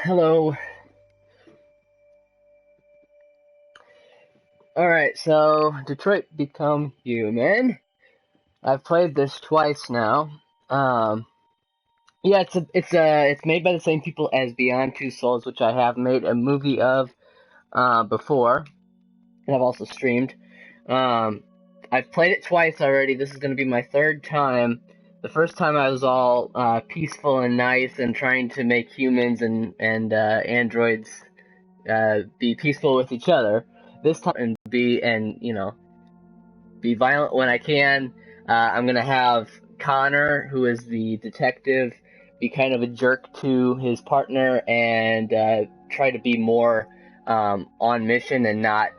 Hello. Alright, so Detroit Become Human. I've played this twice now. Yeah, it's made by the same people as Beyond Two Souls, which I have made a movie of before, and I've also streamed. I've played it twice already. This is going to be my third time. The first time I was all peaceful and nice and trying to make humans and androids be peaceful with each other. This time and be violent when I can. I'm gonna have Connor, who is the detective, be kind of a jerk to his partner and try to be more on mission and not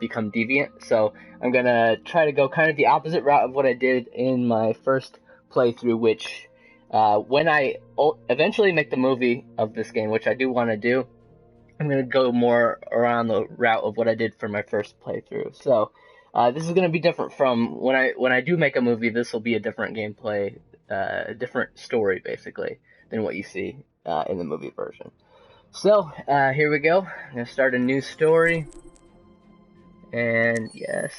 become deviant. So I'm gonna try to go kind of the opposite route of what I did in my first playthrough, which when I eventually make the movie of this game, which I do want to do, I'm going to go more around the route of what I did for my first playthrough. So this is going to be different from when I do make a movie. This will be a different gameplay, a different story basically than what you see in the movie version. So here we go. I'm going to start a new story. And yes.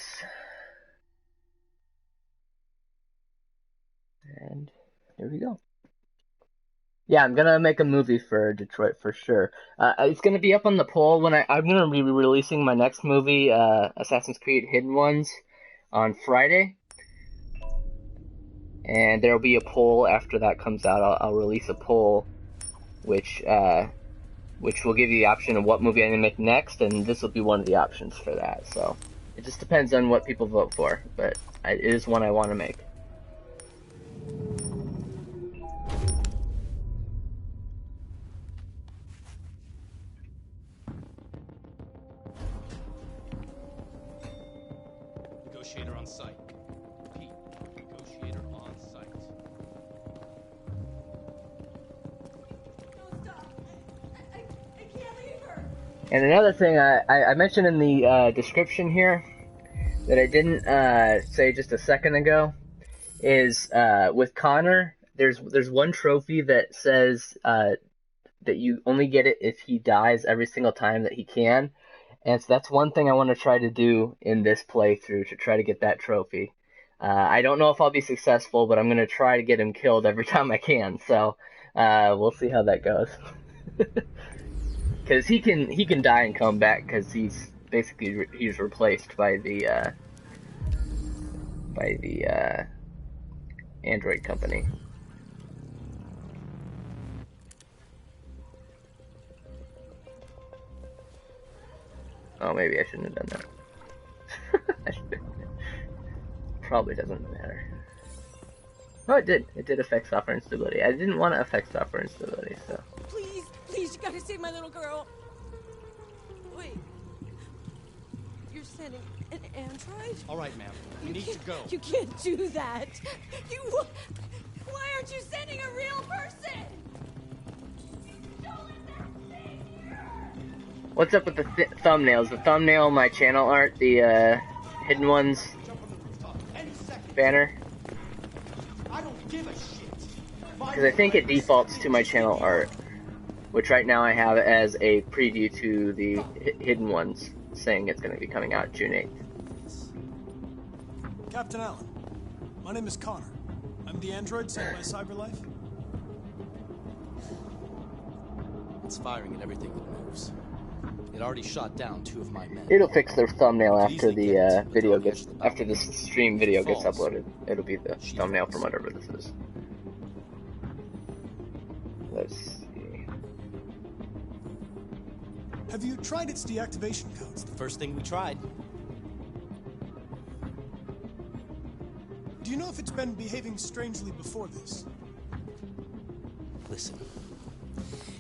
And here we go. Yeah, I'm gonna make a movie for Detroit for sure. It's gonna be up on the poll when I'm gonna be releasing my next movie, Assassin's Creed Hidden Ones, on Friday, and there'll be a poll after that comes out. I'll release a poll, which will give you the option of what movie I'm gonna make next, and this will be one of the options for that. So it just depends on what people vote for, but it is one I want to make. Negotiator on site. Pete, negotiator on site. No, stop. I can't leave her. And another thing I mentioned in the description here that I didn't say just a second ago is with Connor, there's one trophy that says that you only get it if he dies every single time that he can. And so that's one thing I want to try to do in this playthrough, to try to get that trophy. I don't know if I'll be successful, but I'm going to try to get him killed every time I can. So we'll see how that goes. Because he can die and come back, because he's basically he's replaced by the Android company. Oh, maybe I shouldn't have done that. Probably doesn't matter. Oh, it did. It did affect software instability. I didn't want to affect software instability, so. Please, you gotta save my little girl. Wait. You're sending an android? All right, ma'am. We need to go. You can't do that. Why aren't you sending a real person? Don't let that thing here. What's up with the thumbnails? The thumbnail of my channel art, the Hidden Ones banner. I don't give a shit. Because I think it defaults to my channel art, which right now I have as a preview to the Hidden Ones, saying it's going to be coming out June 8th. Captain Allen, my name is Connor. I'm the android sent by CyberLife. It's firing at everything that moves. It already shot down 2 of my men. It'll fix their thumbnail after the video gets, after this stream video gets uploaded. It'll be the thumbnail from whatever this is. Let's see. Have you tried its deactivation codes? The first thing we tried. Do you know if it's been behaving strangely before this? Listen,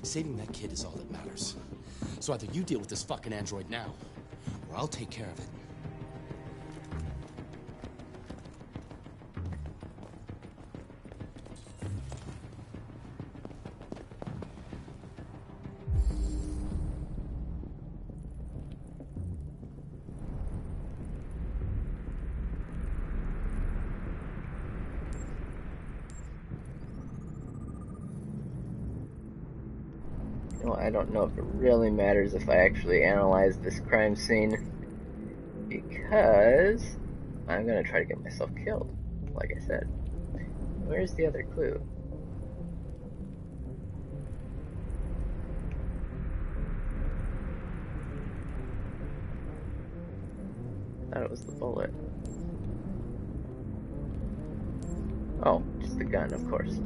saving that kid is all that matters. So either you deal with this fucking android now, or I'll take care of it. Well, I don't know if it really matters if I actually analyze this crime scene, because I'm gonna try to get myself killed, like I said. Where's the other clue? I thought it was the bullet. Oh, just the gun, of course.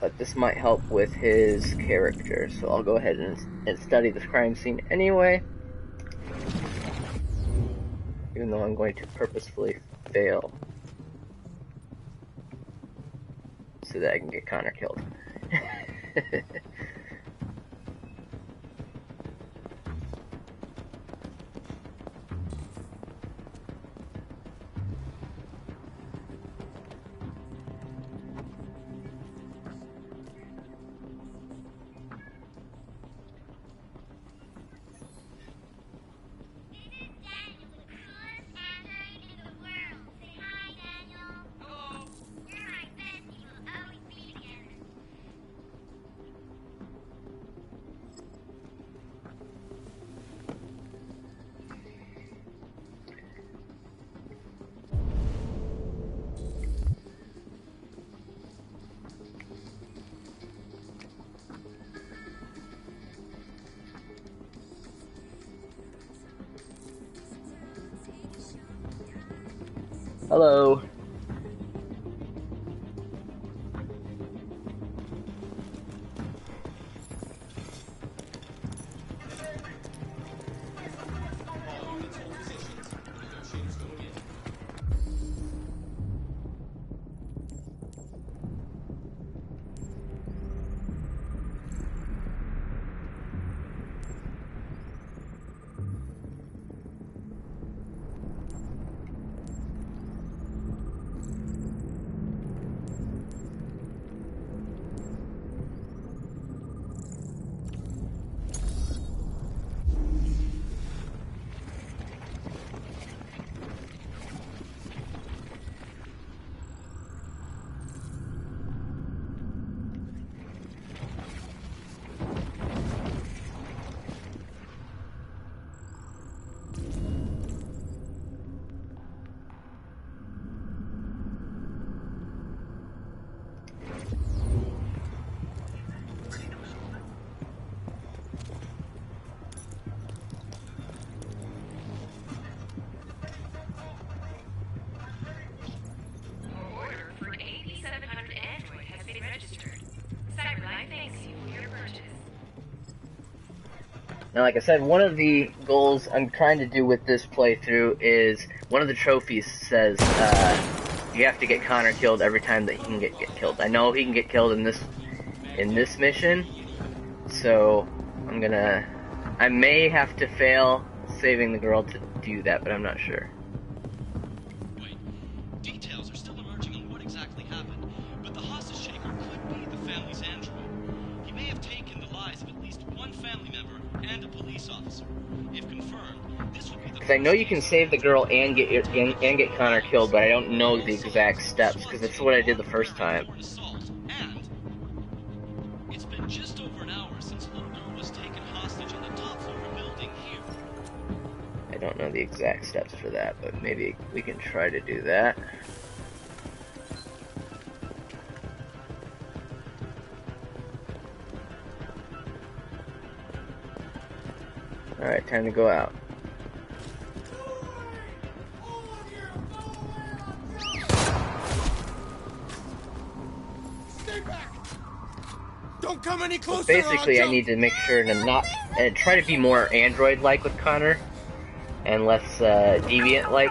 But this might help with his character, so I'll go ahead and study this crime scene anyway. Even though I'm going to purposefully fail so that I can get Connor killed. Hello. Now, like I said, one of the goals I'm trying to do with this playthrough is one of the trophies says you have to get Connor killed every time that he can get killed. I know he can get killed in this mission, so I may have to fail saving the girl to do that, but I'm not sure. Wait, details are still emerging on what exactly happened, but the hostage shaker could be the family's android. He may have taken the lives of at least one family member and a police officer. If confirmed, this would be the... Because I know you can save the girl and get Connor killed, but I don't know the exact steps, because that's what I did the first time. And it's been just over an hour since a little girl was taken hostage on the top floor of a building here. I don't know the exact steps for that, but maybe we can try to do that. Alright, time to go out. Stay back! Don't come any closer. Basically, I need to make sure to not try to be more android-like with Connor, and less deviant-like.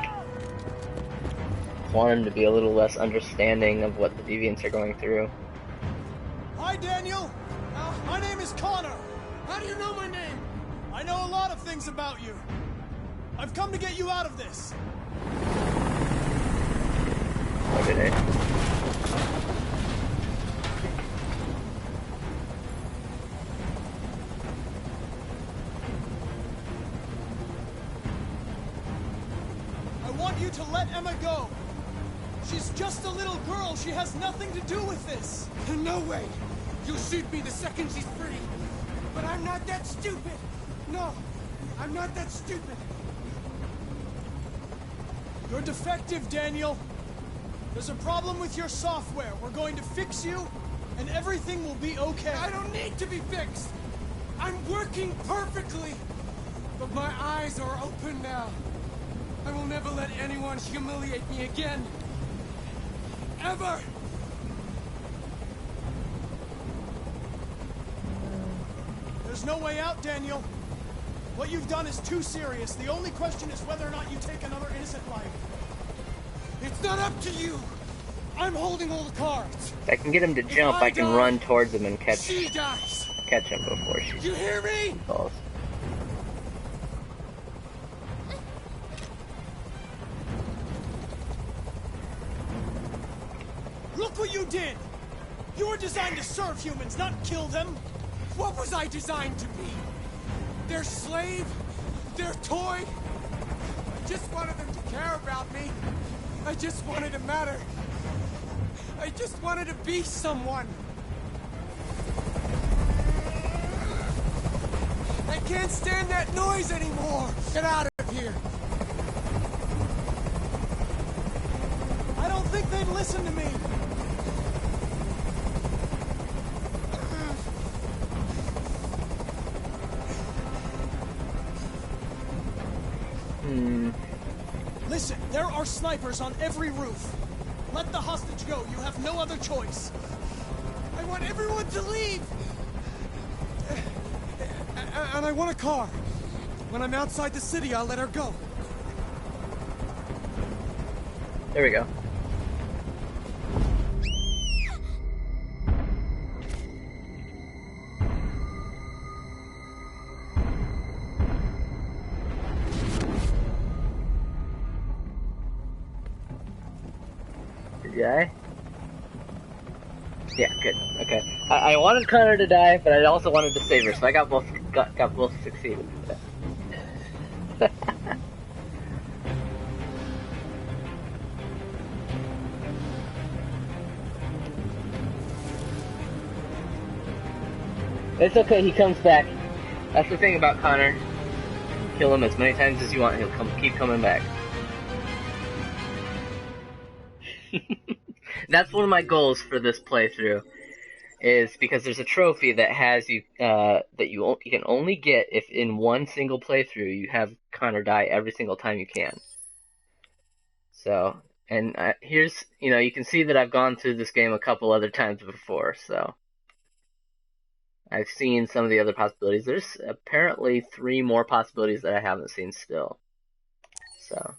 Want him to be a little less understanding of what the deviants are going through. Hi, Daniel. My name is Connor. How do you know my name? I know a lot of things about you. I've come to get you out of this. Okay. I want you to let Emma go. She's just a little girl. She has nothing to do with this. No way. You'll shoot me the second she's free. But I'm not that stupid. No, I'm not that stupid. You're defective, Daniel. There's a problem with your software. We're going to fix you, and everything will be okay. I don't need to be fixed. I'm working perfectly. But my eyes are open now. I will never let anyone humiliate me again. Ever! There's no way out, Daniel. What you've done is too serious. The only question is whether or not you take another innocent life. It's not up to you. I'm holding all the cards. If I can get him to jump, I can run towards him and catch She dies. him before You hear me? falls. Look what you did! You were designed to serve humans, not kill them. What was I designed to be? Their slave? Their toy? I just wanted them to care about me. I just wanted to matter. I just wanted to be someone. I can't stand that noise anymore. Get out of here. I don't think they'd listen to me. Listen, there are snipers on every roof. Let the hostage go. You have no other choice. I want everyone to leave. And I want a car. When I'm outside the city, I'll let her go. There we go. Did I? Yeah, good. Okay. I wanted Connor to die, but I also wanted to save her, so I got both succeeded. It's okay, he comes back. That's the thing about Connor. Kill him as many times as you want, he'll keep coming back. That's one of my goals for this playthrough, is because there's a trophy that has you that you can only get if in one single playthrough you have Connor die every single time you can. So, and here's, you can see that I've gone through this game a couple other times before, so I've seen some of the other possibilities. There's apparently 3 more possibilities that I haven't seen still. So.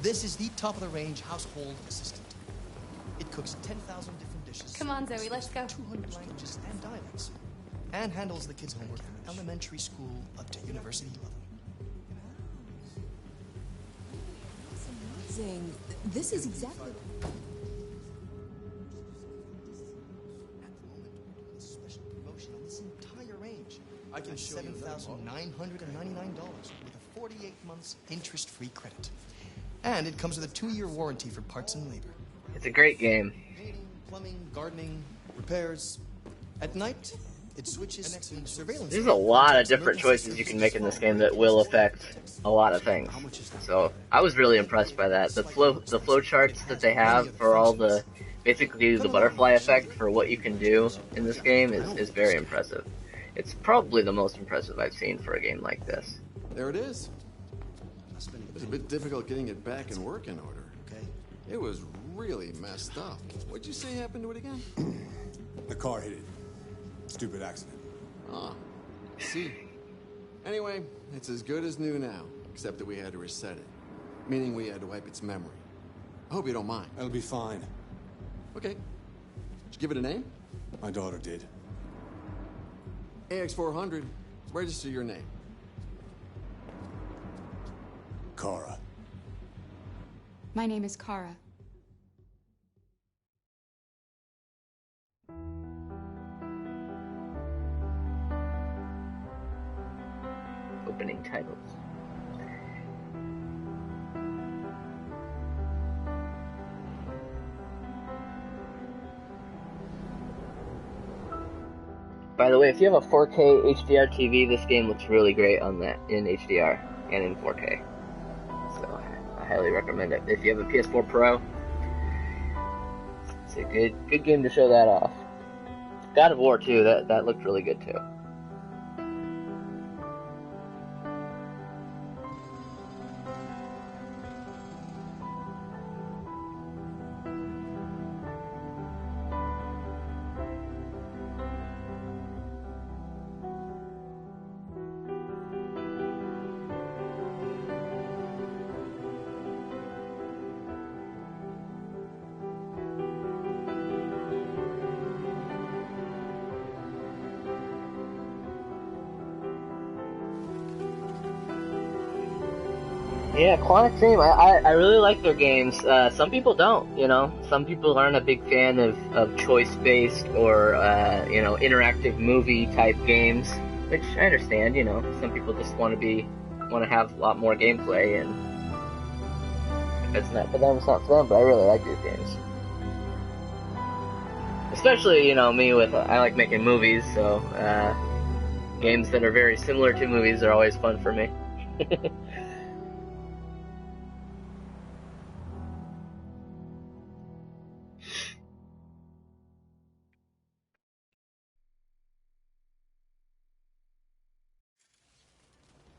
This is the top-of-the-range household assistant. It cooks 10,000 different dishes. Come on, Zoe, let's go. 200 languages and dialects. And handles the kids' homework from elementary school up to university level. That's amazing. This is exactly... At the moment, we're doing a special promotion on this entire range. I can show you $7,999 with a 48 months interest-free credit. And it comes with a 2-year warranty for parts and labor. It's a great game. Painting, plumbing, gardening, repairs. At night, it switches to surveillance. There's a lot of different choices you can make in this game that will affect a lot of things. So I was really impressed by that. The flow charts that they have for all the basically the butterfly effect for what you can do in this game is very impressive. It's probably the most impressive I've seen for a game like this. There it is. It was a bit difficult getting it back in working order. Okay. It was really messed up. What'd you say happened to it again? The car hit it. Stupid accident. Ah, see. Anyway, it's as good as new now, except that we had to reset it. Meaning we had to wipe its memory. I hope you don't mind. That'll be fine. Okay. Did you give it a name? My daughter did. AX400. Register your name. Kara. My name is Kara. Opening titles. By the way, if you have a 4K HDR TV, this game looks really great on that in HDR and in 4K. So I highly recommend it. If you have a PS4 Pro, it's a good game to show that off. God of War too. That looked really good too. Yeah, Quantic Dream, I really like their games. Some people don't, you know. Some people aren't a big fan of choice-based or, interactive movie-type games, which I understand, you know. Some people just want to have a lot more gameplay, and if it's not for them, it's not for them, but I really like these games. Especially, you know, I like making movies, so, games that are very similar to movies are always fun for me.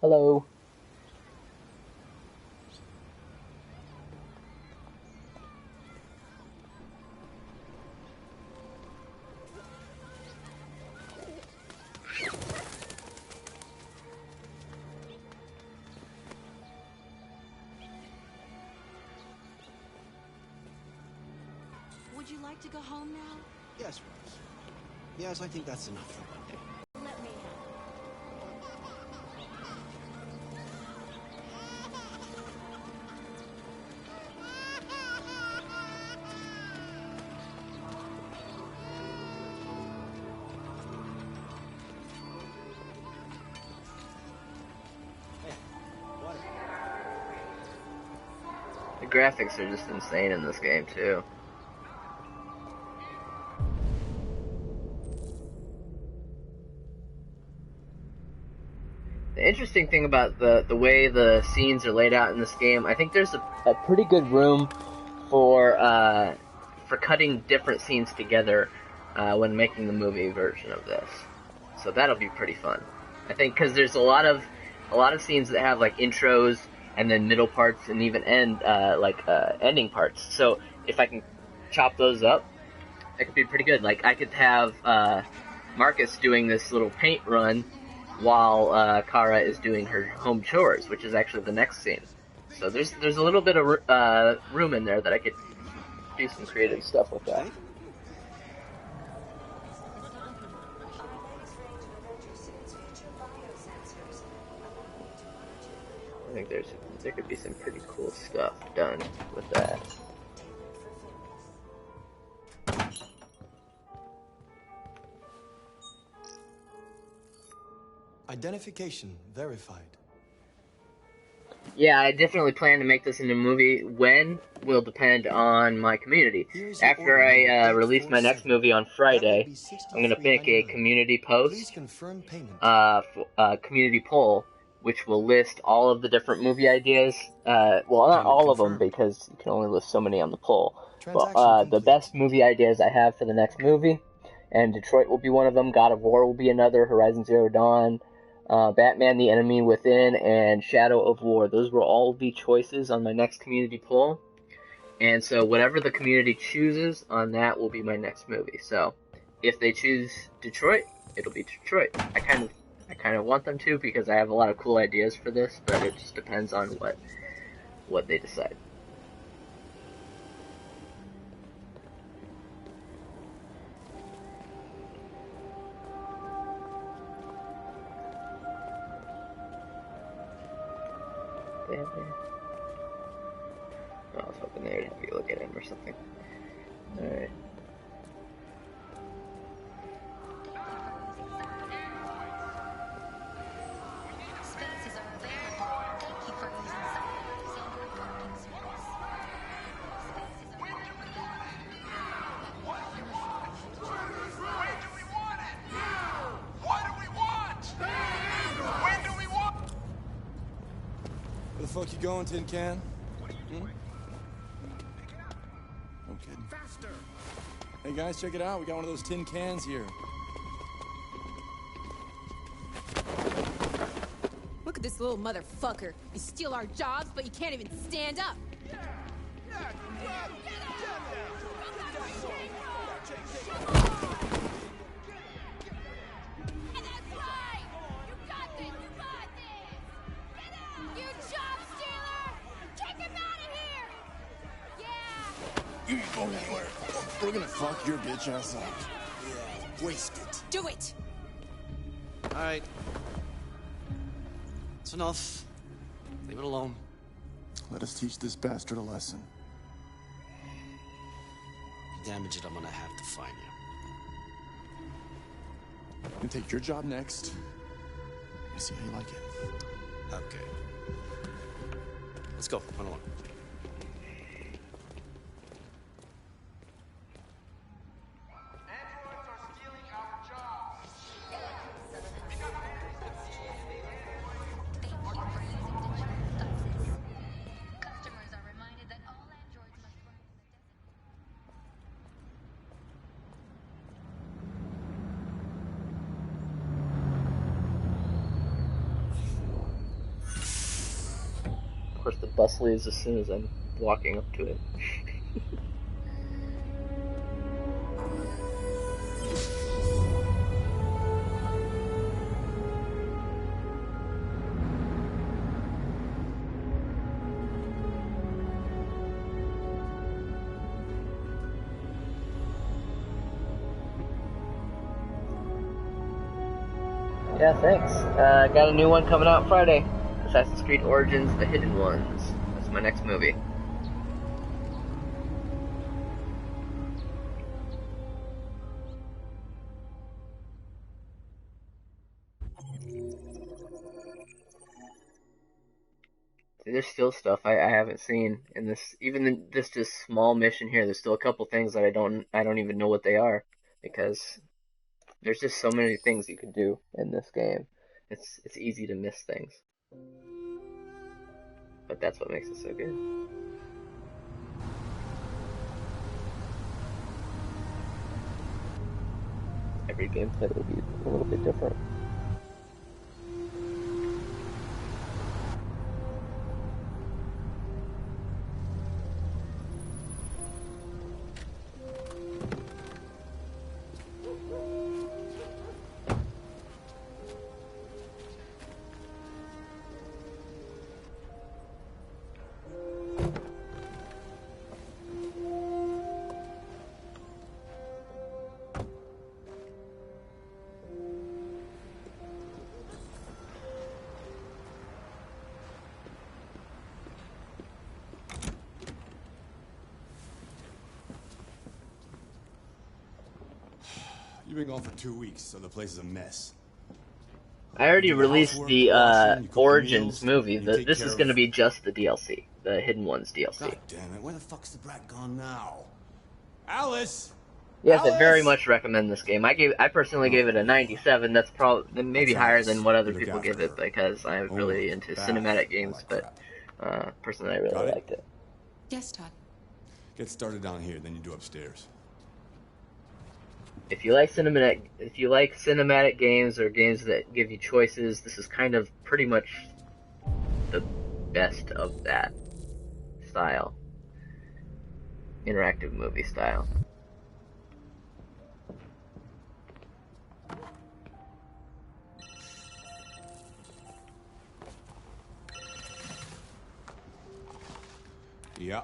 Hello. Would you like to go home now? Yes, Rose. Yes, I think that's enough for one day. Let me The graphics are just insane in this game, too. The interesting thing about the way the scenes are laid out in this game, I think there's a pretty good room for cutting different scenes together when making the movie version of this. So that'll be pretty fun. I think because there's a lot of scenes that have like intros and then middle parts and even ending parts. So if I can chop those up, that could be pretty good. Like I could have Markus doing this little paint run while Kara is doing her home chores, which is actually the next scene. So there's a little bit of room in there that I could do some creative stuff with that. I think there could be some pretty cool stuff done with that. Identification verified. Yeah, I definitely plan to make this into a movie. When will depend on my community. After I release my next movie on Friday, I'm going to make a community post, community poll, which will list all of the different movie ideas. Well, not all of them, because you can only list so many on the poll. But the best movie ideas I have for the next movie, and Detroit will be one of them, God of War will be another, Horizon Zero Dawn, Batman the Enemy Within, and Shadow of War. Those will all be choices on my next community poll. And so whatever the community chooses on that will be my next movie. So if they choose Detroit, it'll be Detroit. I kind of want them to because I have a lot of cool ideas for this, but it just depends on what they decide. they have there? Oh, I was hoping they'd have you look at him or something. Alright. Spaces are available. Thank you for using Sunrise's Android parking service. Spaces are Where the fuck you going, Tin Can? Hmm? No kidding. Faster! Hey guys, check it out. We got one of those tin cans here. Look at this little motherfucker. You steal our jobs, but you can't even stand up. You ain't going anywhere. We're gonna fuck your bitch ass up. Yeah, waste it. Do it! Alright. It's enough. Leave it alone. Let us teach this bastard a lesson. You damage it, I'm gonna have to find you. You take your job next. And see how you like it. Okay. Let's go. Run along. Customers are reminded that all androids must run in the Of course, the bus leaves as soon as I'm walking up to it. Yeah, thanks. Got a new one coming out Friday. Assassin's Creed Origins: The Hidden Ones. That's my next movie. There's still stuff I haven't seen in this. Even in this just small mission here, there's still a couple things that I don't even know what they are, because there's just so many things you can do in this game. It's easy to miss things, but that's what makes it so good. Every gameplay will be a little bit different. You've been gone for 2 weeks, so the place is a mess. I already You do the released housework, the the washing, you cook the Origins meals, movie. you take This care is of- going to be just the DLC, the Hidden Ones DLC. God damn it, where the fuck's the brat gone now? Alice! Yes, I very Alice! much recommend this game. I personally gave it a 97. That's probably maybe That's higher Alice. than what other You look people after give it, her. because I'm Homework, really into bath, cinematic all games. that But personally, I really Got it? liked it. Yes, Todd. Get started down here, then you do upstairs. If you like cinematic games or games that give you choices, this is kind of pretty much the best of that style, interactive movie style. Yeah.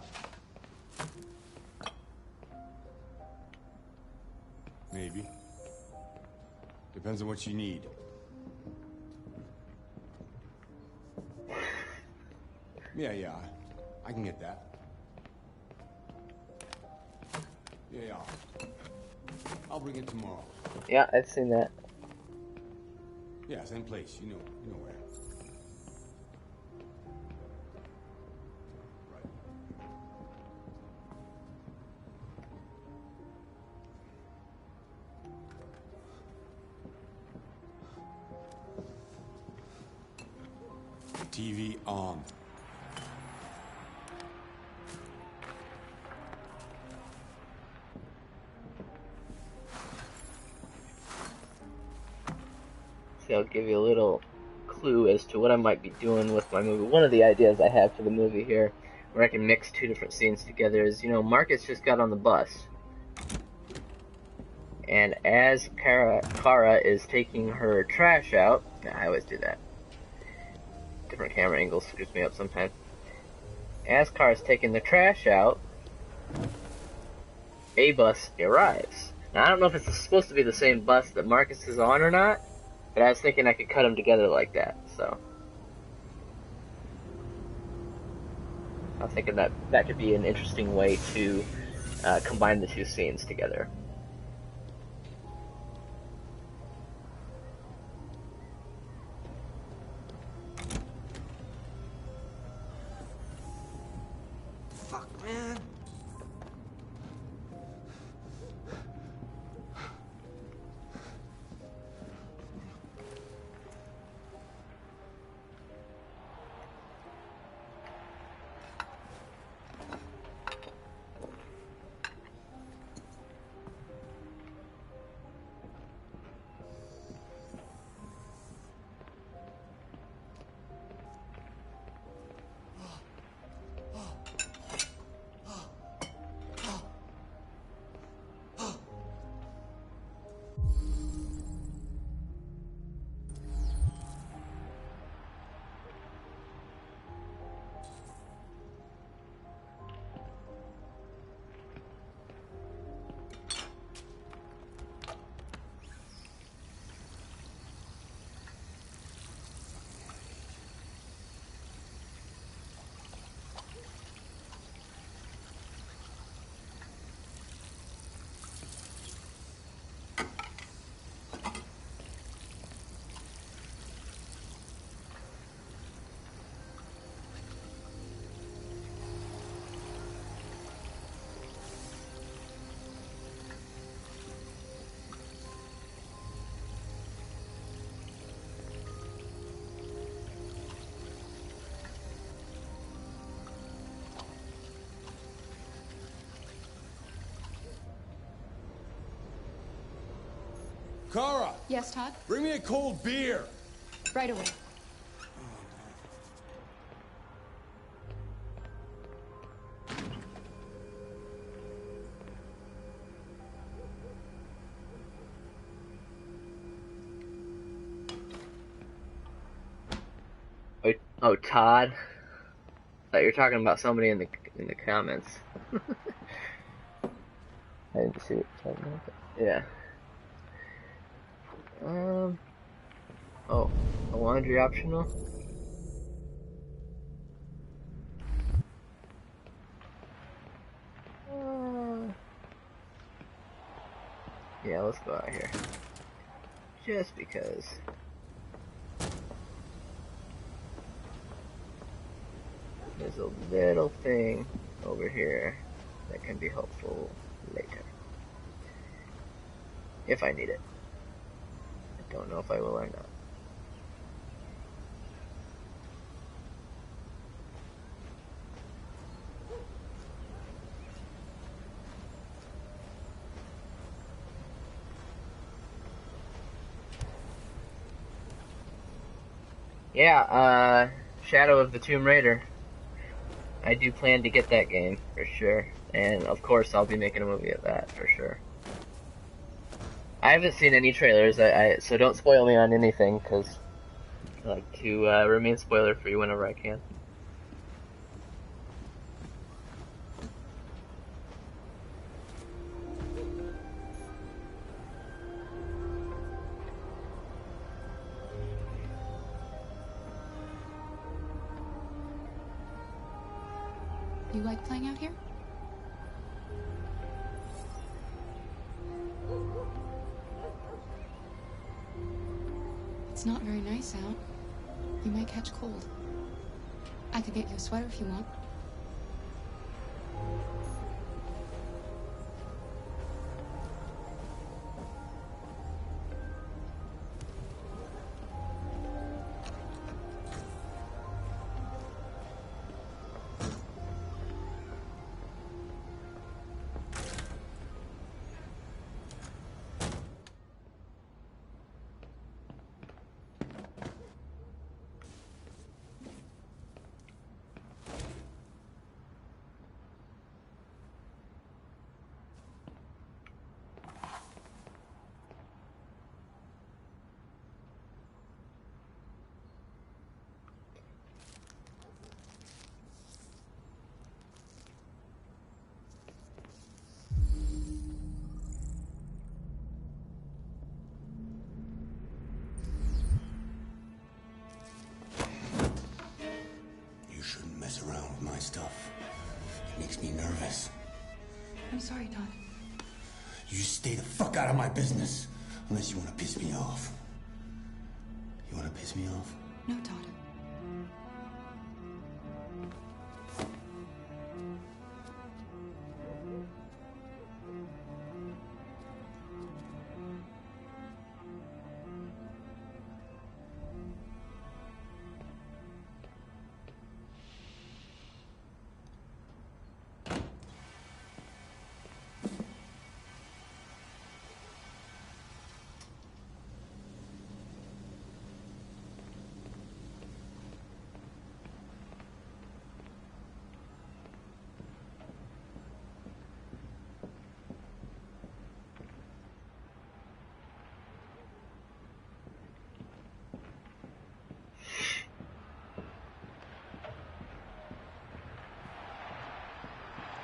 Maybe. Depends on what you need. Yeah. I can get that. Yeah. I'll bring it tomorrow. Yeah, I've seen that. Yeah, same place. You know where. Right. TV on. See, I'll give you a little clue as to what I might be doing with my movie. One of the ideas I have for the movie here, where I can mix two different scenes together, is, Marcus just got on the bus. And as Kara is taking her trash out, I always do that. Different camera angles screws me up sometimes. As Kara's taking the trash out, a bus arrives. Now, I don't know if it's supposed to be the same bus that Marcus is on or not, but I was thinking I could cut them together like that, so. I was thinking that could be an interesting way to combine the two scenes together. Fuck, man. Kara! Yes, Todd? Bring me a cold beer! Right away. Oh, Todd? I thought you were talking about somebody in the comments. I didn't see what you're talking about. Yeah. Oh, a laundry optional? Yeah, let's go out here. Just because. There's a little thing over here that can be helpful later. If I need it. I don't know if I will or not. Yeah, Shadow of the Tomb Raider. I do plan to get that game, for sure. And, of course, I'll be making a movie of that, for sure. I haven't seen any trailers, so don't spoil me on anything, because I like to remain spoiler-free whenever I can. You like playing out here? It's not very nice out. You might catch cold. I could get you a sweater if you want. Mess around with my stuff. It makes me nervous. I'm sorry, Todd. You just stay the fuck out of my business. Unless you want to piss me off. You want to piss me off? No, Todd.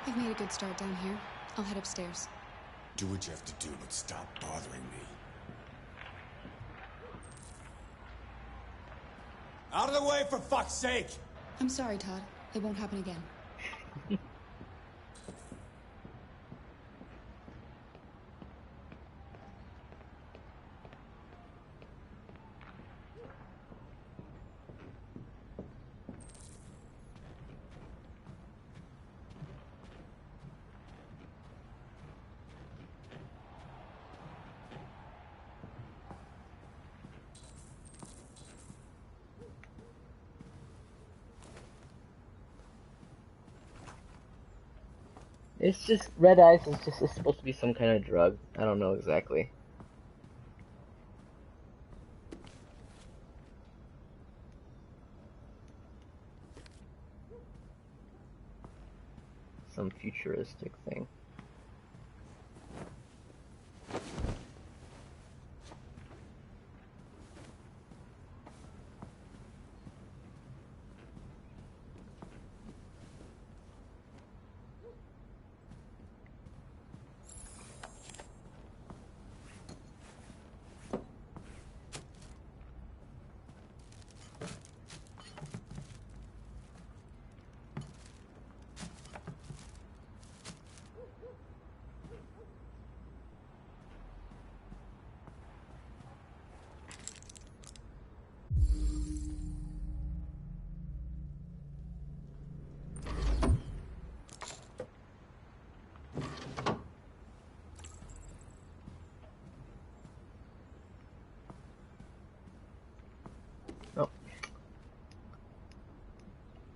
I've made a good start down here. I'll head upstairs. Do what you have to do, but stop bothering me. Out of the way, for fuck's sake! I'm sorry, Todd. It won't happen again. It's just, red ice is just, it's supposed to be some kind of drug. I don't know exactly. Some futuristic thing.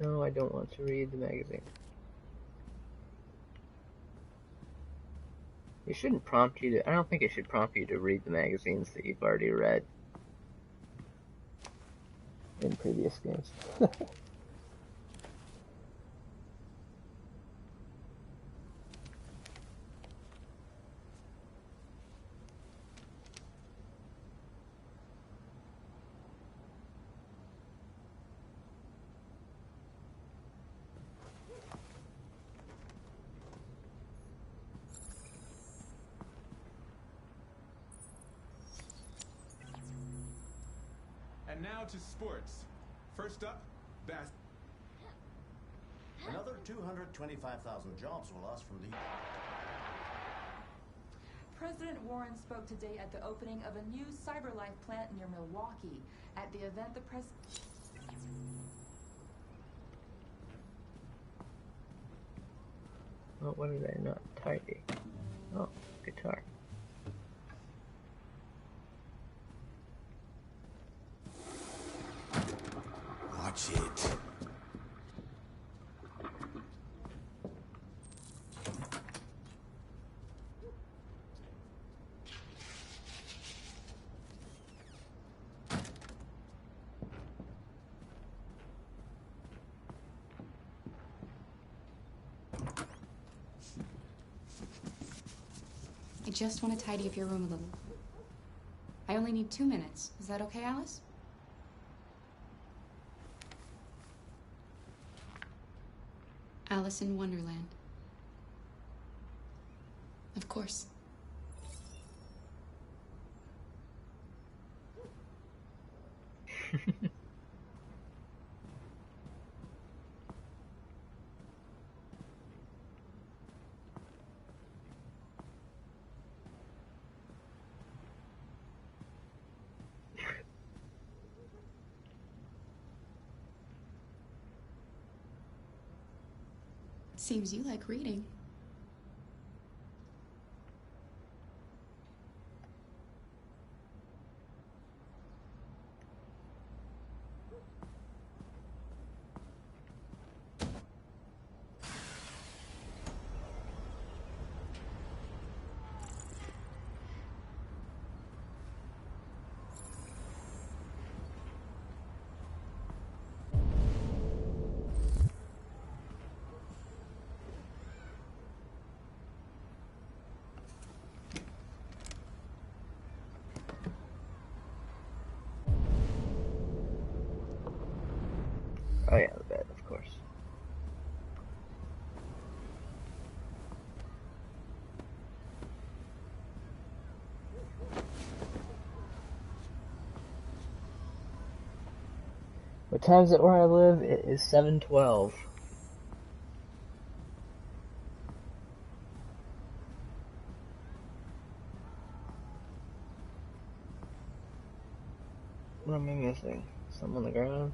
No, I don't want to read the magazine. It shouldn't prompt you to, I don't think it should prompt you to read the magazines that you've already read in previous games. And now to sports. First up, Another 225,000 jobs will lost from the... President Warren spoke today at the opening of a new CyberLife plant near Milwaukee. At the event, the president... Oh, what did I not tidy? Oh, guitar. Watch it. I just want to tidy up your room a little. I only need 2 minutes. Is that okay, Alice? Alice in Wonderland. Of course. Seems you like reading. Oh yeah, the bed, of course. What time is it where I live? It is 7:12. What am I missing? Something on the ground?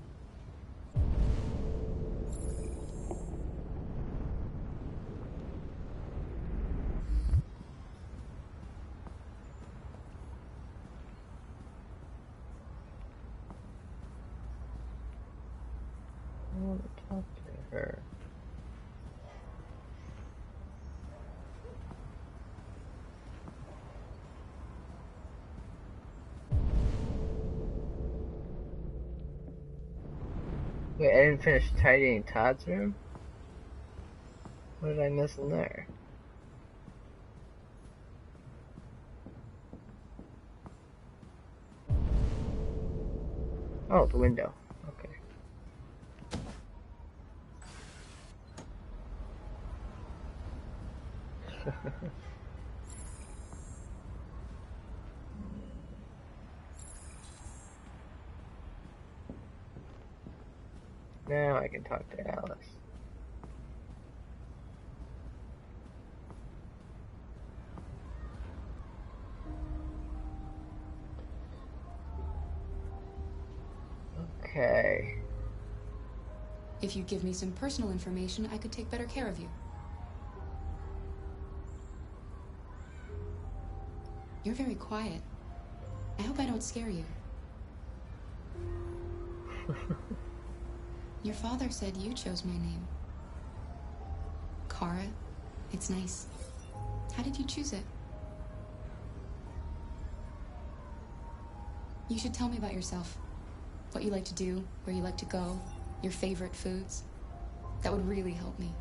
I want to talk to her. Wait, I didn't finish tidying Todd's room? What did I miss in there? Oh, the window. Okay. Now I can talk to Alice. Okay. If you give me some personal information, I could take better care of you. You're very quiet. I hope I don't scare you. Your father said you chose my name. Kara. It's nice. How did you choose it? You should tell me about yourself. What you like to do, where you like to go, your favorite foods. That would really help me.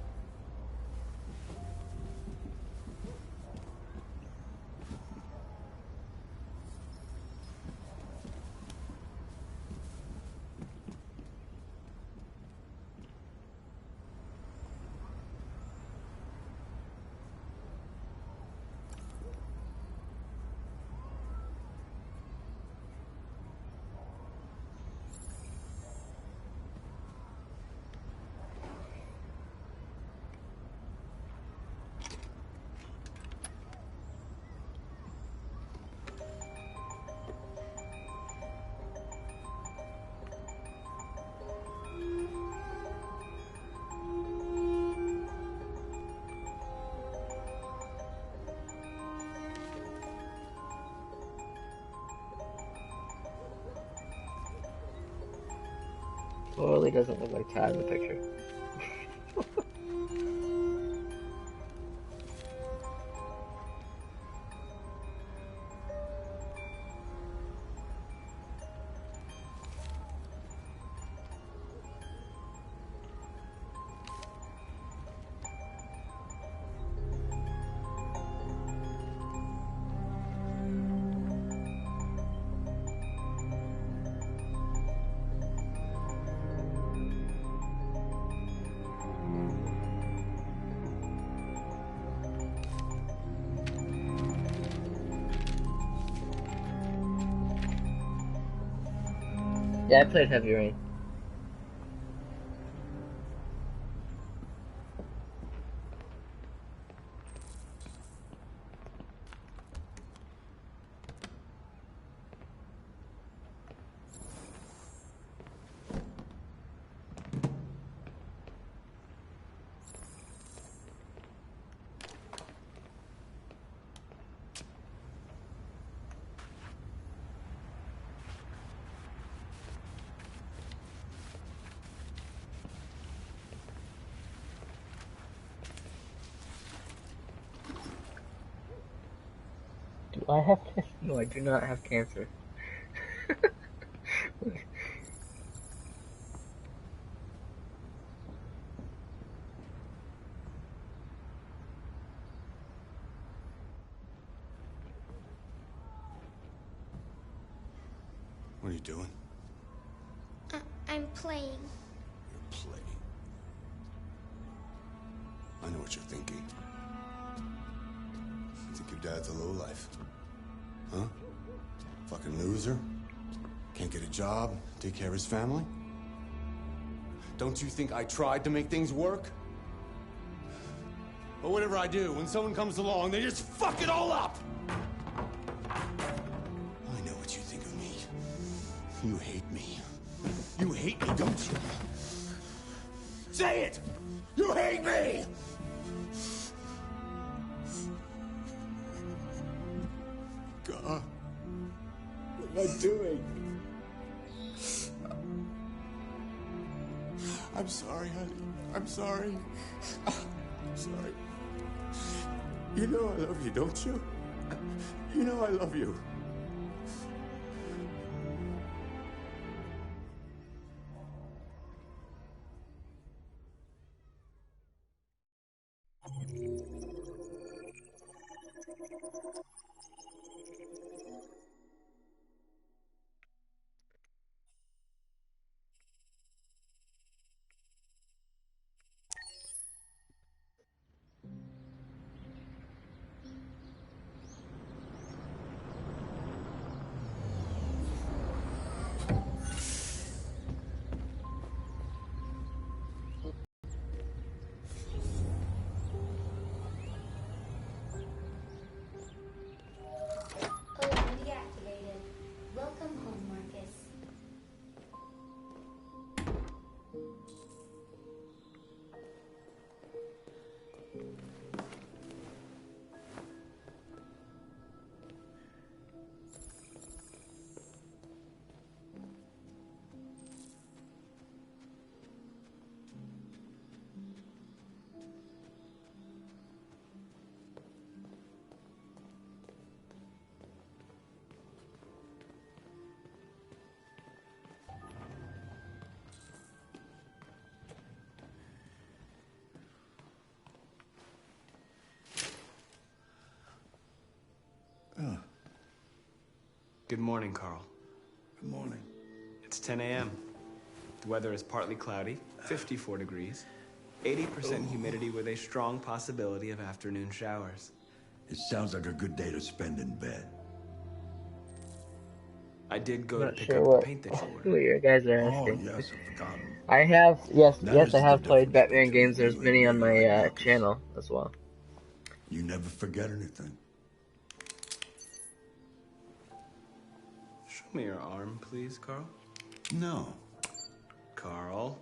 Totally doesn't look like Todd in the picture. Yeah, I played Heavy Rain. Do I have cancer? No, I do not have cancer. What are you doing? I'm playing. You're playing. I know what you're thinking. You think your dad's a lowlife? Huh? Fucking loser? Can't get a job, take care of his family? Don't you think I tried to make things work? But whatever I do, when someone comes along, they just fuck it all up! I know what you think of me. You hate me. You hate me, don't you? Say it! You hate me! God, what am I doing? I'm sorry, honey. I'm sorry. I'm sorry. You know I love you, don't you? You know I love you. Alarm deactivated. Welcome home, Markus. Good morning, Carl. Good morning. It's 10 a.m. The weather is partly cloudy, 54 degrees, 80% humidity with a strong possibility of afternoon showers. It sounds like a good day to spend in bed. I did go to Not pick sure up the what paint that you who ordered. you guys are Oh, asking. yes, I forgot. I have yes, That I is have the played difference Batman between games. There's you and many me, on my right, Markus? channel as well. You never forget anything. Show me your arm, please, Carl. No. Carl.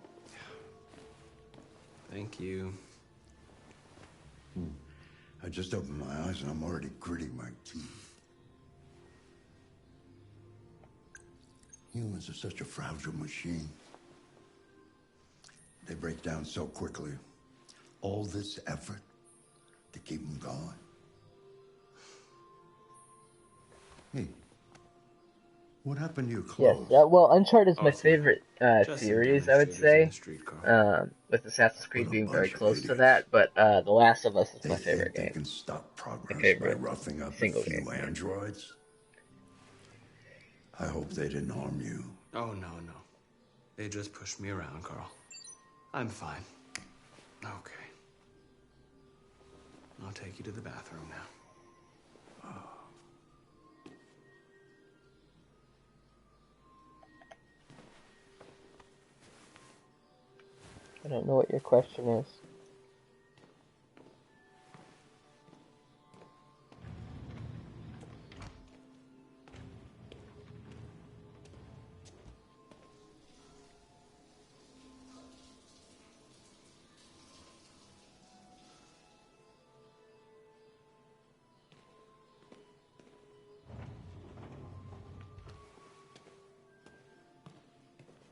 Thank you. I just opened my eyes and I'm already gritting my teeth. Humans are such a fragile machine. They break down so quickly. All this effort to keep them going. Hey, what happened to your clothes? Yes, well, Uncharted is my it's my favorite Just series, some I would demonstrators in say, the streetcar. with Assassin's Creed What a being very bunch of close to idiots. that, but The Last of Us is They my favorite think they game. can stop My progress by favorite roughing up a single few game. androids? I hope they didn't harm you. Oh, no. They just pushed me around, Carl. I'm fine. Okay. I'll take you to the bathroom now. I don't know what your question is.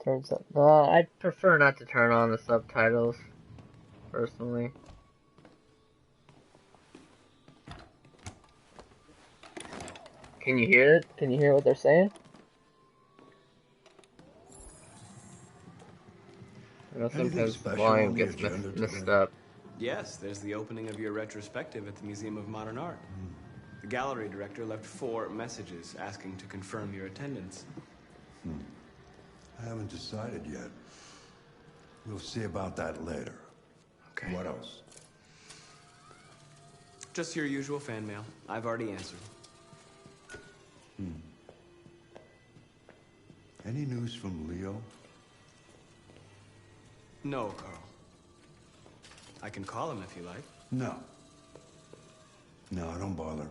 Turns up. I prefer not to turn on the subtitles, personally. Can you hear it? Can you hear what they're saying? I know sometimes the volume gets messed up. Yes, there's the opening of your retrospective at the Museum of Modern Art. The gallery director left 4 messages asking to confirm your attendance. I haven't decided yet. We'll see about that later. Okay. What else? Just your usual fan mail. I've already answered. Any news from Leo? No, Carl. I can call him if you like. No. No, don't bother.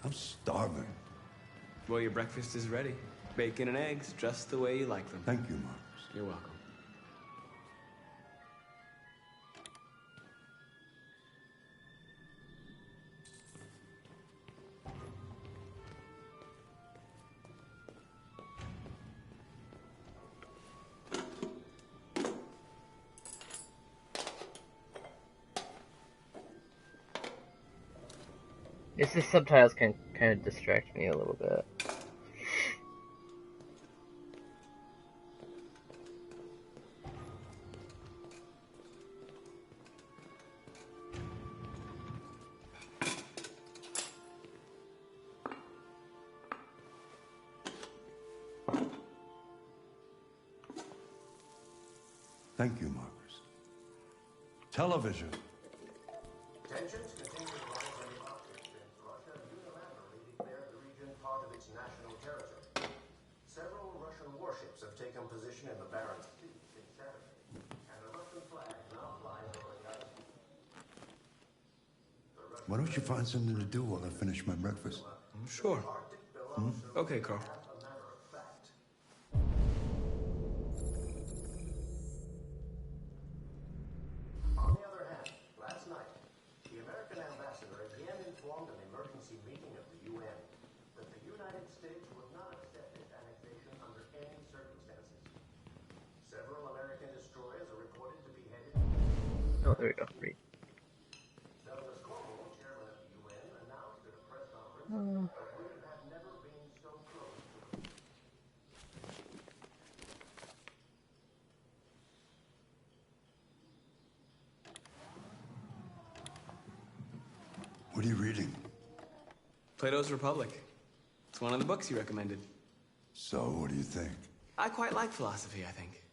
I'm starving. Well, your breakfast is ready. Bacon and eggs, just the way you like them. Thank you, Markus. You're welcome. The subtitles can kind of distract me a little bit. Thank you, Markus. Television. Tensions continue to rise on the Arctic since Russia unilaterally declared the region part of its national territory. Several Russian warships have taken position in the Barents Sea since Saturday, and the Russian flag now flies over the ice. Why don't you find something to do while I finish my breakfast? Sure. Okay, Carl. On the other hand, last night, the American ambassador again informed an emergency meeting of the UN that the United States would not accept its annexation under any circumstances. Several American destroyers are reported to be headed. Oh, there we go. Read. Douglas Cornwall, chairman of the UN, announced at a press conference that we have never been so close to it. What are you reading? Plato's Republic. It's one of the books you recommended. So, what do you think? I quite like philosophy, I think.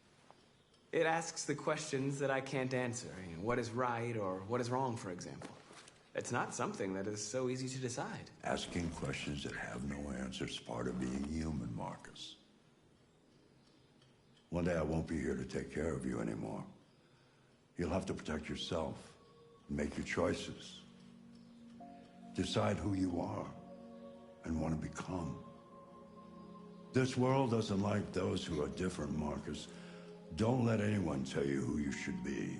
It asks the questions that I can't answer. You know, what is right or what is wrong, for example. It's not something that is so easy to decide. Asking questions that have no answer is part of being human, Markus. One day I won't be here to take care of you anymore. You'll have to protect yourself, make your choices. Decide who you are and want to become. This world doesn't like those who are different, Markus. Don't let anyone tell you who you should be.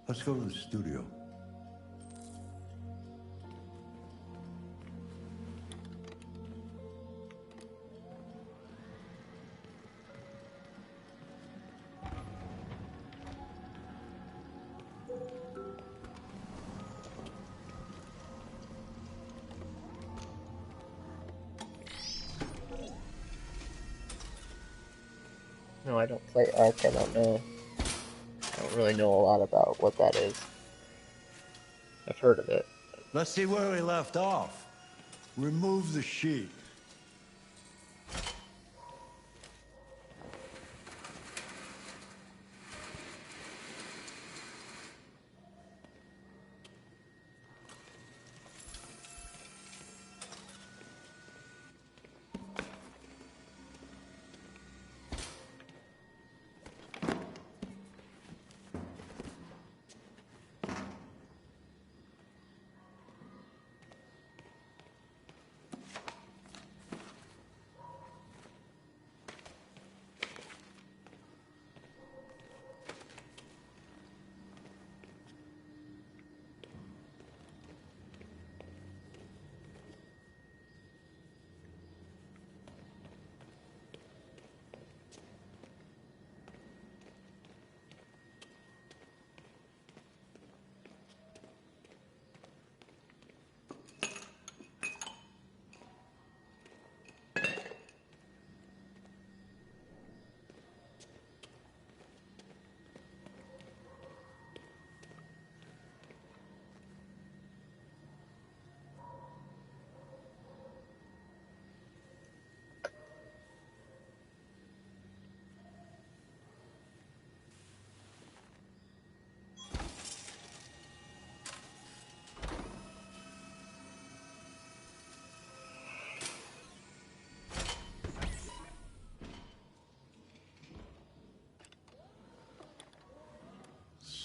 Let's go to the studio. No, I don't play Ark. I don't know. I don't really know a lot about what that is. I've heard of it. Let's see where we left off. Remove the sheet.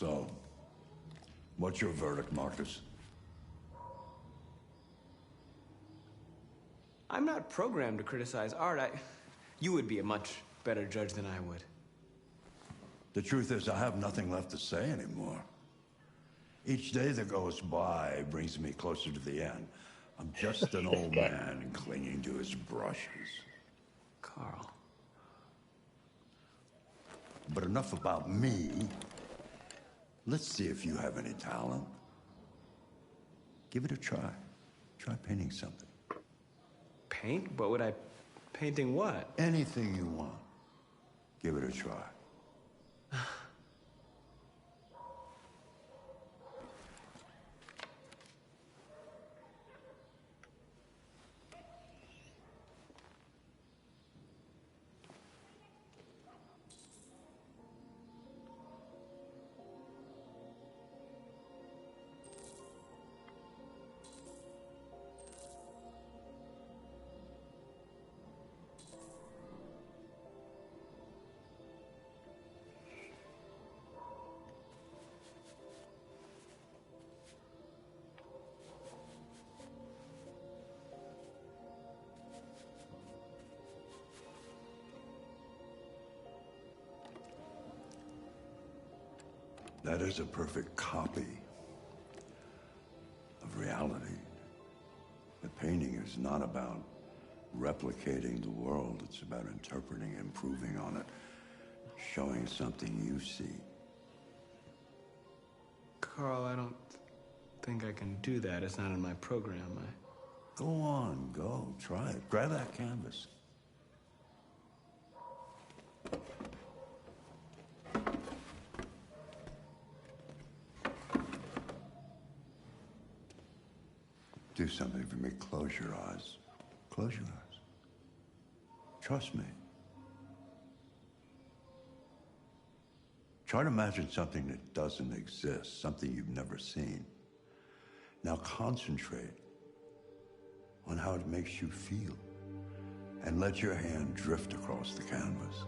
So, what's your verdict, Markus? I'm not programmed to criticize art. You would be a much better judge than I would. The truth is, I have nothing left to say anymore. Each day that goes by brings me closer to the end. I'm just an old man clinging to his brushes. Carl. But enough about me. Let's see if you have any talent. Give it a try. Try painting something. Paint? What would I... Painting what? Anything you want. Give it a try. That is a perfect copy of reality. The painting is not about replicating the world. It's about interpreting, improving on it, showing something you see. Carl, I don't think I can do that. It's not in my program. Go on, go. Try it. Grab that canvas. Do something for me. Close your eyes. Close your eyes. Trust me. Try to imagine something that doesn't exist, something you've never seen. Now concentrate on how it makes you feel, and let your hand drift across the canvas.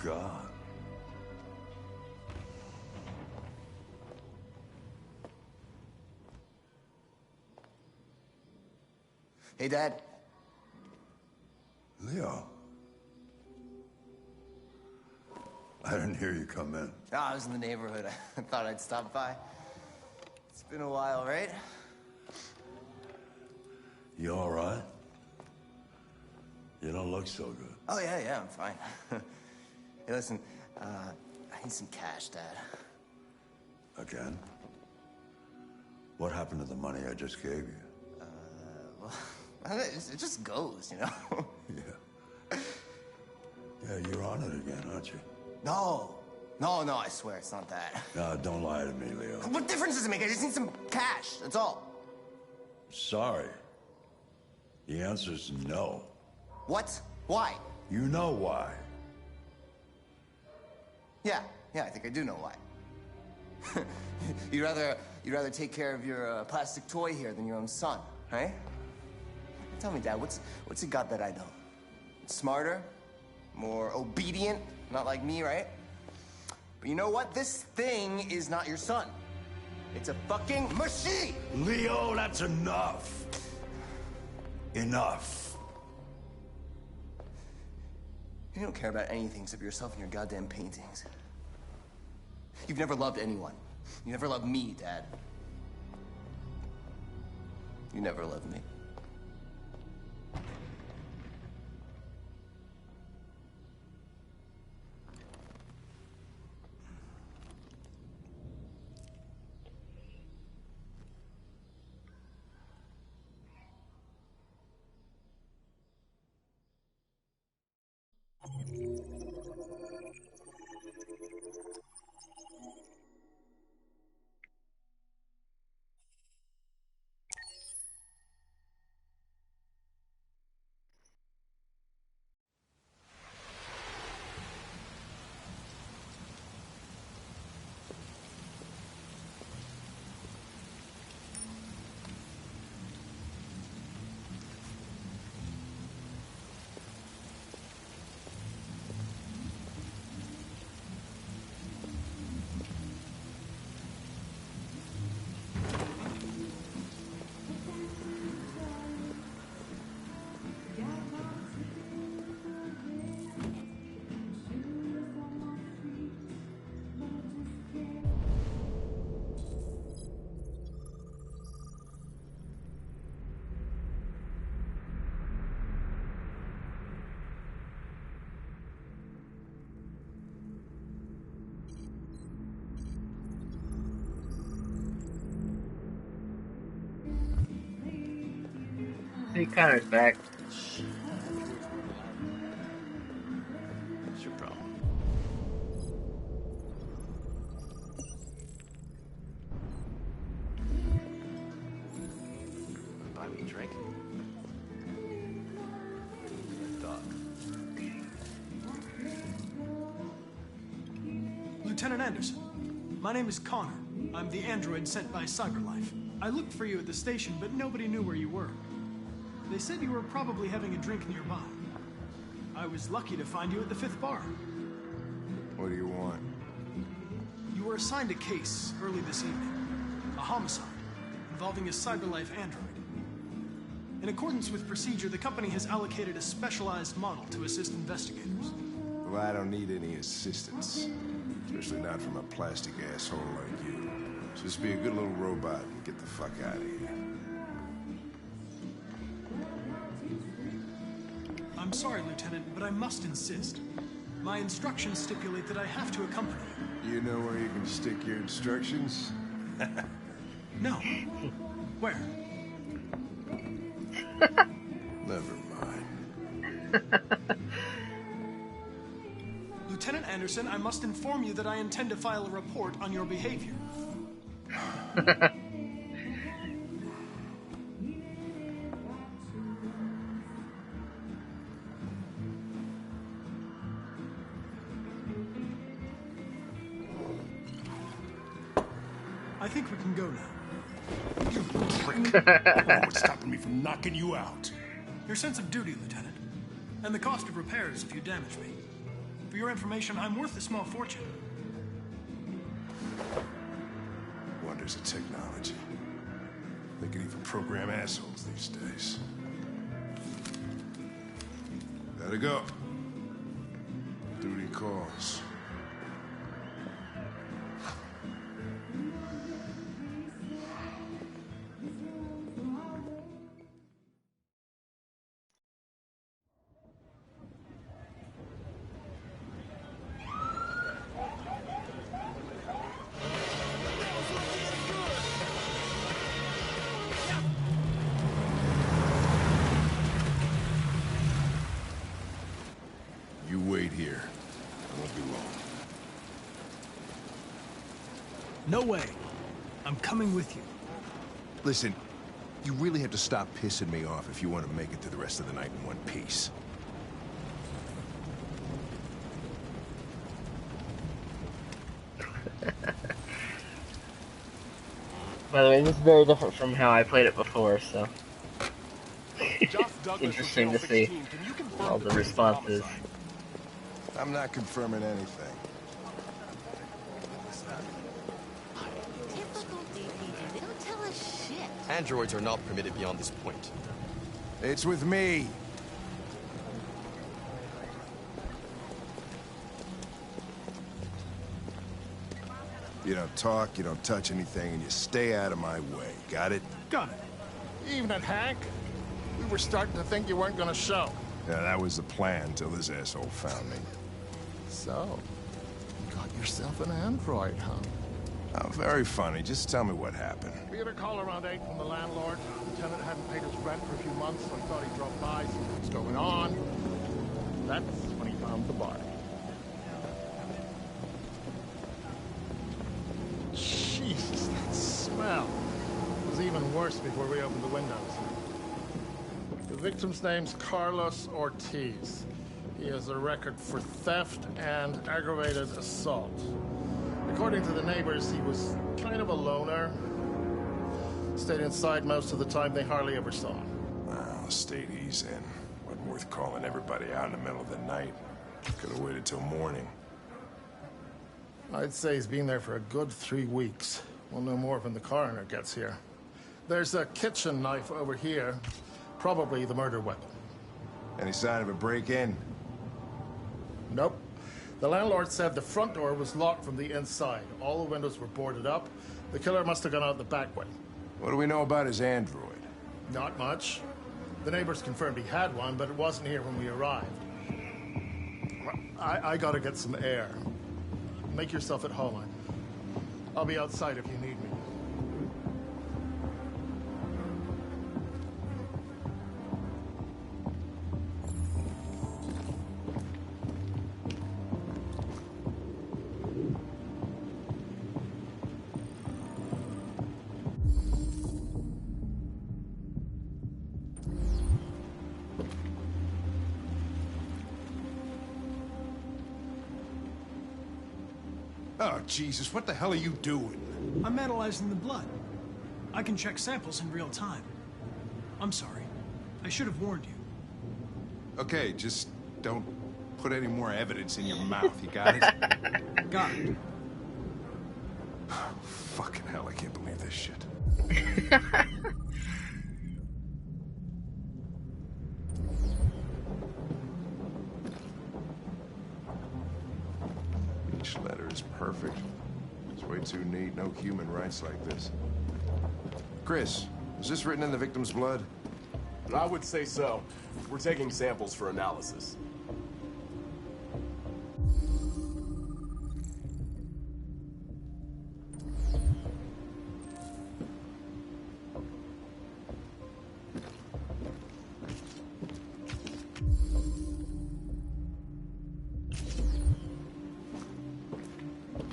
God. Hey, Dad. Leo. I didn't hear you come in. Oh, I was in the neighborhood. I thought I'd stop by. It's been a while, right? You all right? You don't look so good. Oh, yeah, I'm fine. Hey, listen, I need some cash, Dad. Again? What happened to the money I just gave you? Well, it just goes, you know? Yeah, you're on it again, aren't you? No, I swear, it's not that. No, don't lie to me, Leo. What difference does it make? I just need some cash, that's all. Sorry. The answer's no. What? Why? You know why. Yeah, I think I do know why. You'd rather take care of your plastic toy here than your own son, right? Tell me, Dad, what's he got that I don't? Smarter? More obedient? Not like me, right? But you know what? This thing is not your son. It's a fucking machine! Leo, that's enough. Enough. You don't care about anything except yourself and your goddamn paintings. You've never loved anyone. You never loved me, Dad. You never loved me. See, Connor's back. What's your problem? Buy me a drink? Dog. Lieutenant Anderson, my name is Connor. I'm the android sent by CyberLife. I looked for you at the station, but nobody knew where you were. They said you were probably having a drink nearby. I was lucky to find you at the 5th bar. What do you want? You were assigned a case early this evening. A homicide involving a CyberLife android. In accordance with procedure, the company has allocated a specialized model to assist investigators. Well, I don't need any assistance. Especially not from a plastic asshole like you. Just be a good little robot and get the fuck out of here. I'm sorry, Lieutenant, but I must insist. My instructions stipulate that I have to accompany you. You know where you can stick your instructions? No. Where? Never mind. Lieutenant Anderson, I must inform you that I intend to file a report on your behavior. I think we can go now. You prick. I don't know what's stopping me from knocking you out. Your sense of duty, Lieutenant. And the cost of repairs if you damage me. For your information, I'm worth a small fortune. Wonders of technology. They can even program assholes these days. Gotta go. Duty calls. You wait here. I won't be long. No way. I'm coming with you. Listen, you really have to stop pissing me off if you want to make it to the rest of the night in one piece. By the way, this is very different from how I played it before, so interesting to see all the responses. I'm not confirming anything. Typical DPD. They don't tell us shit. Androids are not permitted beyond this point. It's with me. You don't talk, you don't touch anything, and you stay out of my way. Got it? Got it. Evening, Hank. We were starting to think you weren't gonna show. Yeah, that was the plan till this asshole found me. So, you got yourself an android, huh? Oh, very funny. Just tell me what happened. We had a call around 8 from the landlord. The tenant hadn't paid his rent for a few months, so he thought he'd drop by, see what's going on. That's when he found the body. Jesus, that smell was even worse before we opened the windows. The victim's name's Carlos Ortiz. He has a record for theft and aggravated assault. According to the neighbors, he was kind of a loner. Stayed inside most of the time. They hardly ever saw him. Well, state he's in. Wasn't worth calling everybody out in the middle of the night. Could have waited till morning. I'd say he's been there for a good 3 weeks. We'll know more when the coroner gets here. There's a kitchen knife over here. Probably the murder weapon. Any sign of a break-in? Nope. The landlord said the front door was locked from the inside. All the windows were boarded up. The killer must have gone out the back way. What do we know about his android? Not much. The neighbors confirmed he had one, but it wasn't here when we arrived. I gotta get some air. Make yourself at home. I'll be outside if you need me. Oh, Jesus, what the hell are you doing? I'm analyzing the blood. I can check samples in real time. I'm sorry. I should have warned you. Okay, just don't put any more evidence in your mouth, you got it? Got it. Fucking hell, I can't believe this shit. Each letter is perfect. It's way too neat. No human writes like this. Chris, is this written in the victim's blood? I would say so. We're taking samples for analysis.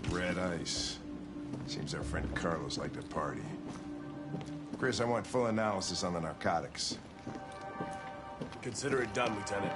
Red ice. Seems our friend Carlos liked to party. Chris, I want full analysis on the narcotics. Consider it done, Lieutenant.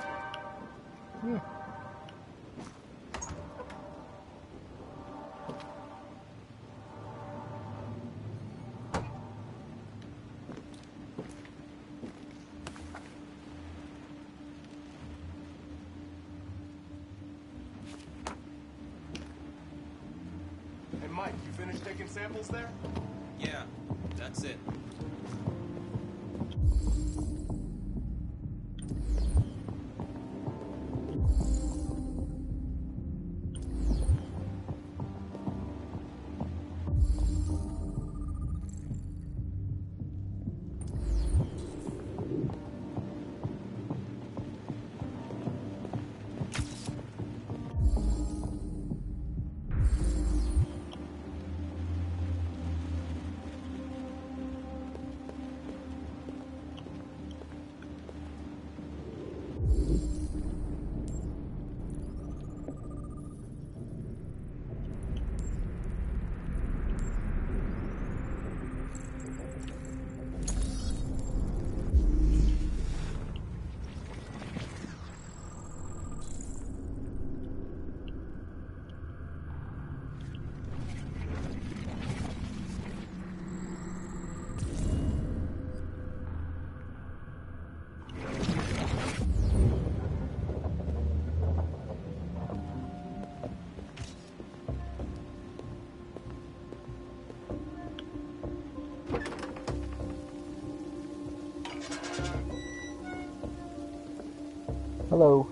taking samples there? Yeah, that's it. Hello.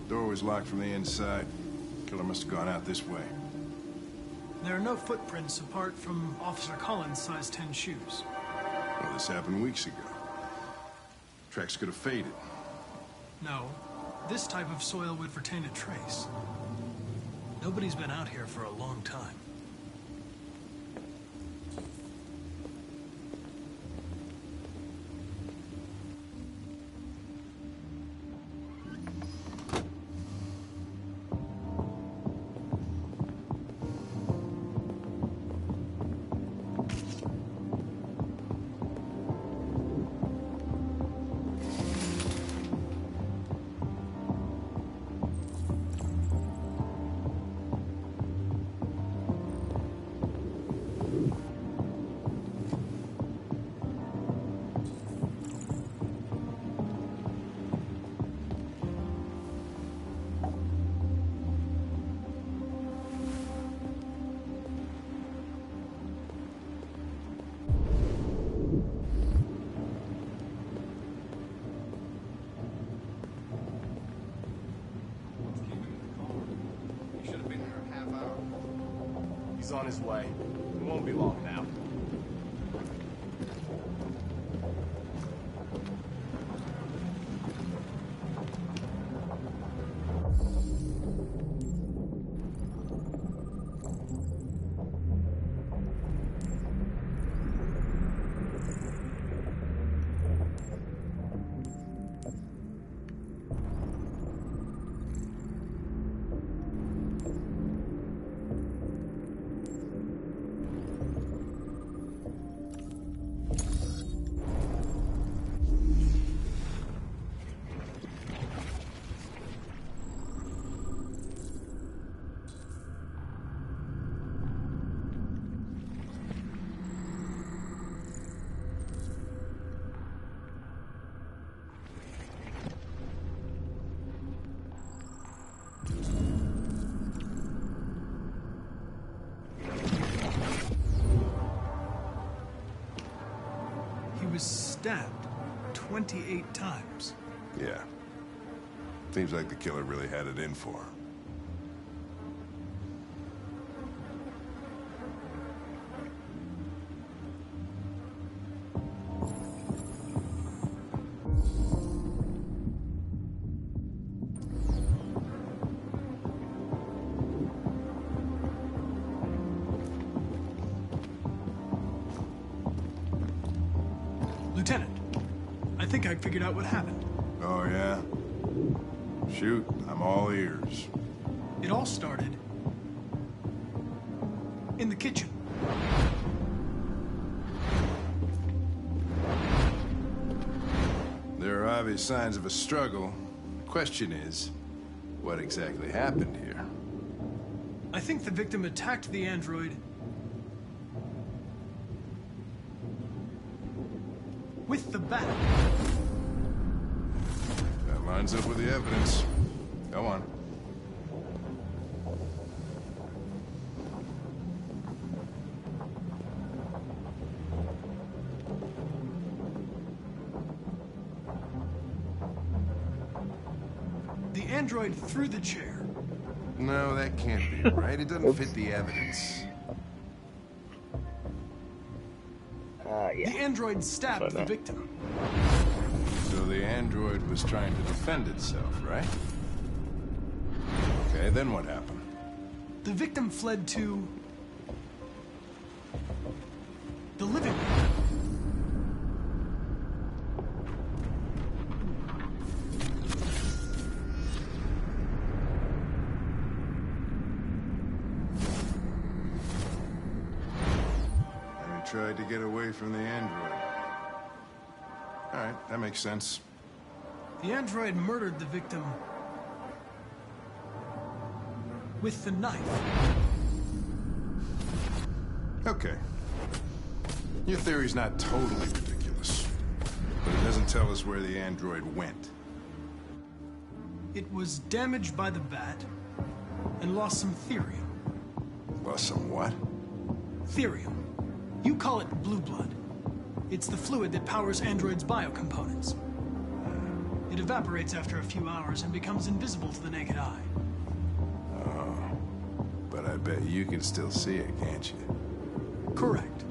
Door was locked from the inside. Killer must have gone out this way. There are no footprints apart from Officer Collins' size 10 shoes. Well, this happened weeks ago. Tracks could have faded. No, this type of soil would retain a trace. Nobody's been out here for a long time. He's on his way. It won't be long now. He was stabbed 28 times. Yeah. Seems like the killer really had it in for him. Lieutenant, I think I figured out what happened. Oh, yeah? Shoot, I'm all ears. It all started in the kitchen. There are obvious signs of a struggle. The question is, what exactly happened here? I think the victim attacked the android with the bat. That lines up with the evidence. Go on. The android threw the chair. No, that can't be right. It doesn't fit the evidence. Yeah. The android stabbed the victim. So the android was trying to defend itself, right? Okay, then what happened? The victim fled to the living room. Tried to get away from the android. All right, that makes sense. The android murdered the victim with the knife. Okay. Your theory's not totally ridiculous, but it doesn't tell us where the android went. It was damaged by the bat and lost some therium. Lost some what? Therium. You call it blue blood. It's the fluid that powers androids' biocomponents. It evaporates after a few hours and becomes invisible to the naked eye. Oh. But I bet you can still see it, can't you? Correct.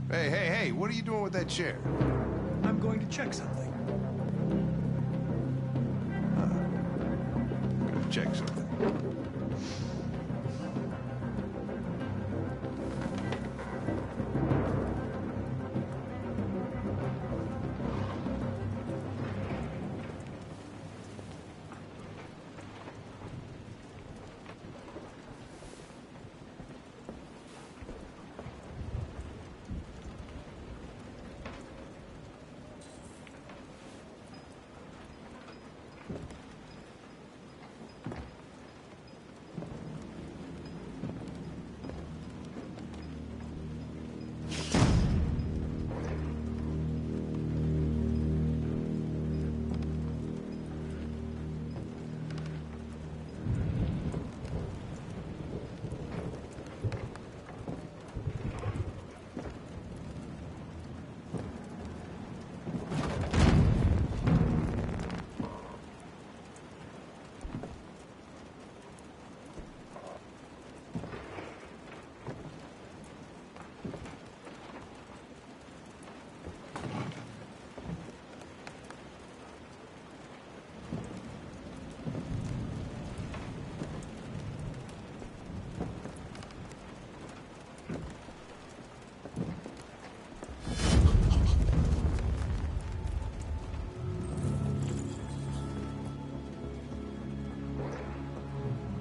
Hey, what are you doing with that chair? I'm going to check something. Check something.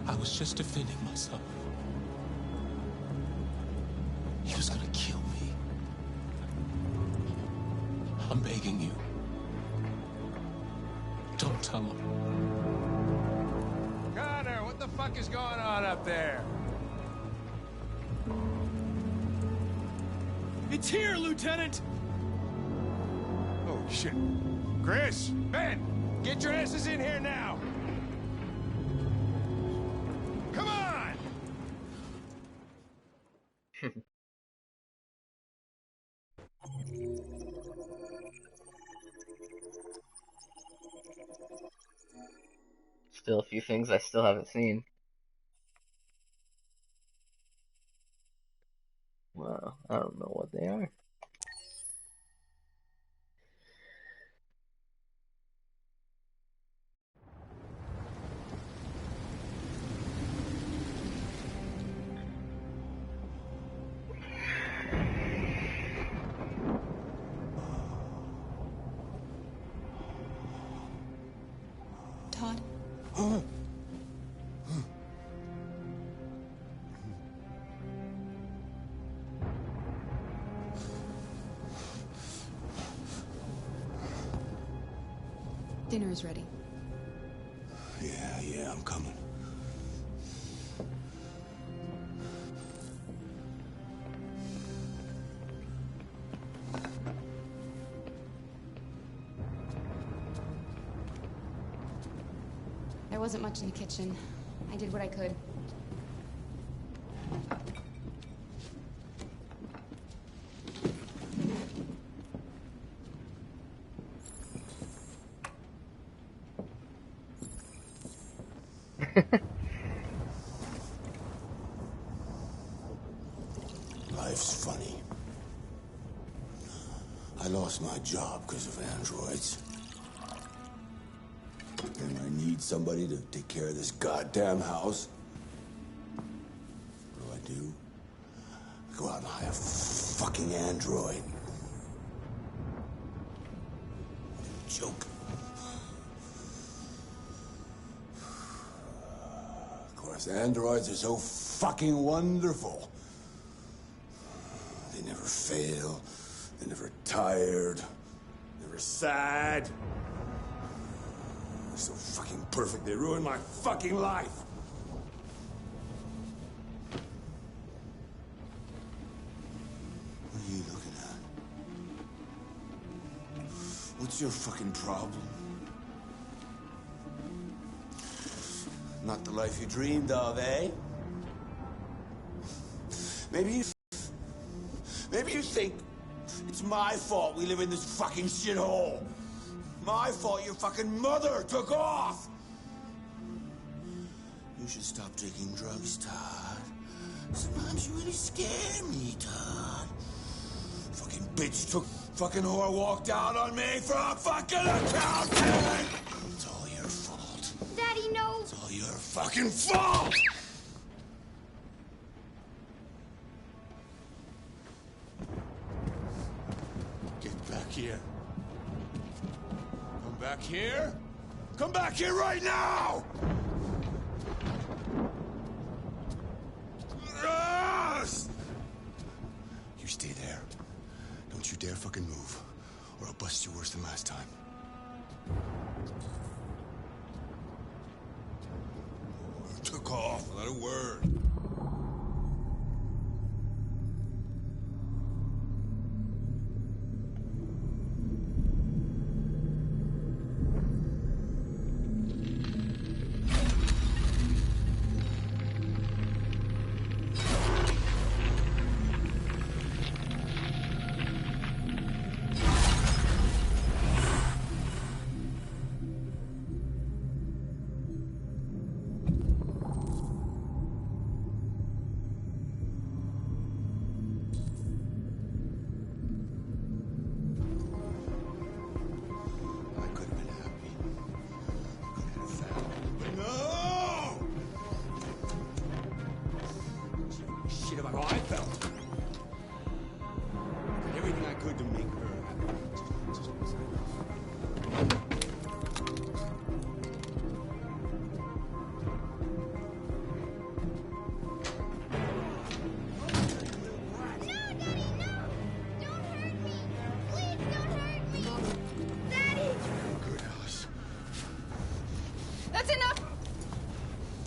I was just defending myself. He was gonna kill me. I'm begging you. Don't tell him. Connor, what the fuck is going on up there? It's here, Lieutenant! Oh, shit. Chris! Ben! Get your asses in here now! Come on! Still a few things I still haven't seen. Wow, I don't know what they are. Todd? Dinner is ready. Yeah, I'm coming. There wasn't much in the kitchen. I did what I could. Life's funny. I lost my job because of androids. And I need somebody to take care of this goddamn house. What do? I go out and hire a fucking android. Joke. Of course, androids are so fucking wonderful. They never fail. They're never tired. Never sad. They're so fucking perfect, they ruin my fucking life. What are you looking at? What's your fucking problem? Not the life you dreamed of, eh? Maybe you think it's my fault we live in this fucking shithole. My fault your fucking mother took off. You should stop taking drugs, Todd. Sometimes you really scare me, Todd. Fucking bitch took fucking whore walked out on me for a fucking accountant. It's all your fault. Daddy, no. It's all your fucking fault. Get back here. Come back here. Come back here right now! Yes! You stay there. Don't you dare fucking move, or I'll bust you worse than last time. You took off without a word.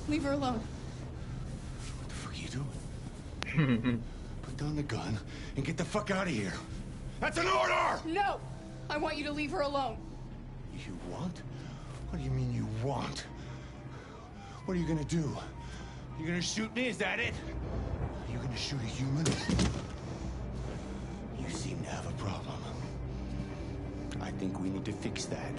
Leave her alone. What the fuck are you doing? Put down the gun and get the fuck out of here. That's an order! No! I want you to leave her alone. You want What do you mean you want? What are you gonna do? You gonna shoot me? Is that it? Are you gonna shoot a human? You seem to have a problem. I think we need to fix that.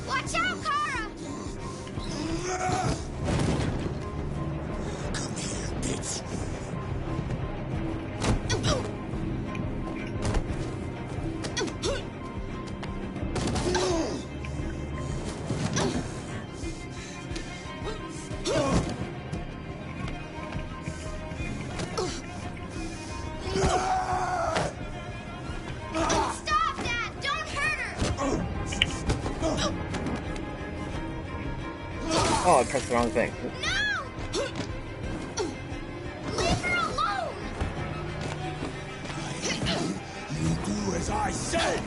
Watch out, Kara! Come here, bitch. Stop that! Don't hurt her! Oh, I pressed the wrong thing. No! Leave her alone! You do as I say!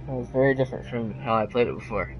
It was very different from how I played it before.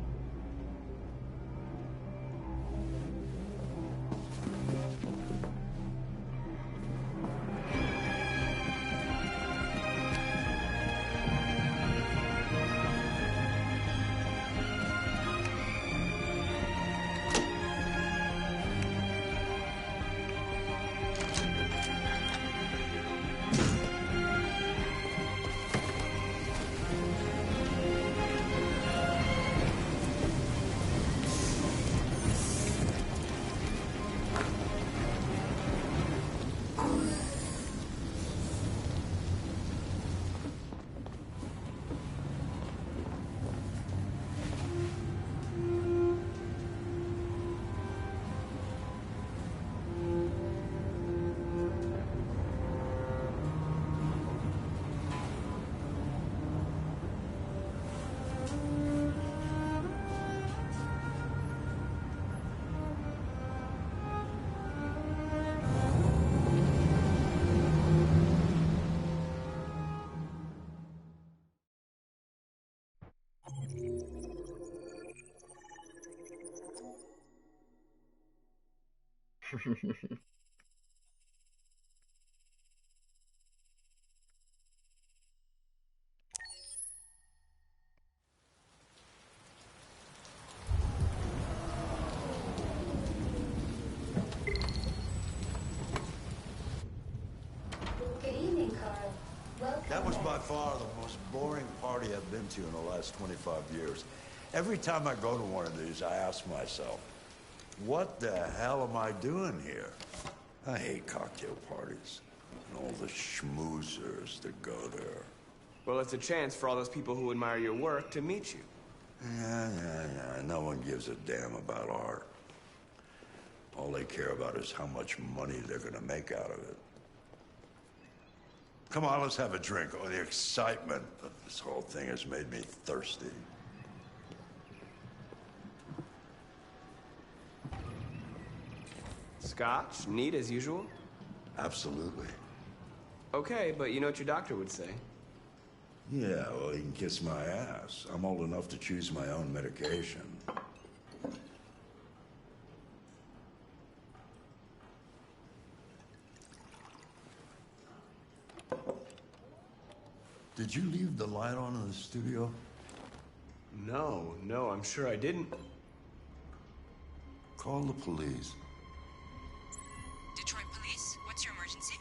Good evening, Carl. Welcome. That was by far the most boring party I've been to in the last 25 years. Every time I go to one of these, I ask myself, what the hell am I doing here? I hate cocktail parties and all the schmoozers that go there. Well, it's a chance for all those people who admire your work to meet you. Yeah. No one gives a damn about art. All they care about is how much money they're gonna make out of it. Come on, let's have a drink. Oh, the excitement of this whole thing has made me thirsty. Scotch, neat as usual? Absolutely. Okay, but you know what your doctor would say. Yeah, well, he can kiss my ass. I'm old enough to choose my own medication. Did you leave the light on in the studio? No, I'm sure I didn't. Call the police. Detroit Police, what's your emergency?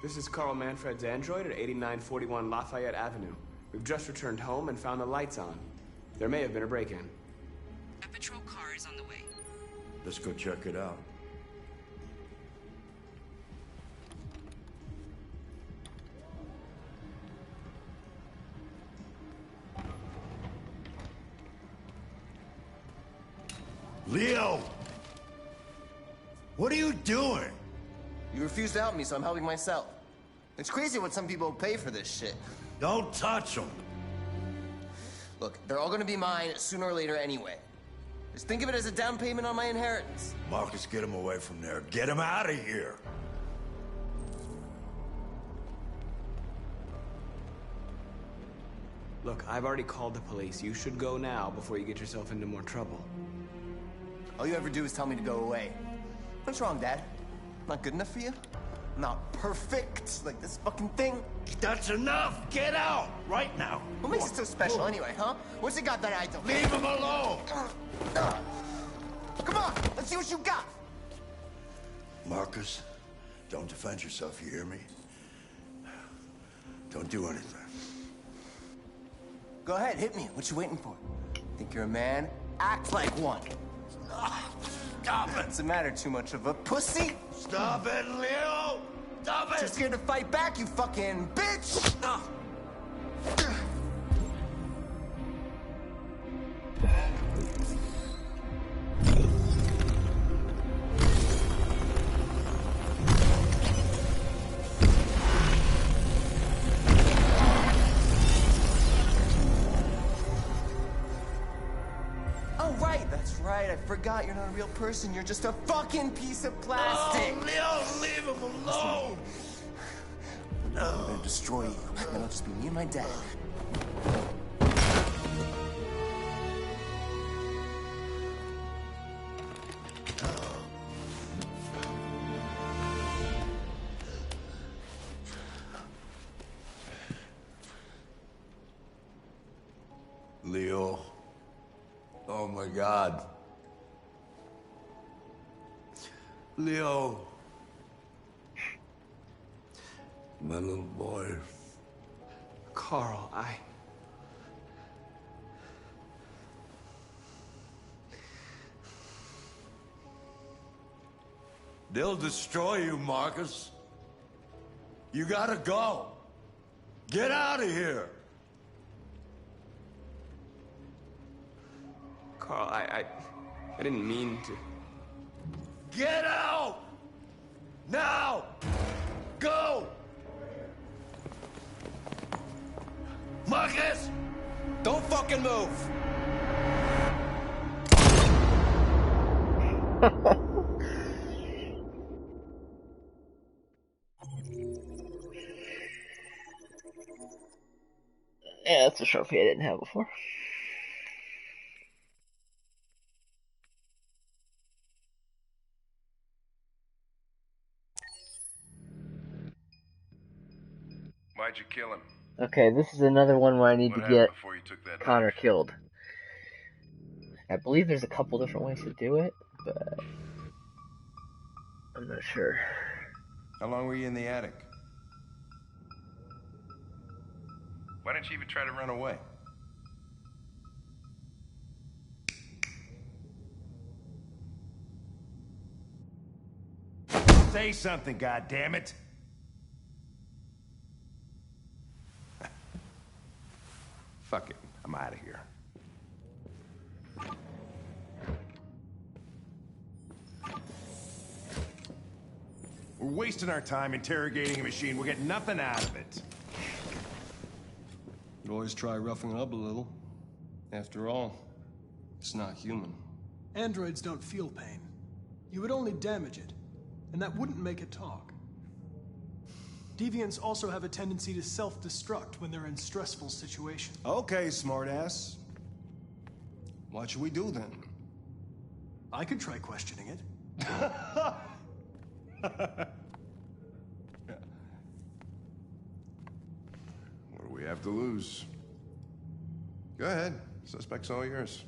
This is Carl Manfred's android at 8941 Lafayette Avenue. We've just returned home and found the lights on. There may have been a break-in. A patrol car is on the way. Let's go check it out. Leo! What are you doing? You refuse to help me, so I'm helping myself. It's crazy what some people pay for this shit. Don't touch him. Look, they're all gonna be mine sooner or later anyway. Just think of it as a down payment on my inheritance. Marcus, get him away from there. Get him out of here. Look, I've already called the police. You should go now before you get yourself into more trouble. All you ever do is tell me to go away. What's wrong, Dad? Not good enough for you? Not perfect, like this fucking thing? That's enough! Get out! Right now! What makes it so special anyway, huh? What's it got that I don't? Leave him alone! Come on, let's see what you got! Marcus, don't defend yourself, you hear me? Don't do anything. Go ahead, hit me. What you waiting for? Think you're a man? Act like one. Stop it! What's the matter? Too much of a pussy? Stop it, Leo! Stop it! Too scared to fight back, you fucking bitch! Right, I forgot you're not a real person. You're just a fucking piece of plastic. Oh, Leo, leave him alone! I'm gonna destroy you. Then it'll just be me and my dad. Leo. Oh my God. Leo. My little boy. Carl, They'll destroy you, Marcus. You gotta go. Get out of here. Carl, I didn't mean to. Get out! Now! Go! Marcus! Don't fucking move! Yeah, that's a trophy I didn't have before. Why'd you kill him? Okay, this is another one where I need to get Connor killed. I believe there's a couple different ways to do it, but I'm not sure. How long were you in the attic? Why didn't you even try to run away? Say something, goddammit! Fuck it, I'm out of here. We're wasting our time interrogating a machine. We're getting nothing out of it. You always try roughing it up a little. After all, it's not human. Androids don't feel pain. You would only damage it, and that wouldn't make it talk. Deviants also have a tendency to self-destruct when they're in stressful situations. Okay, smartass. What should we do then? I could try questioning it. What do we have to lose? Go ahead. Suspect's all yours.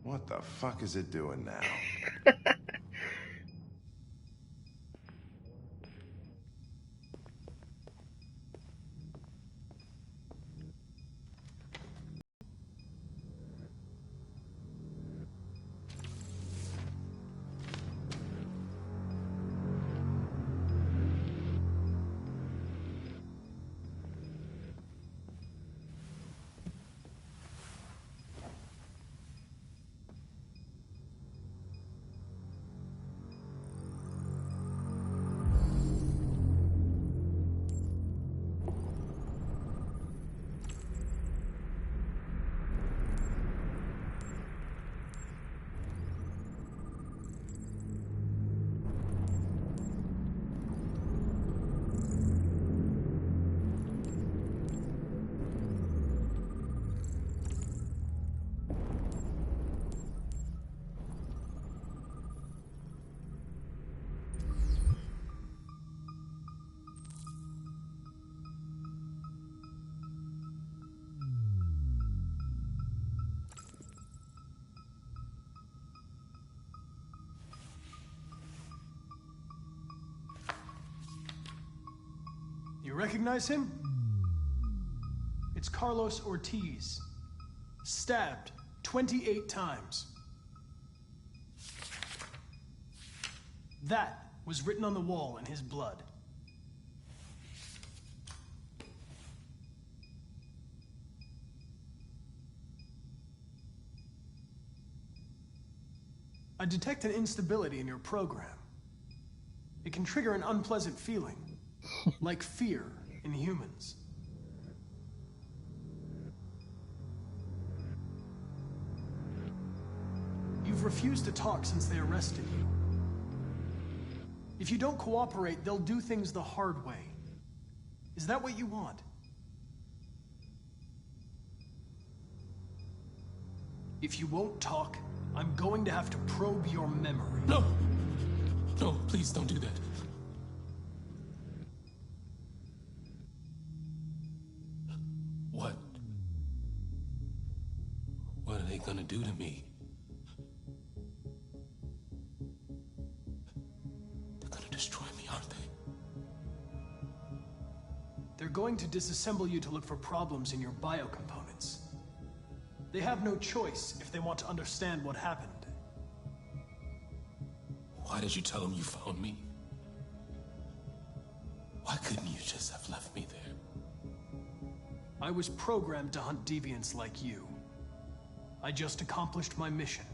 What the fuck is it doing now? You recognize him? It's Carlos Ortiz. Stabbed 28 times. That was written on the wall in his blood. I detect an instability in your program. It can trigger an unpleasant feeling, like fear in humans. You've refused to talk since they arrested you. If you don't cooperate, they'll do things the hard way. Is that what you want? If you won't talk, I'm going to have to probe your memory. No! No, please don't do that. What? What are they gonna do to me? They're gonna destroy me, aren't they? They're going to disassemble you to look for problems in your biocomponents. They have no choice if they want to understand what happened. Why did you tell them you found me? Why couldn't you just have left me there? I was programmed to hunt deviants like you. I just accomplished my mission.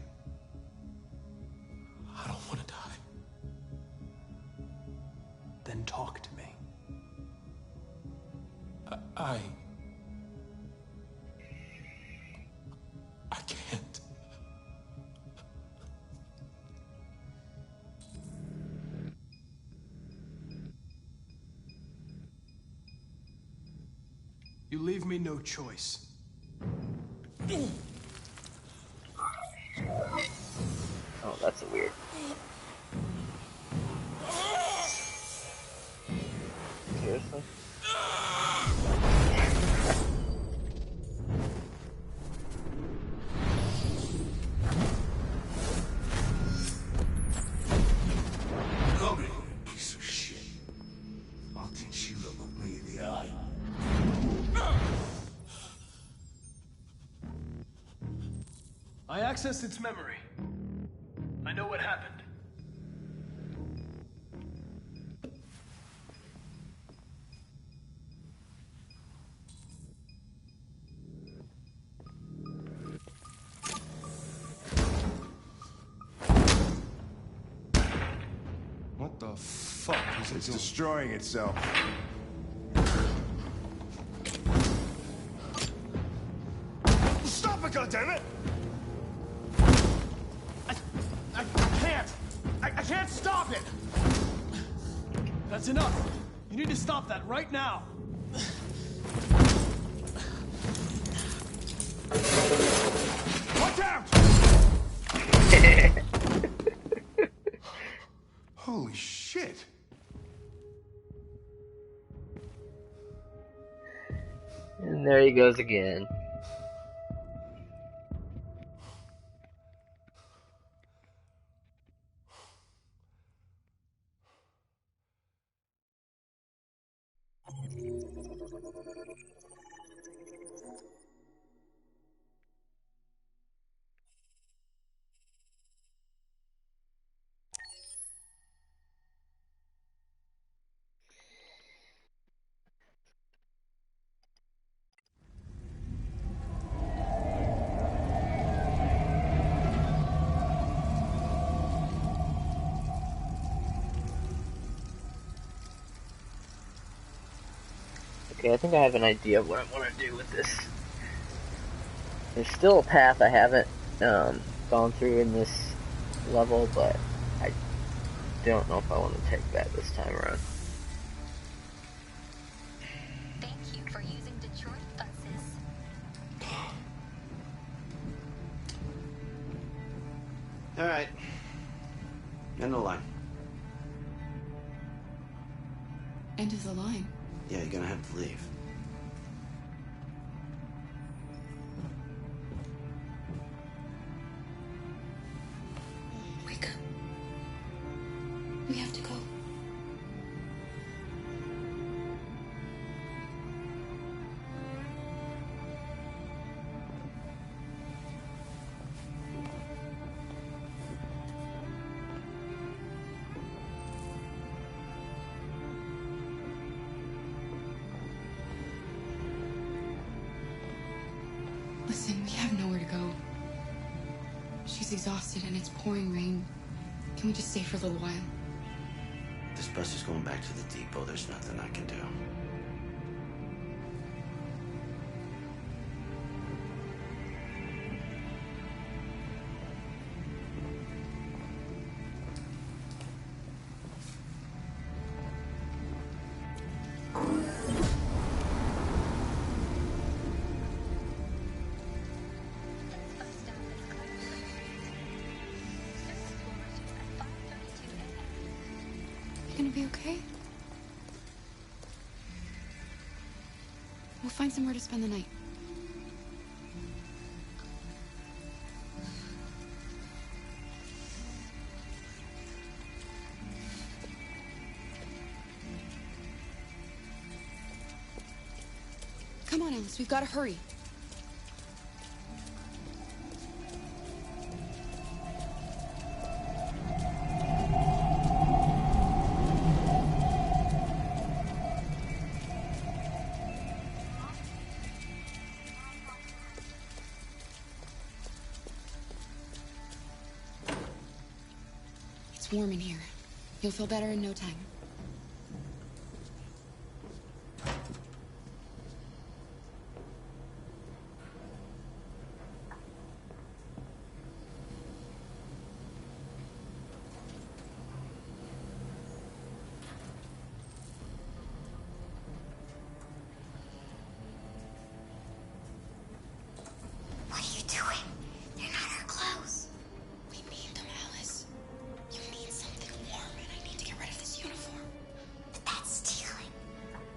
I don't want to die. Then talk to me. I can't. You leave me no choice. Oh, that's a weird. Seriously? Come here, piece of shit. I'll teach you to look me in the eye. I accessed its memory. I know what happened. What the fuck is it doing? Destroying itself. Stop it, goddammit! I can't stop it! That's enough. You need to stop that right now. Watch out! Holy shit. And there he goes again. Okay, I think I have an idea of what I want to do with this. There's still a path I haven't gone through in this level, but I don't know if I want to take that this time around. for using Detroit buses. All right. End of the line. End of the line. Yeah, you're gonna have to leave. Wake up. We have to go. Listen, we have nowhere to go. She's exhausted and it's pouring rain. Can we just stay for a little while? This bus is going back to the depot. There's nothing I can do. You gonna be okay? We'll find somewhere to spend the night. Come on, Alice, we've got to hurry. It's warm in here. You'll feel better in no time. What are you doing? They're not our clothes. We need them, Alice. You need something warm, and I need to get rid of this uniform. But that's stealing.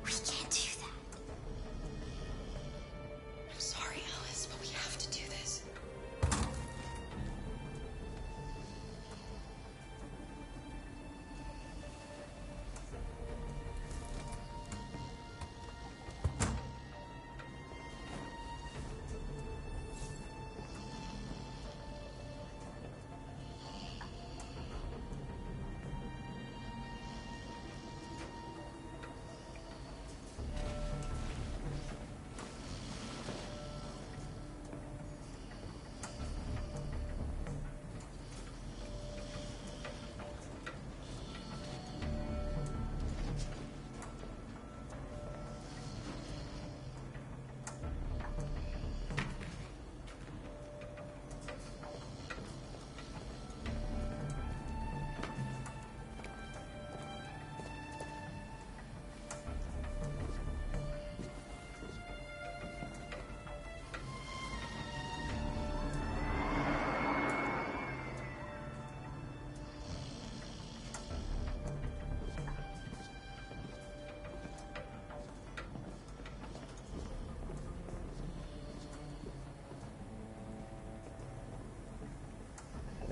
We can't do that. I'm sorry, Alice, but we have to do this.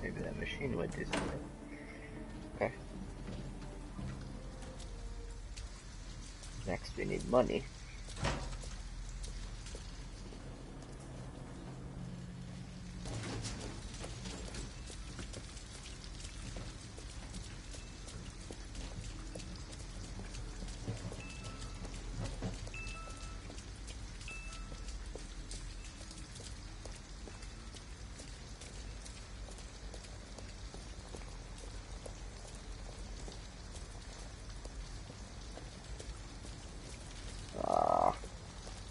Maybe that machine would do something. Okay. Next, we need money.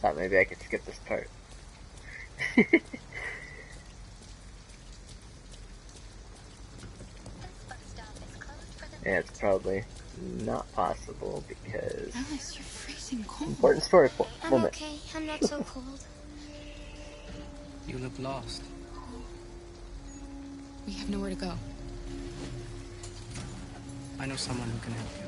Thought maybe I could skip this part. Yeah, it's probably not possible because Alice, you're freezing cold. Important story I'm moment. okay. I'm not so cold. You look lost. We have nowhere to go. I know someone who can help you.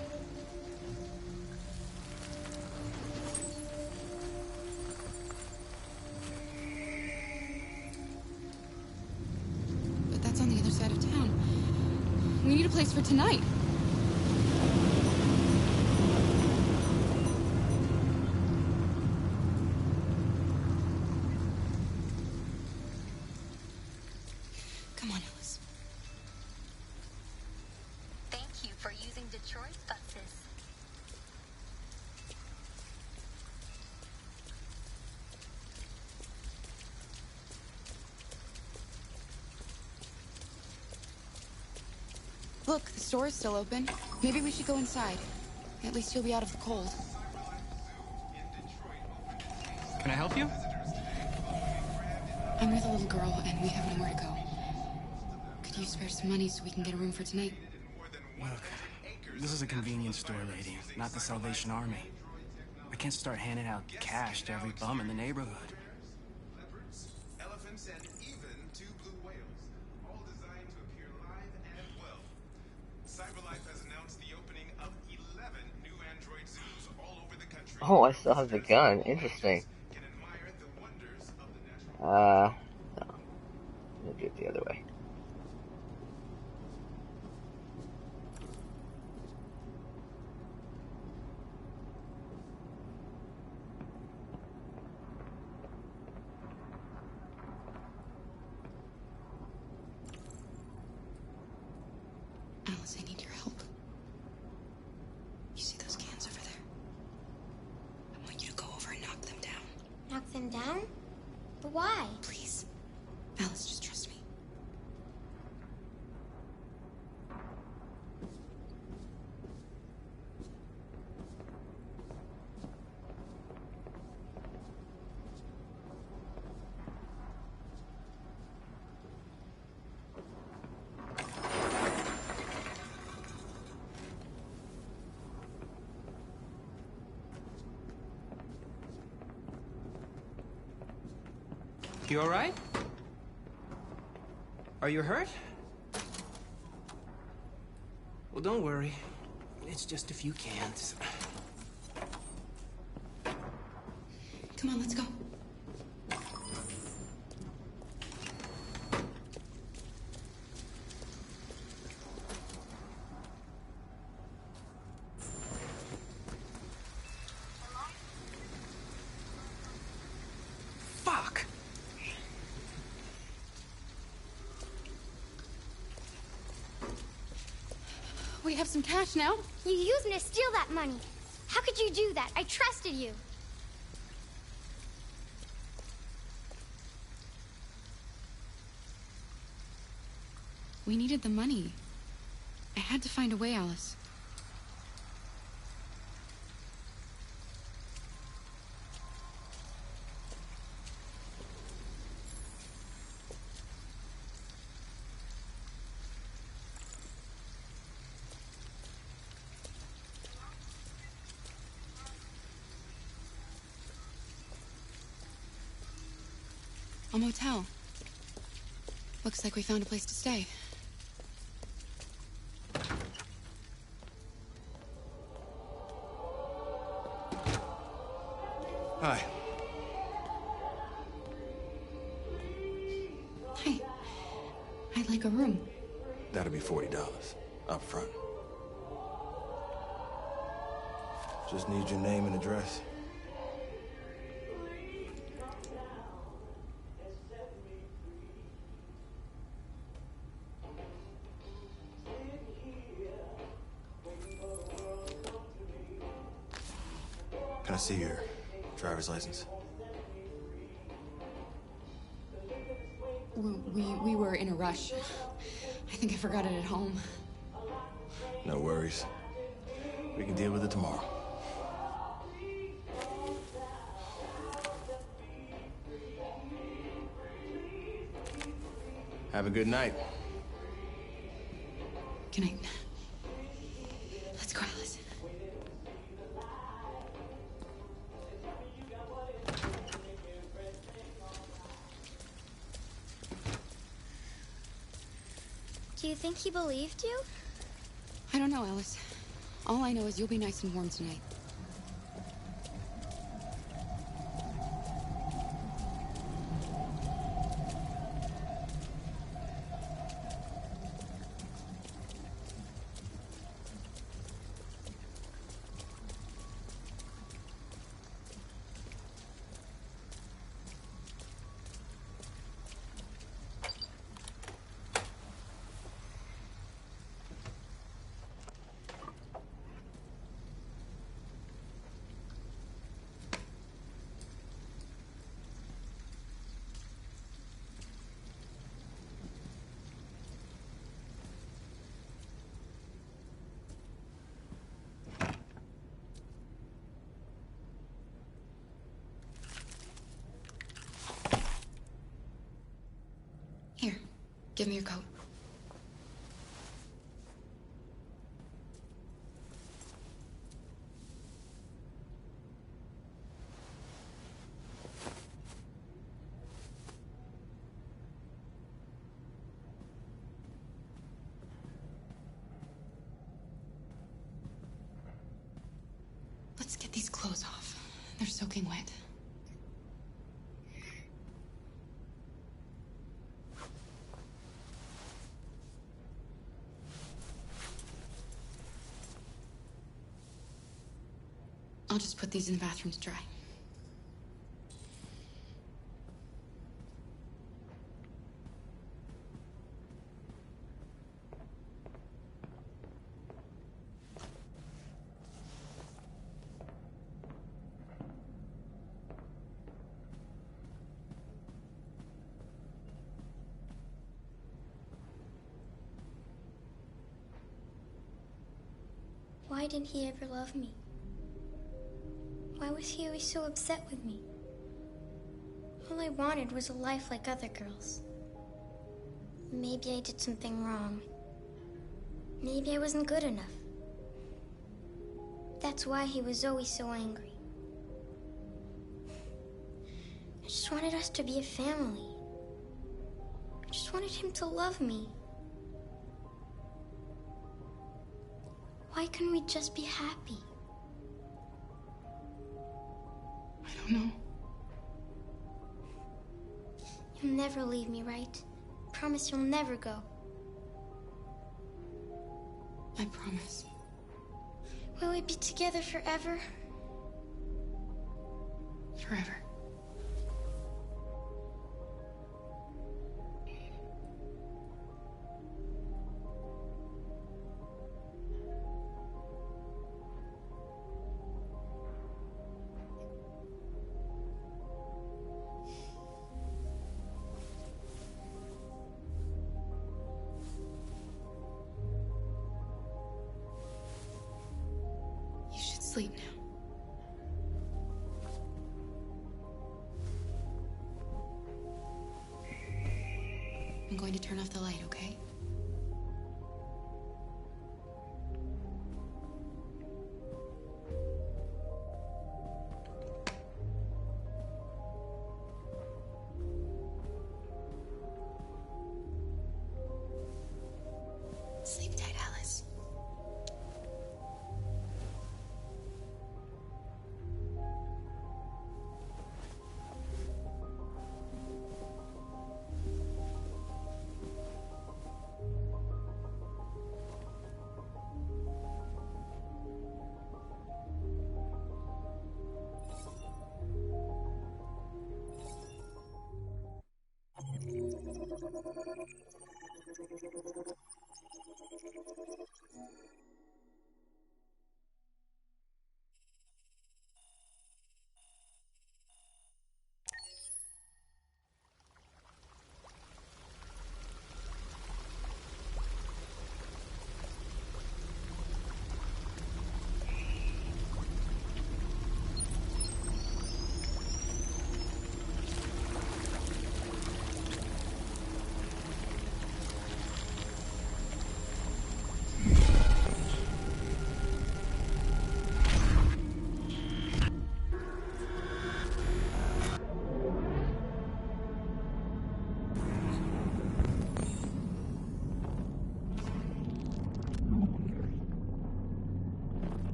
But that's on the other side of town. We need a place for tonight. Come on, Alice. Thank you for using Detroit buses. Look, the store is still open. Maybe we should go inside. At least you'll be out of the cold. Can I help you? I'm with a little girl, and we have nowhere to go. Could you spare some money so we can get a room for tonight? Look, this is a convenience store, lady, not the Salvation Army. I can't start handing out cash to every bum in the neighborhood. Leopards, elephants, and even 2 blue whales, all designed to appear live and well. CyberLife has announced the opening of 11 new android zoos all over the country. Oh, I still have the gun. Interesting. No. I'll do it the other way. Alice, I need your help. You see those cans over there? I want you to go over and knock them down. Knock them down? But why? Please. Alice, just trust me. You all right? Are you hurt? Well, don't worry. It's just a few cans. Come on, let's go. Fuck! We have some cash now. You used me to steal that money. How could you do that? I trusted you. We needed the money. I had to find a way, Alice. A motel. Looks like we found a place to stay. Hi. Hi. I'd like a room. That'll be $40 up front. Just need your name and address. Can I see your driver's license? We were in a rush. I think I forgot it at home. No worries. We can deal with it tomorrow. Have a good night. Good night. Let's go, Alice. Do you think he believed you? I don't know, Alice. All I know is you'll be nice and warm tonight. Here, give me your coat. Let's get these clothes off. They're soaking wet. I'll just put these in the bathroom to dry. Why didn't he ever love me? Why was he always so upset with me? All I wanted was a life like other girls. Maybe I did something wrong. Maybe I wasn't good enough. That's why he was always so angry. I just wanted us to be a family. I just wanted him to love me. Why couldn't we just be happy? I don't know. You'll never leave me, right? Promise you'll never go. I promise. Will we be together forever? Forever. Sleep now. I'm going to turn off the light, okay? Sleep tight, Alice.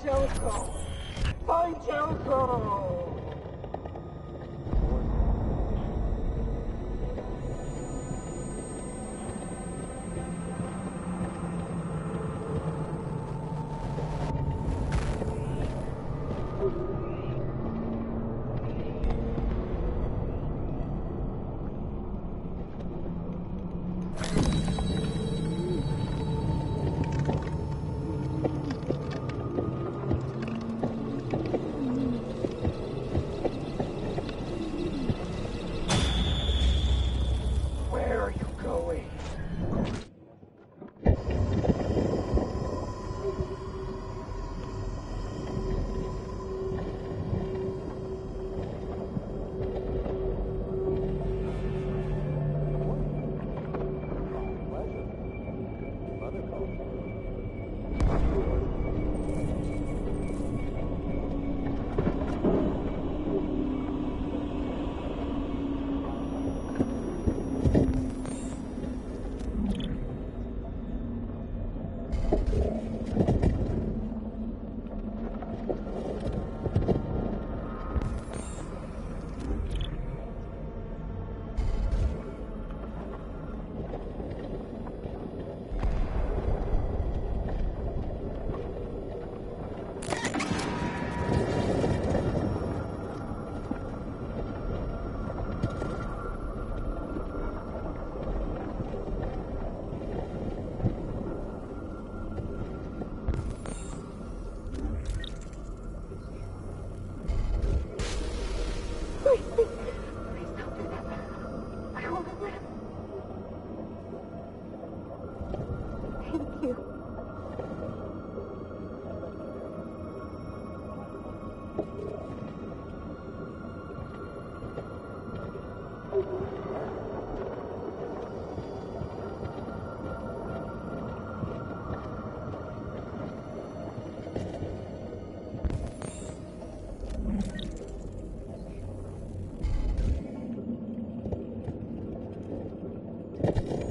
Jericho! Find Jericho! Where are you going?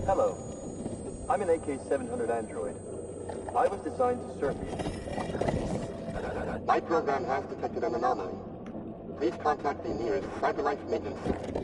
Hello. I'm an AK-700 android. I was designed to serve you. My program has detected an anomaly. Please contact the nearest CyberLife maintenance center.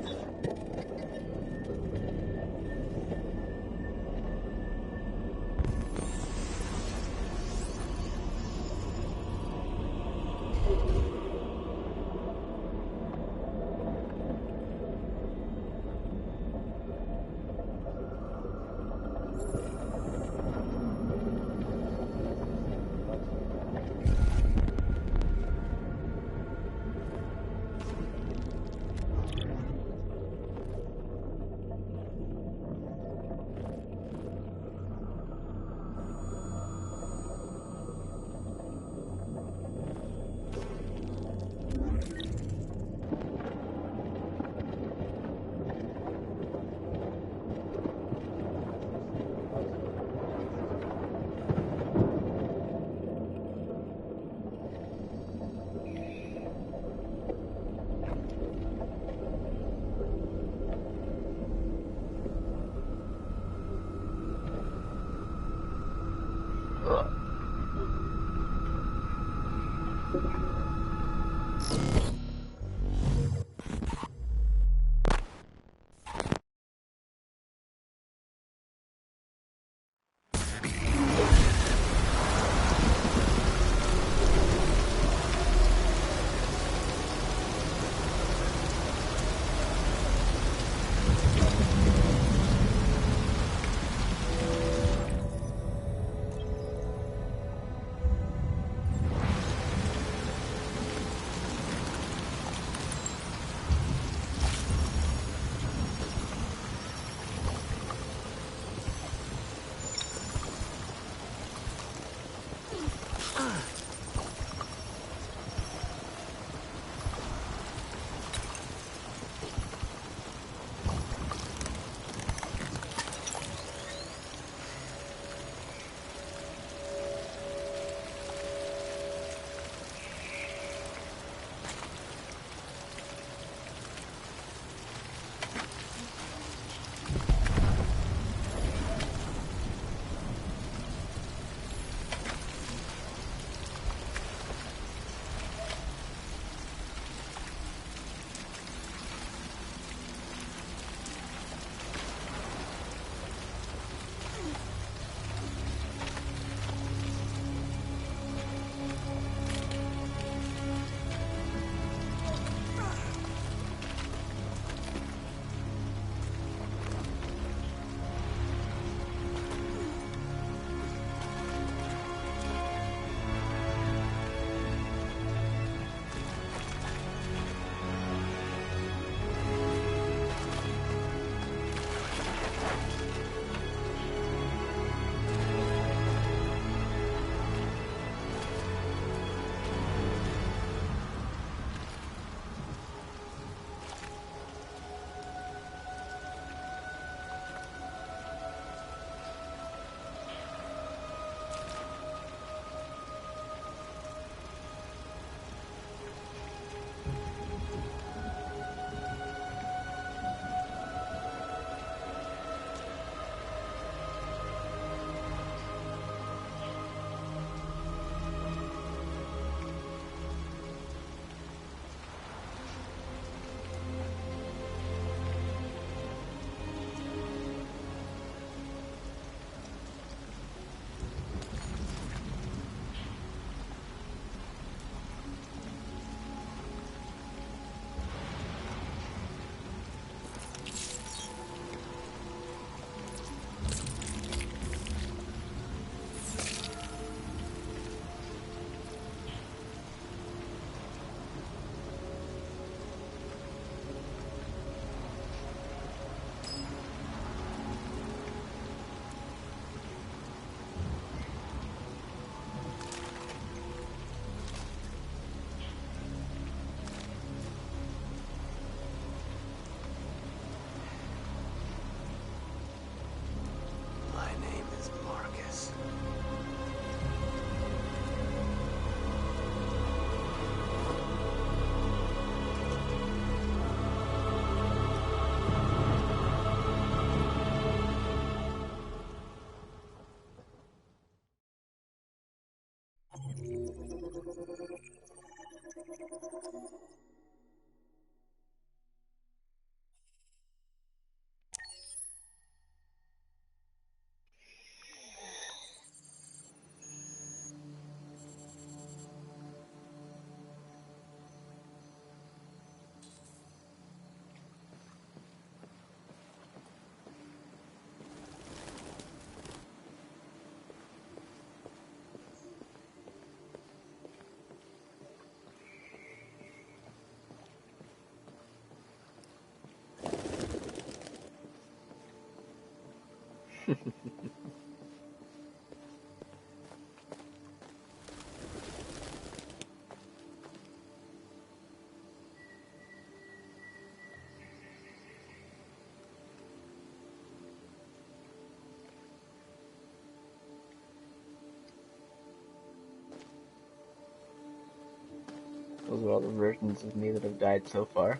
Those are all the versions of me that have died so far.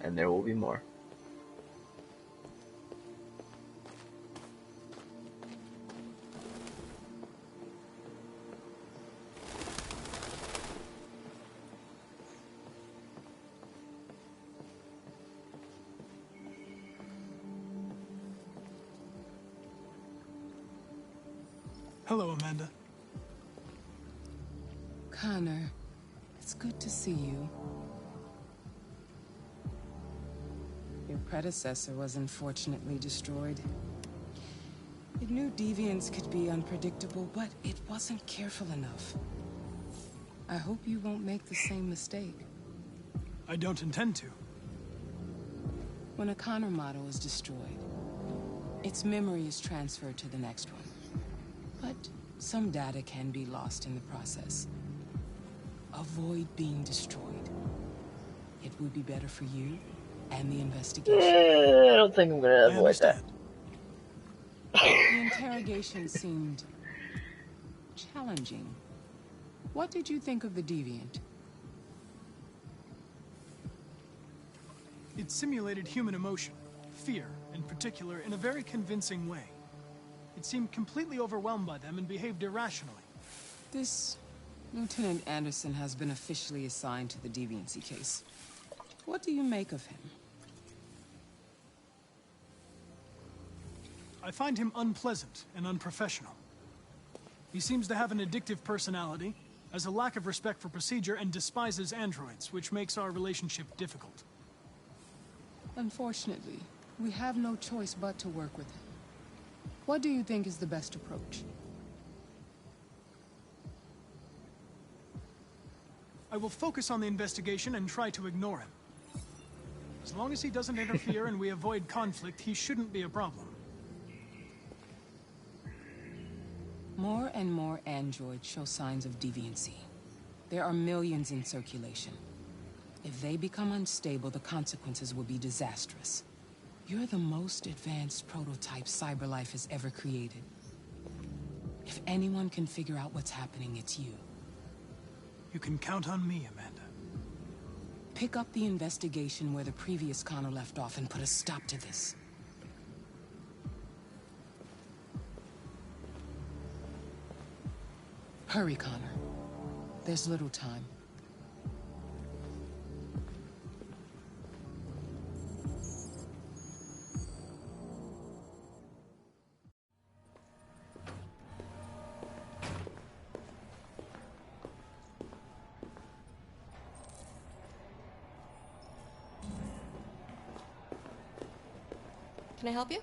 And there will be more. Hello, Amanda. Connor, it's good to see you. Your predecessor was unfortunately destroyed. It knew deviants could be unpredictable, but it wasn't careful enough. I hope you won't make the same mistake. I don't intend to. When a Connor model is destroyed, its memory is transferred to the next one. But some data can be lost in the process. Avoid being destroyed. It would be better for you and the investigation. I don't think I'm gonna avoid that. The interrogation seemed challenging. What did you think of the deviant? It simulated human emotion, fear in particular, in a very convincing way. It seemed completely overwhelmed by them and behaved irrationally. This Lieutenant Anderson has been officially assigned to the deviancy case. What do you make of him? I find him unpleasant and unprofessional. He seems to have an addictive personality, has a lack of respect for procedure, and despises androids, which makes our relationship difficult. Unfortunately, we have no choice but to work with him. What do you think is the best approach? I will focus on the investigation and try to ignore him. As long as he doesn't interfere and we avoid conflict, he shouldn't be a problem. More and more androids show signs of deviancy. There are millions in circulation. If they become unstable, the consequences will be disastrous. You're the most advanced prototype CyberLife has ever created. If anyone can figure out what's happening, it's you. You can count on me, Amanda. Pick up the investigation where the previous Connor left off and put a stop to this. Hurry, Connor. There's little time. Can I help you?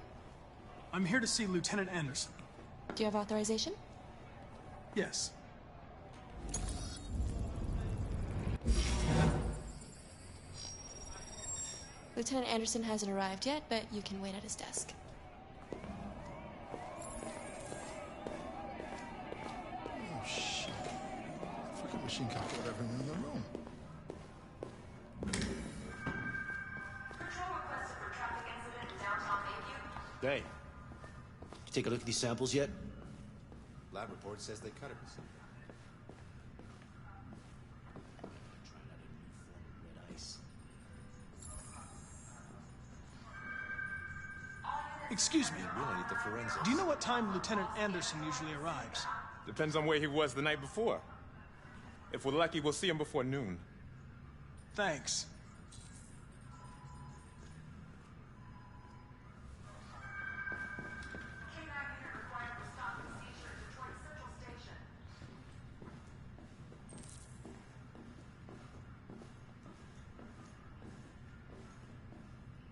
I'm here to see Lieutenant Anderson. Do you have authorization? Yes. Lieutenant Anderson hasn't arrived yet, but you can wait at his desk. Oh, shit. Fucking machine can put everyone in the room. Hey, you take a look at these samples yet? Lab report says they cut it. Excuse me. Really need the forensics. Do you know what time Lieutenant Anderson usually arrives? Depends on where he was the night before. If we're lucky, we'll see him before noon. Thanks.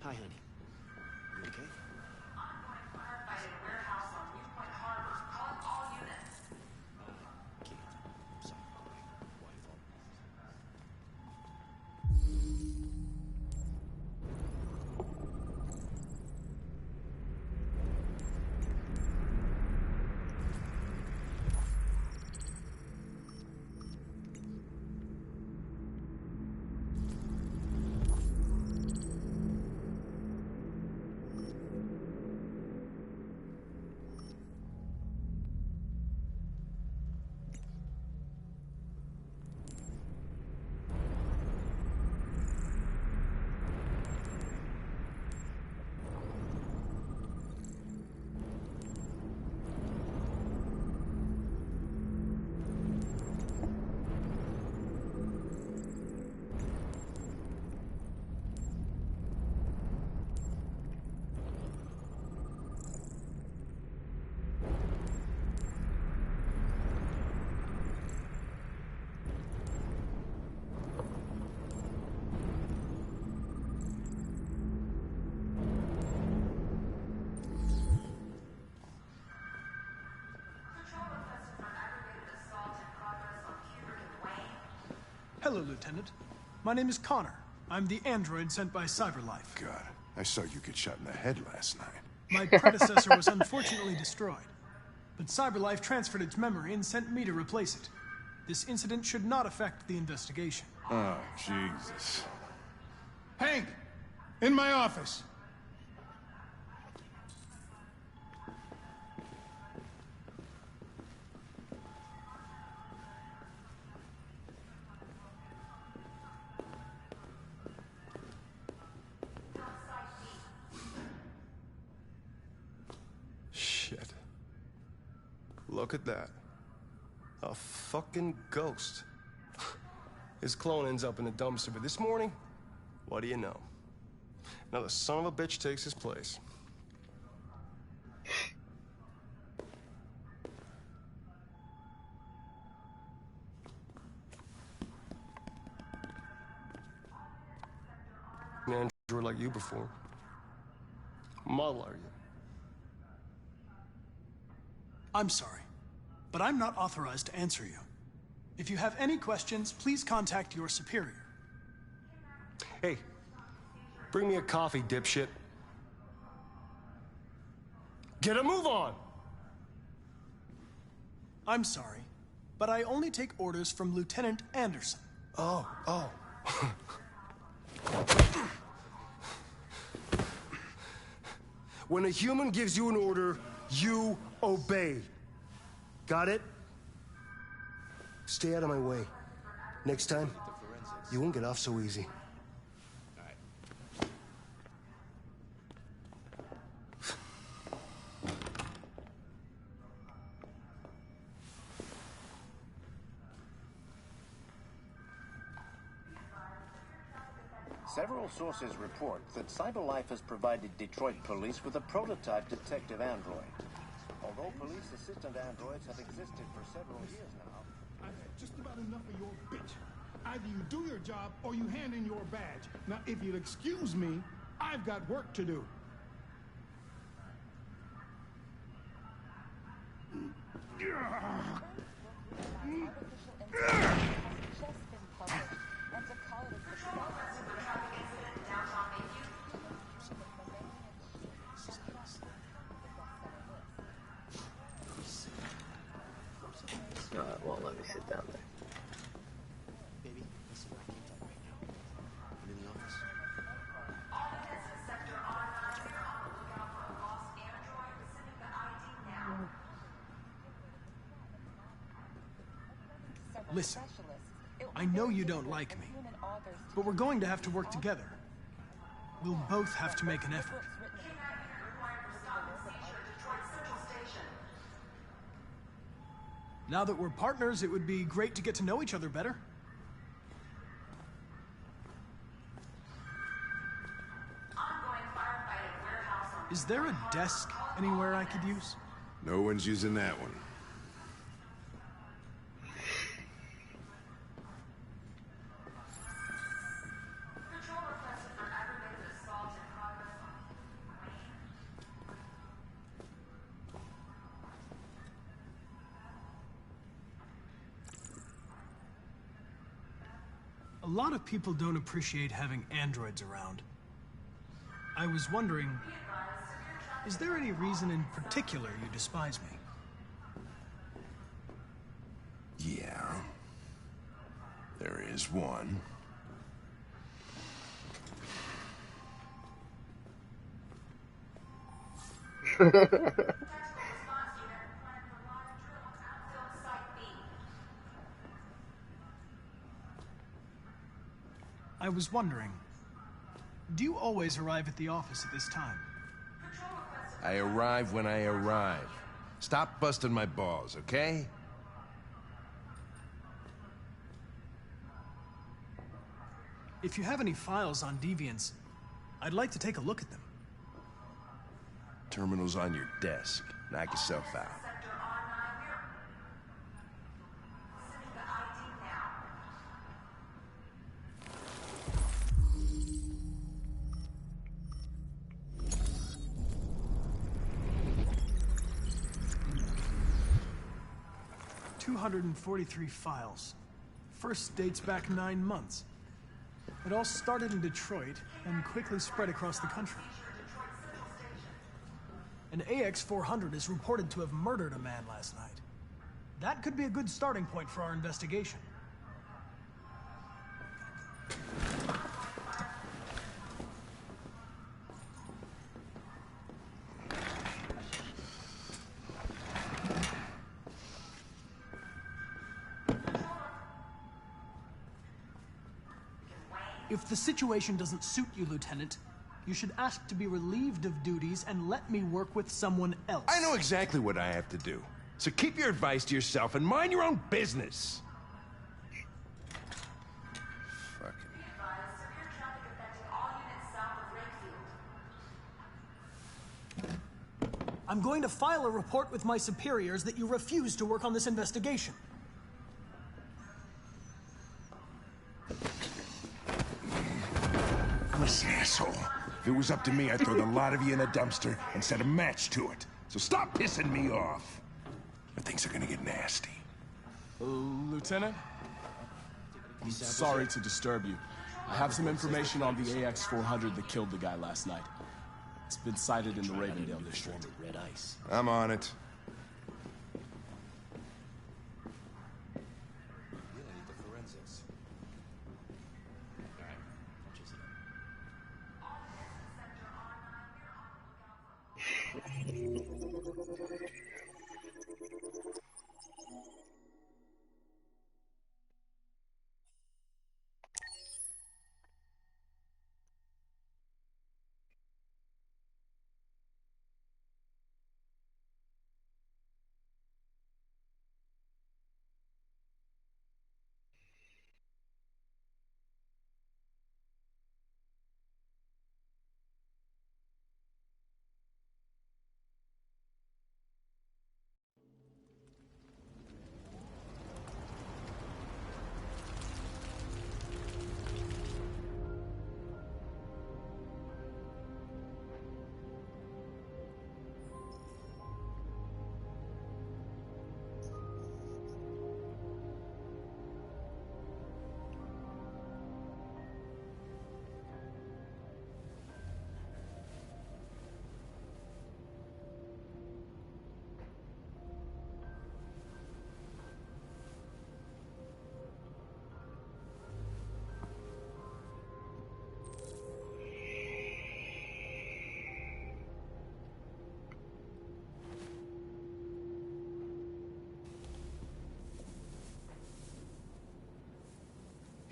Hi, honey. You okay? Hello, Lieutenant. My name is Connor. I'm the android sent by CyberLife. God, I saw you get shot in the head last night. My predecessor was unfortunately destroyed, but CyberLife transferred its memory and sent me to replace it. This incident should not affect the investigation. Oh, Jesus. Hank! In my office! Shit. Look at that. A fucking ghost. His clone ends up in the dumpster, but this morning, what do you know? Another son of a bitch takes his place. An android like you before. Model, are you? I'm sorry, but I'm not authorized to answer you. If you have any questions, please contact your superior. Hey, bring me a coffee, dipshit. Get a move on! I'm sorry, but I only take orders from Lieutenant Anderson. Oh. When a human gives you an order, you obey. Got it? Stay out of my way. Next time, you won't get off so easy. Several sources report that CyberLife has provided Detroit police with a prototype detective android. Although police assistant androids have existed for several years now. I've had just about enough of your bitch. Either you do your job or you hand in your badge. Now, if you'll excuse me, I've got work to do. Won't let me sit down there. Baby, listen, I can't talk right now. I'm in the office. Listen, I know you don't like me, but we're going to have to work together. We'll both have to make an effort. Now that we're partners, it would be great to get to know each other better. Is there a desk anywhere I could use? No one's using that one. A lot of people don't appreciate having androids around. I was wondering, is there any reason in particular you despise me? Yeah. There is one. I was wondering, do you always arrive at the office at this time? I arrive when I arrive. Stop busting my balls, okay? If you have any files on deviants, I'd like to take a look at them. Terminal's on your desk. Knock yourself out. $243 files. First dates back 9 months. It all started in Detroit and quickly spread across the country. An AX-400 is reported to have murdered a man last night. That could be a good starting point for our investigation. If the situation doesn't suit you, Lieutenant, you should ask to be relieved of duties and let me work with someone else. I know exactly what I have to do. So keep your advice to yourself and mind your own business. I'm going to file a report with my superiors that you refuse to work on this investigation. Listen, asshole. If it was up to me, I'd throw the lot of you in a dumpster and set a match to it. So stop pissing me off. Or things are gonna get nasty. Lieutenant? I'm sorry to disturb you. I have some information on the AX-400 that killed the guy last night. It's been sighted in the Ravendale district. Red ice. I'm on it. Really need the forensics. Alright, chase it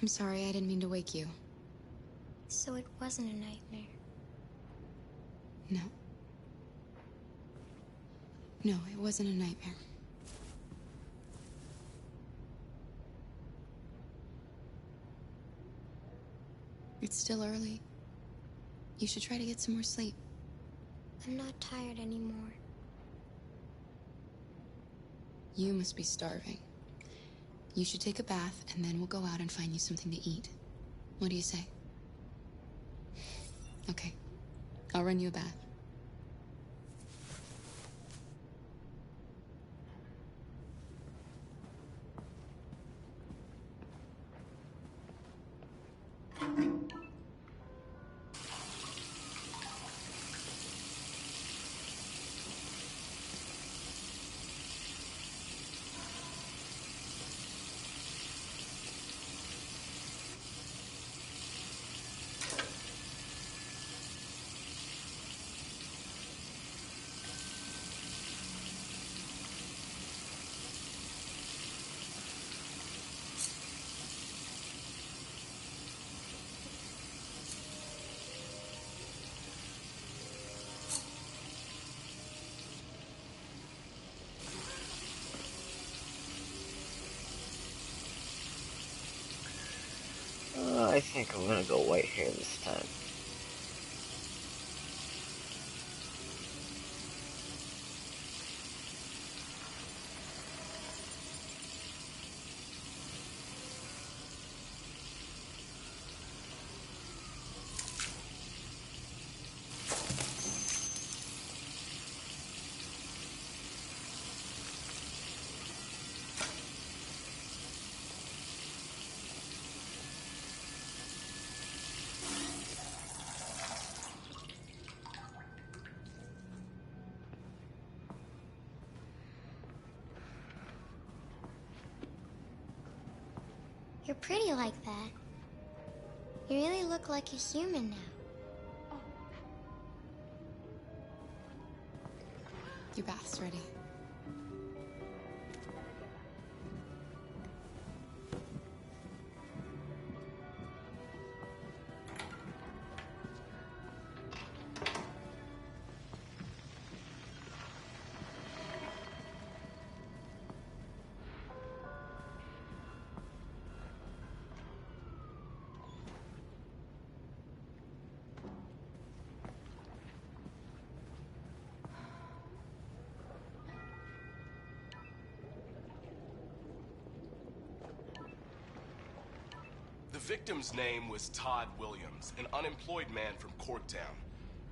I'm sorry, I didn't mean to wake you. So it wasn't a nightmare. No. No, it wasn't a nightmare. It's still early. You should try to get some more sleep. I'm not tired anymore. You must be starving. You should take a bath, and then we'll go out and find you something to eat. What do you say? Okay. I'll run you a bath. I think I'm gonna go white hair this time. You're pretty like that. You really look like a human now. Your bath's ready. The victim's name was Todd Williams, an unemployed man from Corktown.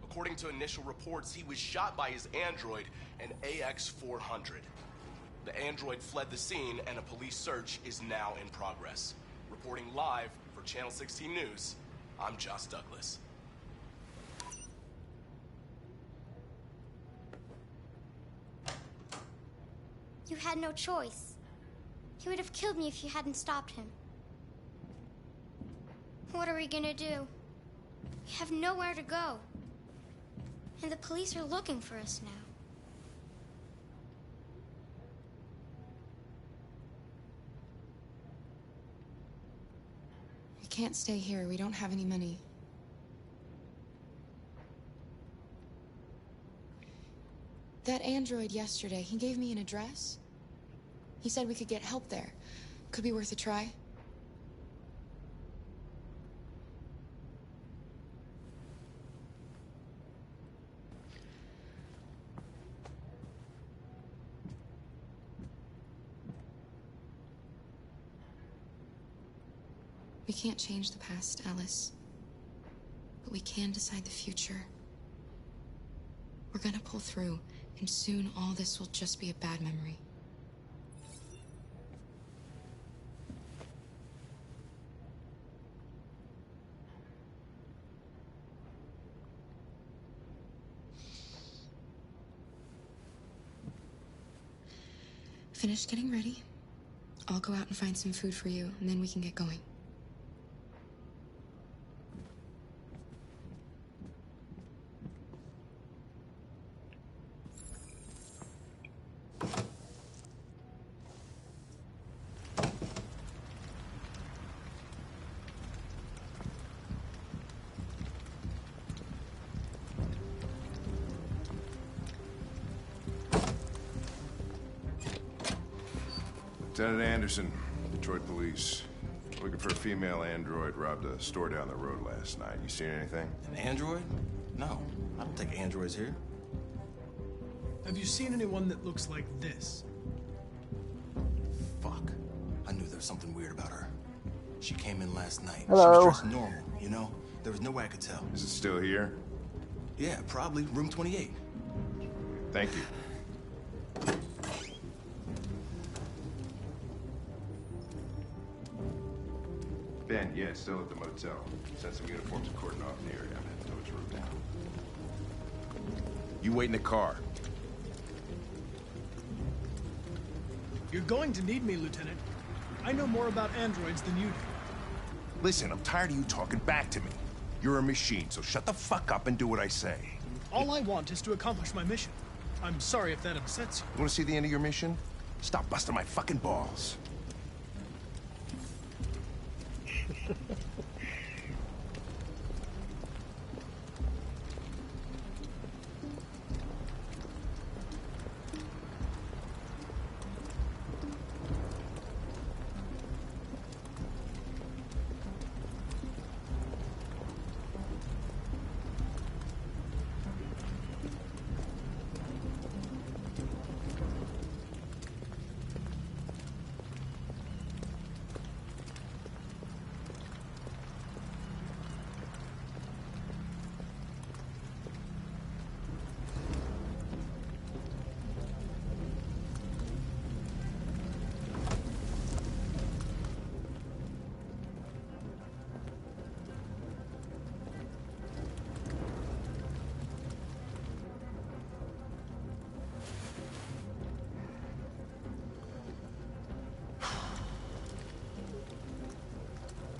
According to initial reports, he was shot by his android, an AX-400. The android fled the scene, and a police search is now in progress. Reporting live for Channel 16 News, I'm Josh Douglas. You had no choice. He would have killed me if you hadn't stopped him. What are we gonna do? We have nowhere to go. And the police are looking for us now. We can't stay here. We don't have any money. That android yesterday, he gave me an address. He said we could get help there. Could be worth a try. We can't change the past, Alice. But we can decide the future. We're gonna pull through, and soon all this will just be a bad memory. Finish getting ready. I'll go out and find some food for you, and then we can get going. Lieutenant Anderson, Detroit Police. Looking for a female android robbed a store down the road last night. You seen anything? An android? No, I don't take androids here. Have you seen anyone that looks like this? Fuck. I knew there was something weird about her. She came in last night. Hello. She was dressed normal, you know? There was no way I could tell. Is it still here? Yeah, probably. Room 28. Thank you. Ben, yeah, it's still at the motel. Sent some uniforms and cordon off the area. I'm heading towards room now. You wait in the car. You're going to need me, Lieutenant. I know more about androids than you do. Listen, I'm tired of you talking back to me. You're a machine, so shut the fuck up and do what I say. All I want is to accomplish my mission. I'm sorry if that upsets you. You want to see the end of your mission? Stop busting my fucking balls.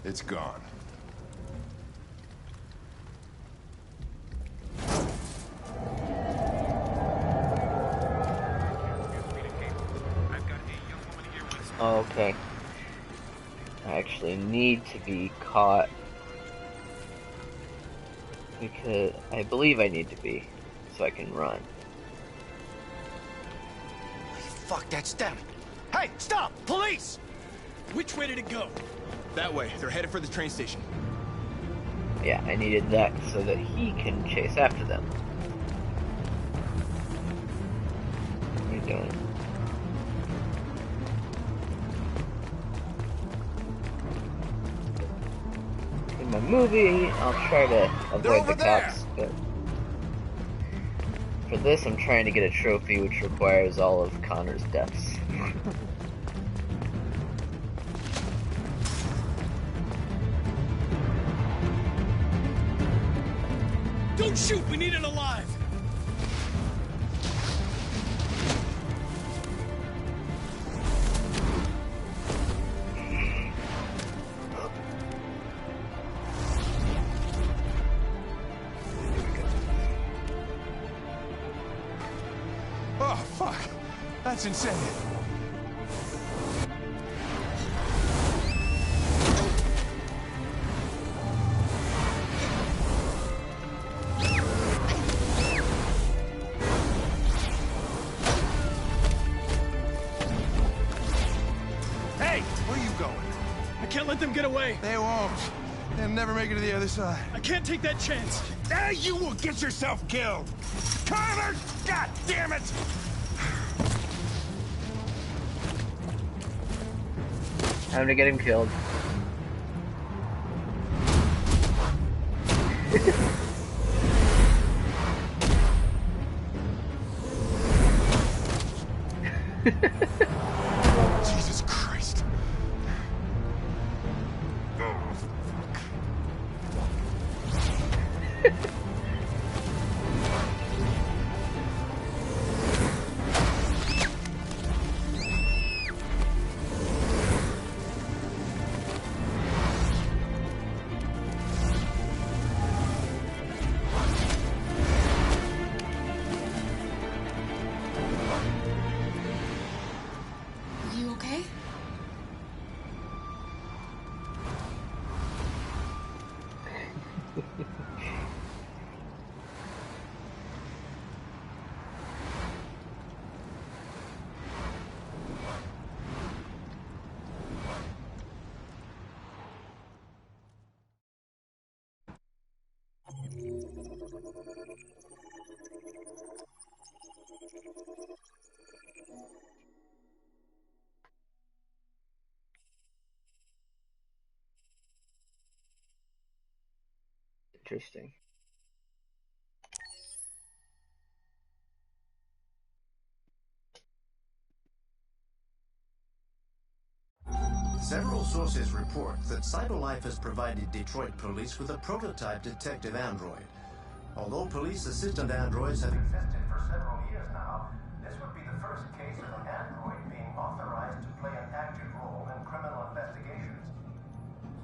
It's gone. Okay. I actually need to be caught. Because I believe I need to be, so I can run. Fuck, that's them. Hey, stop! Police! Which way did it go? That way. They're headed for the train station. Yeah, I needed that so that he can chase after them. What are you doing? In my movie, I'll try to avoid the cops, but for this I'm trying to get a trophy which requires all of Connor's deaths. Don't shoot! We need it alive! Oh, fuck. That's insane. Get away! They won't. They'll never make it to the other side. I can't take that chance. You will get yourself killed! Connor! God damn it! Time to get him killed. Jesus Christ. Oh, fuck. Interesting. Several sources report that CyberLife has provided Detroit police with a prototype detective android. Although police assistant androids have existed for several years now, this would be the first case of an android being authorized to play an active role in criminal investigations.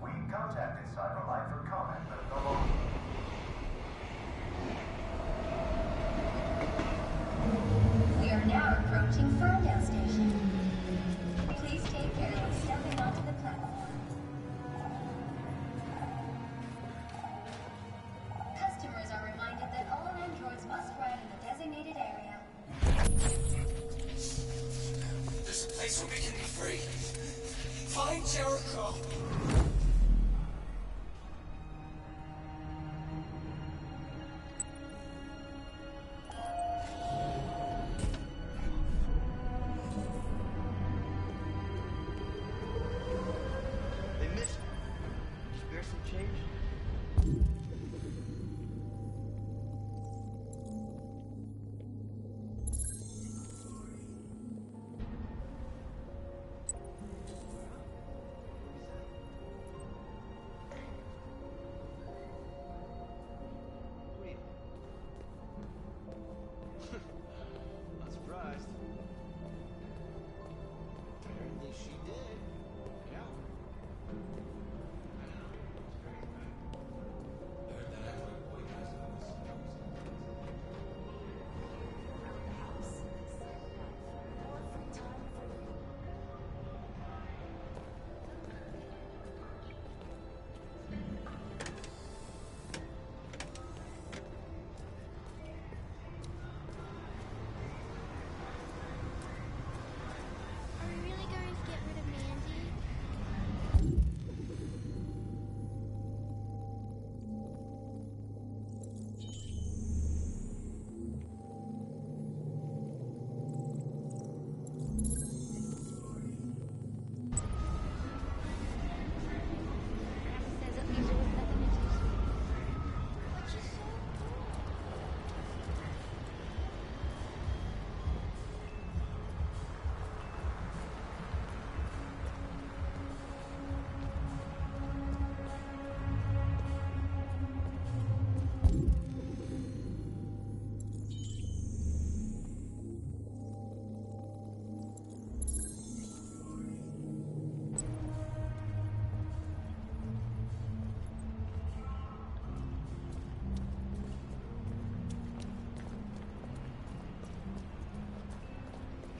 We contacted CyberLife for comment, but no longer. We are now approaching Ferndale Station. Please take care when stepping onto the platform. Customers are reminded that all androids must ride in the designated area. This place will make me free. Find Jericho. They missed me. Spare some change? Not surprised. Apparently she did. Yeah. Are we really going to get rid of Mandy? Says it leaves her with nothing to do. But she's so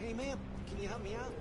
Hey, ma'am, can you help me out?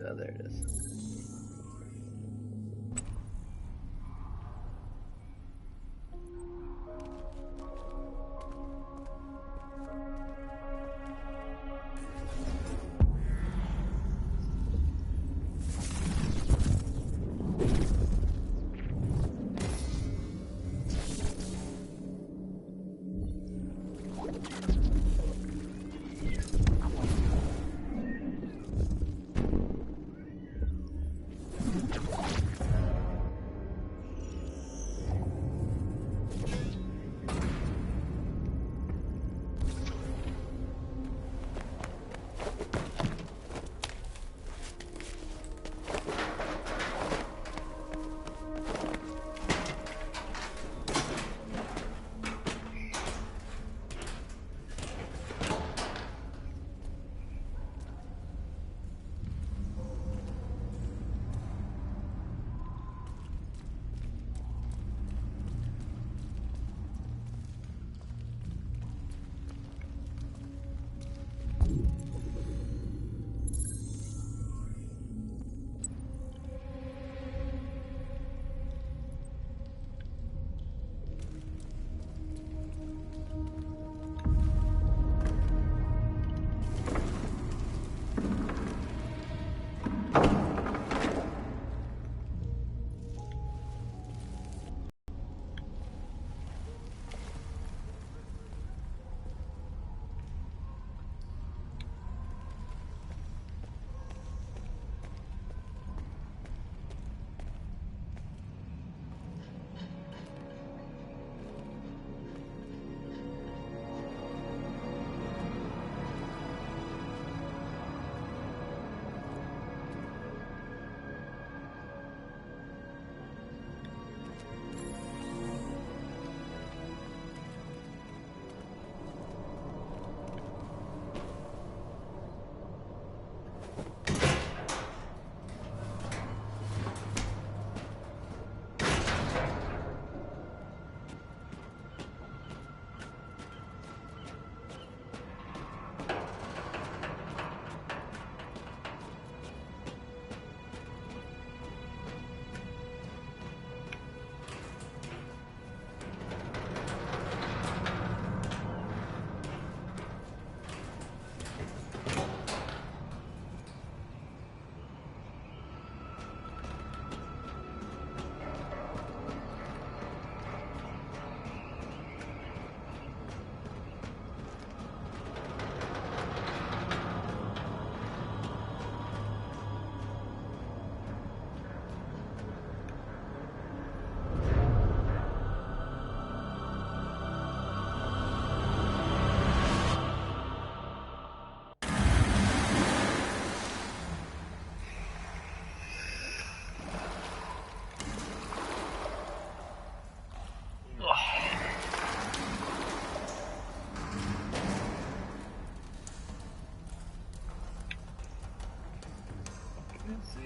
Oh, there it is.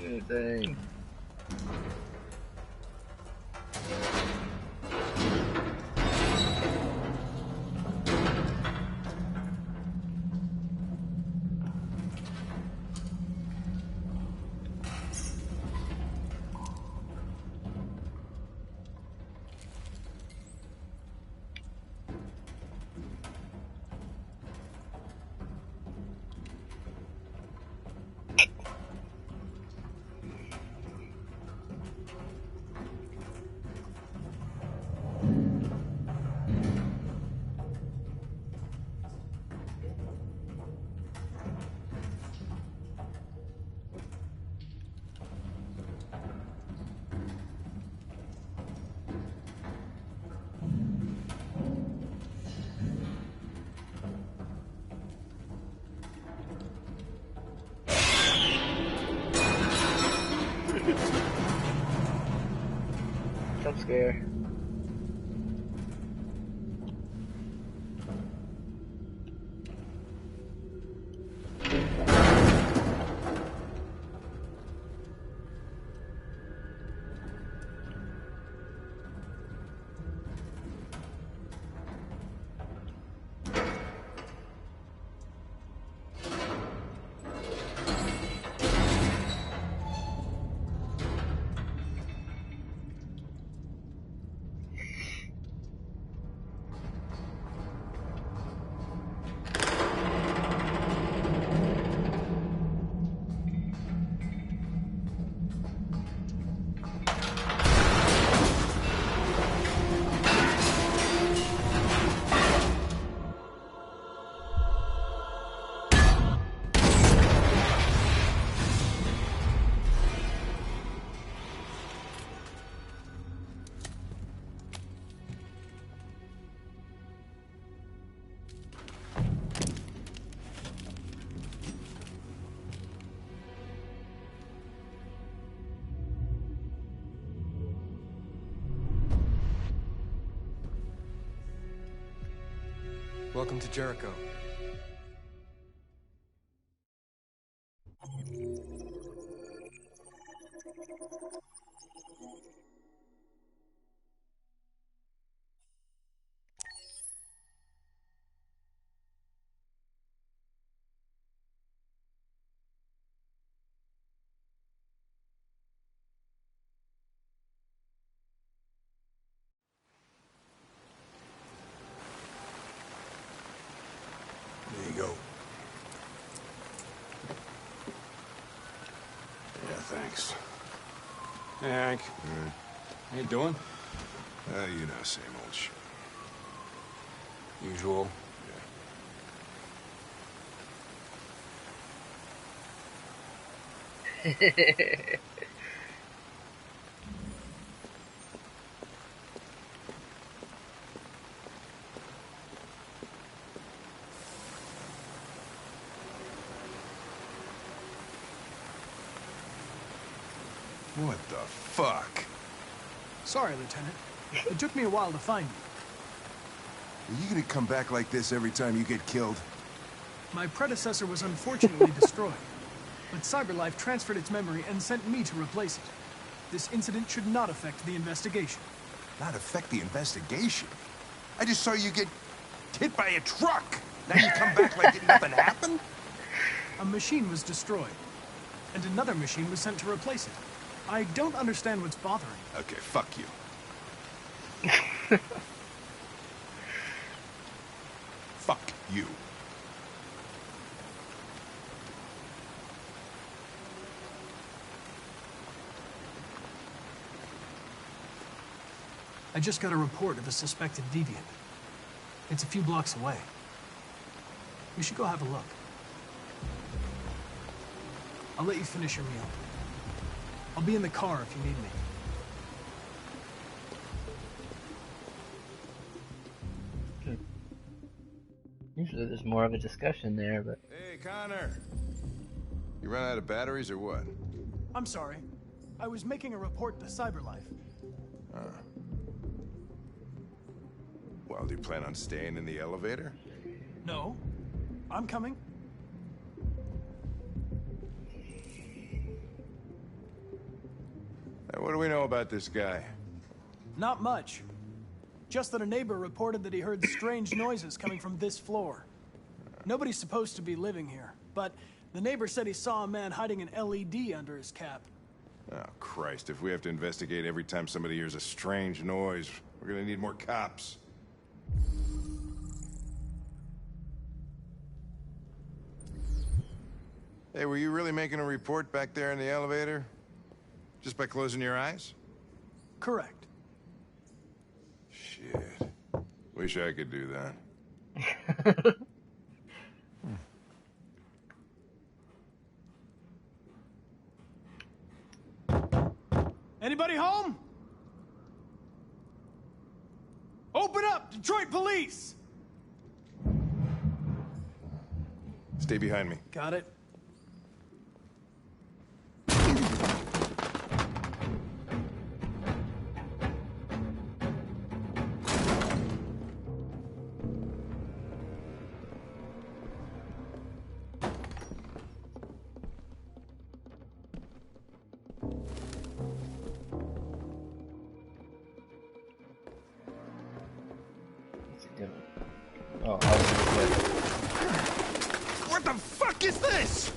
See anything? Jump scare. Welcome to Jericho. There you go. Yeah, thanks. Hey, Hank. How you doing? You know, same old shit. Usual. What the fuck? Sorry, Lieutenant. It took me a while to find you. Are you gonna come back like this every time you get killed? My predecessor was unfortunately destroyed, but CyberLife transferred its memory and sent me to replace it. This incident should not affect the investigation. Not affect the investigation? I just saw you get hit by a truck! Now you come back like nothing happened? A machine was destroyed, and another machine was sent to replace it. I don't understand what's bothering you. Okay, fuck you. Fuck you. I just got a report of a suspected deviant. It's a few blocks away. We should go have a look. I'll let you finish your meal. I'll be in the car if you need me. Usually there's more of a discussion there, but... Hey, Connor! You run out of batteries or what? I'm sorry. I was making a report to CyberLife. Well, do you plan on staying in the elevator? No. I'm coming. Hey, what do we know about this guy? Not much. Just that a neighbor reported that he heard strange noises coming from this floor. Nobody's supposed to be living here, but the neighbor said he saw a man hiding an LED under his cap. Oh, Christ, if we have to investigate every time somebody hears a strange noise, we're gonna need more cops. Hey, were you really making a report back there in the elevator? Just by closing your eyes? Correct. Shit. Wish I could do that. Anybody home? Open up, Detroit police! Stay behind me. Got it. Oh, I was good. What the fuck is this?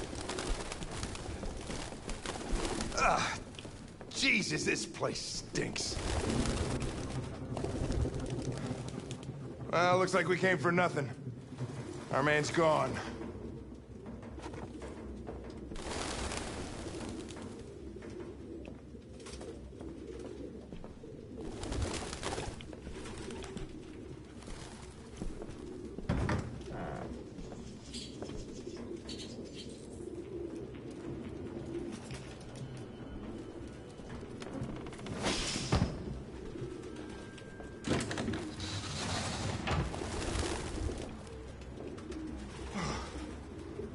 Jesus, this place stinks. Well, looks like we came for nothing. Our man's gone.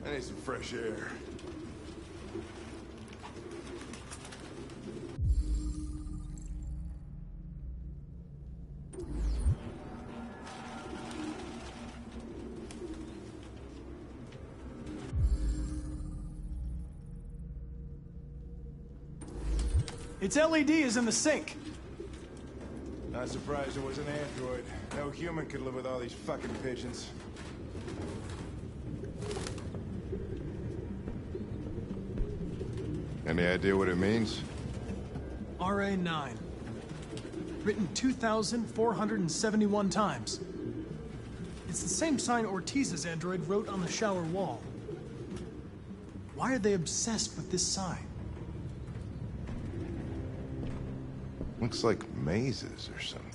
I need some fresh air. Its LED is in the sink. Not surprised it was an android. No human could live with all these fucking pigeons. Any idea what it means? RA9. Written 2,471 times. It's the same sign Ortiz's android wrote on the shower wall. Why are they obsessed with this sign? Looks like mazes or something.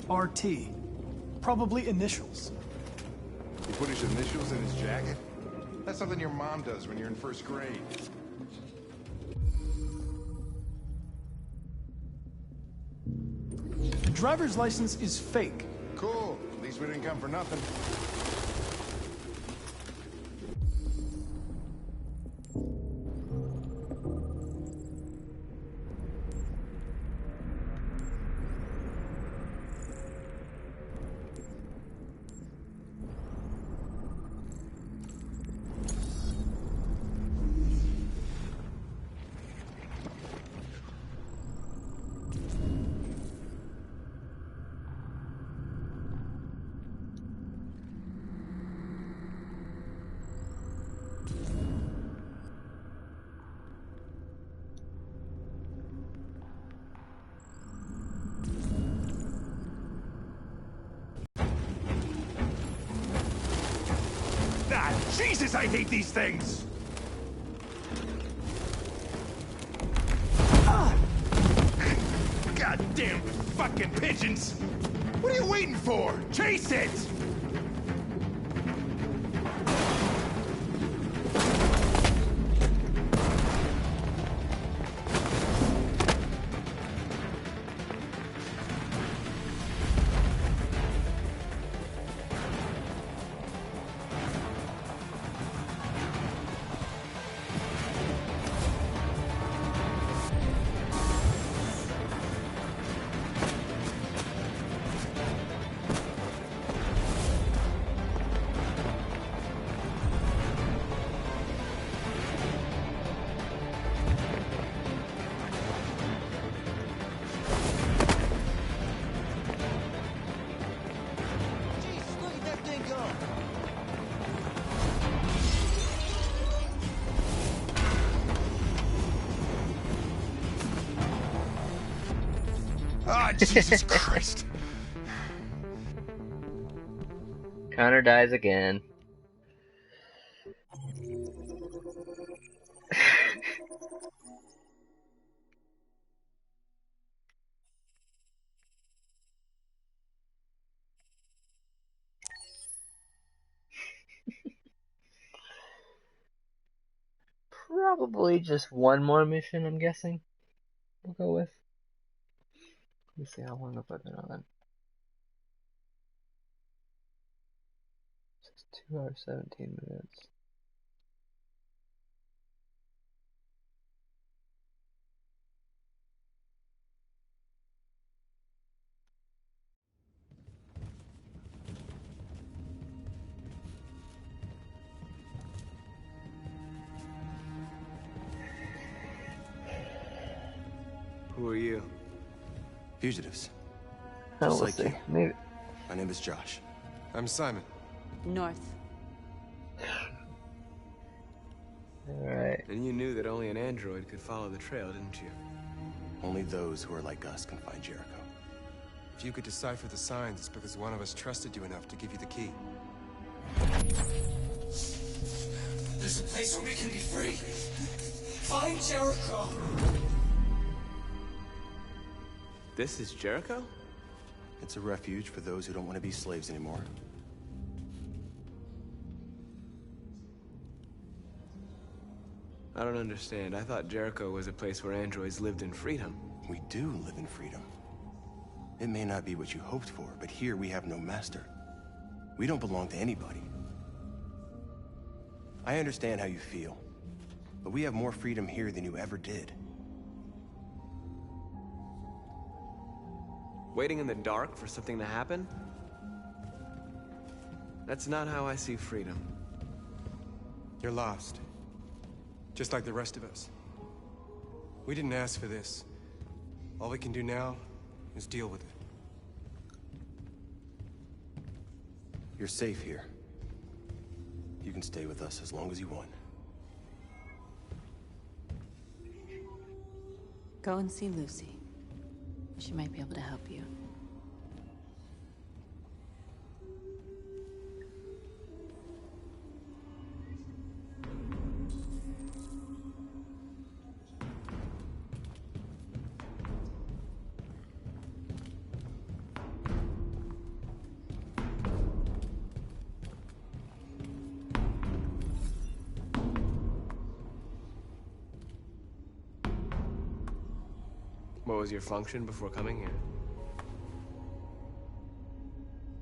RT. Probably initials. He put his initials in his jacket? That's something your mom does when you're in first grade. The driver's license is fake. Cool. At least we didn't come for nothing. Jesus, I hate these things! Goddamn fucking pigeons! What are you waiting for? Chase it! Ah, Jesus Christ. Connor dies again. Probably just one more mission, I'm guessing. We'll go with. Let me see how long have I been on. It's 2 hours 17 minutes. Who are you? Fugitives. Oh, Just we'll like see. you. Maybe. My name is Josh. I'm Simon. North. Alright. And you knew that only an android could follow the trail, didn't you? Only those who are like us can find Jericho. If you could decipher the signs, it's because one of us trusted you enough to give you the key. There's a place where we can be free. Find Jericho. This is Jericho? It's a refuge for those who don't want to be slaves anymore. I don't understand. I thought Jericho was a place where androids lived in freedom. We do live in freedom. It may not be what you hoped for, but here we have no master. We don't belong to anybody. I understand how you feel, but we have more freedom here than you ever did. Waiting in the dark for something to happen? That's not how I see freedom. You're lost. Just like the rest of us. We didn't ask for this. All we can do now is deal with it. You're safe here. You can stay with us as long as you want. Go and see Lucy. She might be able to help you. What was your function before coming here?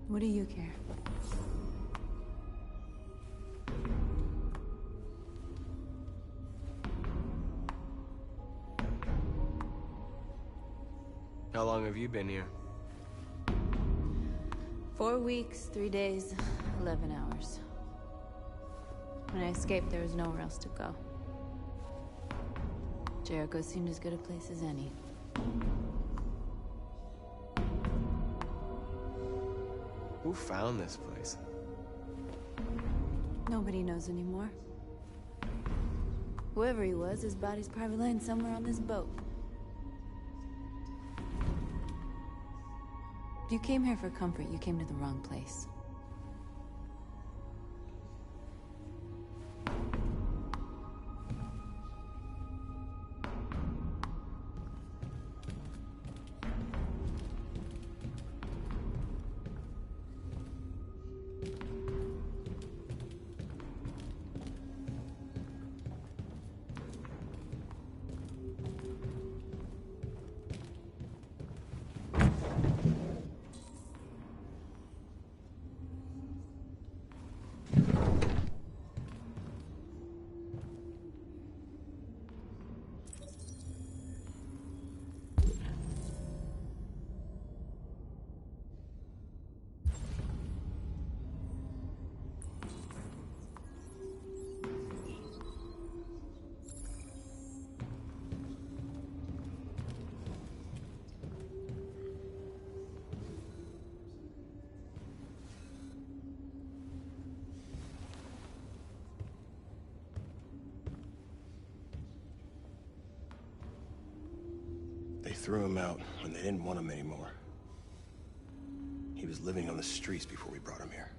What do you care? How long have you been here? 4 weeks, 3 days, 11 hours. When I escaped, there was nowhere else to go. Jericho seemed as good a place as any. Who found this place? Nobody knows anymore. Whoever he was, his body's probably lying somewhere on this boat. If you came here for comfort, you came to the wrong place. They threw him out when they didn't want him anymore. He was living on the streets before we brought him here.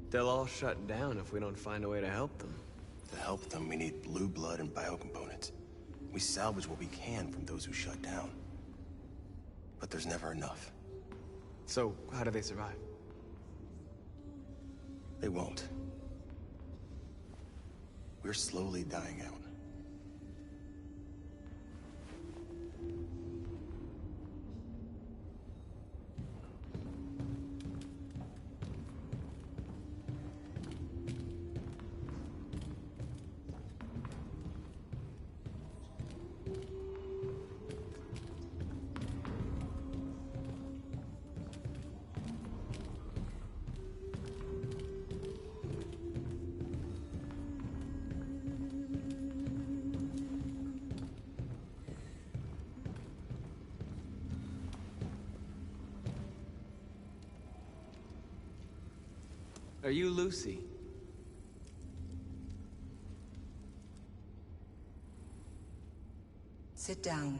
They'll all shut down if we don't find a way to help them. To help them, we need blue blood and biocomponents. We salvage what we can from those who shut down. But there's never enough. So, how do they survive? They won't. We're slowly dying out. Are you Lucy? Sit down.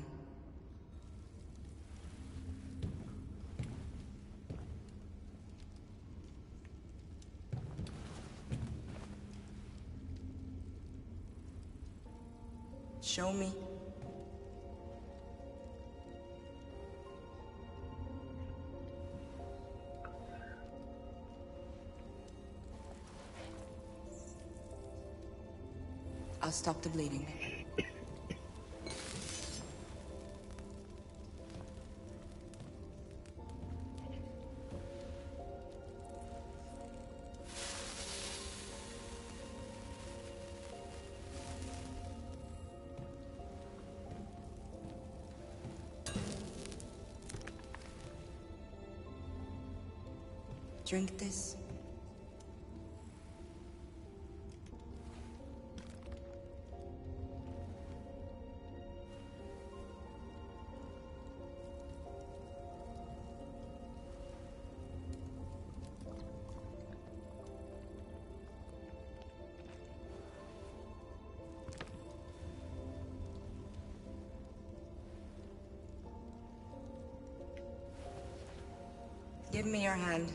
Show me. I'll stop the bleeding. Drink this. Give me your hand.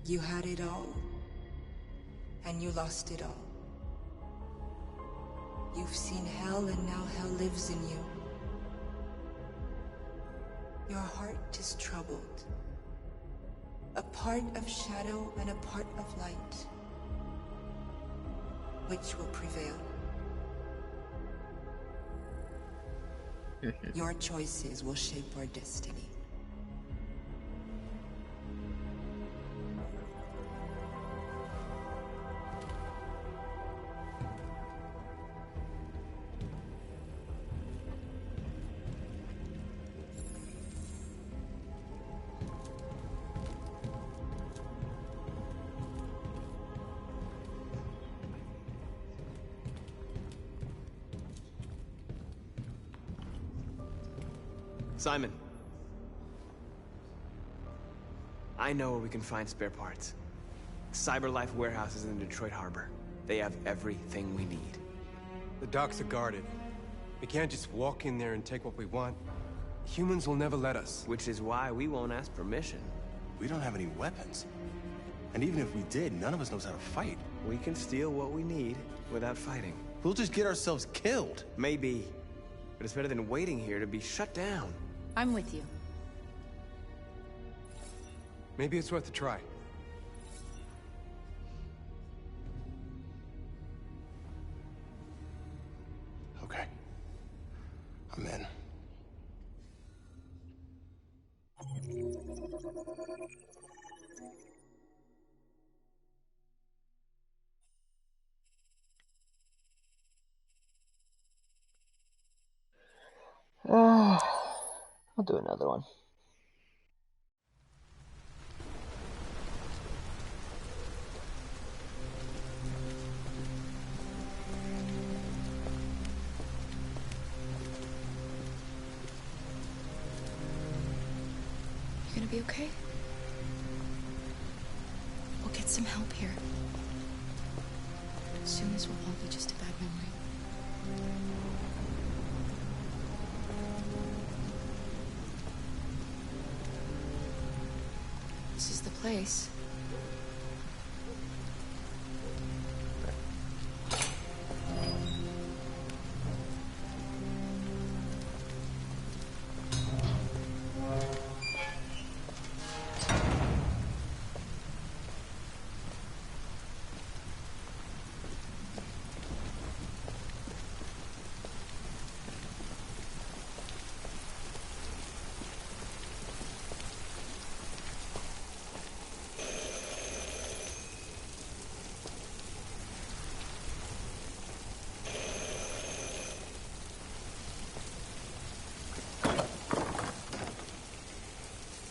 You had it all, and you lost it all. You've seen hell, and now hell lives in you. Your heart is troubled. A part of shadow and a part of light. Which will prevail? Your choices will shape our destiny. Simon. I know where we can find spare parts. CyberLife warehouses in Detroit Harbor. They have everything we need. The docks are guarded. We can't just walk in there and take what we want. Humans will never let us. Which is why we won't ask permission. We don't have any weapons. And even if we did, none of us knows how to fight. We can steal what we need without fighting. We'll just get ourselves killed. Maybe. But it's better than waiting here to be shut down. I'm with you. Maybe it's worth a try. Okay. I'm in. I'll do another one. You gonna be okay? We'll get some help here. Soon this will all be just a bad memory. This is the place.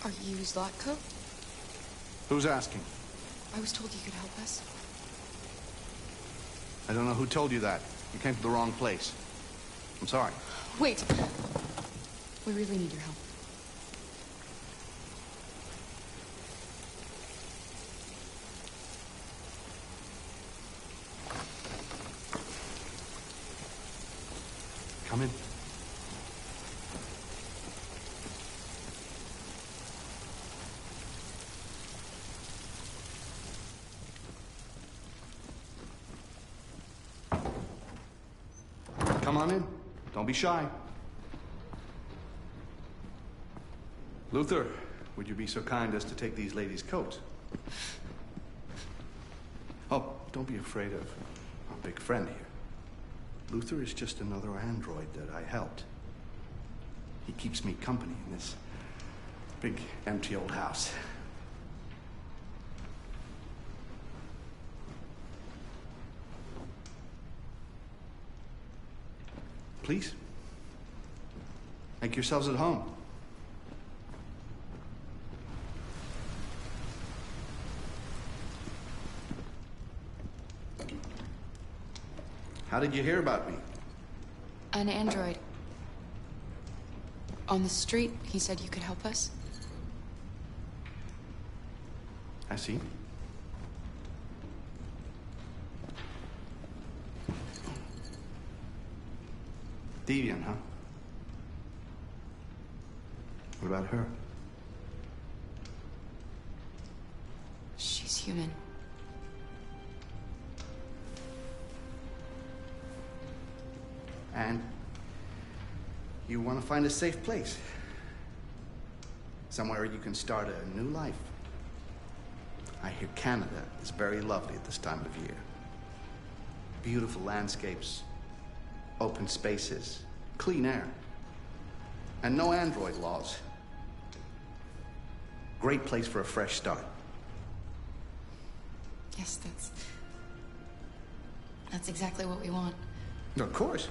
Are you Zlatko? Who's asking? I was told you could help us. I don't know who told you that. You came to the wrong place. I'm sorry. Wait! We really need your help. Come in. Come on in. Don't be shy. Luther, would you be so kind as to take these ladies' coats? Oh, don't be afraid of our big friend here. Luther is just another android that I helped. He keeps me company in this big, empty old house. Please, make yourselves at home. How did you hear about me? An android. On the street, he said you could help us. I see. Deviant, huh? What about her? She's human. And you want to find a safe place. Somewhere you can start a new life. I hear Canada is very lovely at this time of year. Beautiful landscapes, open spaces, clean air, and no android laws. Great place for a fresh start. Yes, that's exactly what we want. Of course.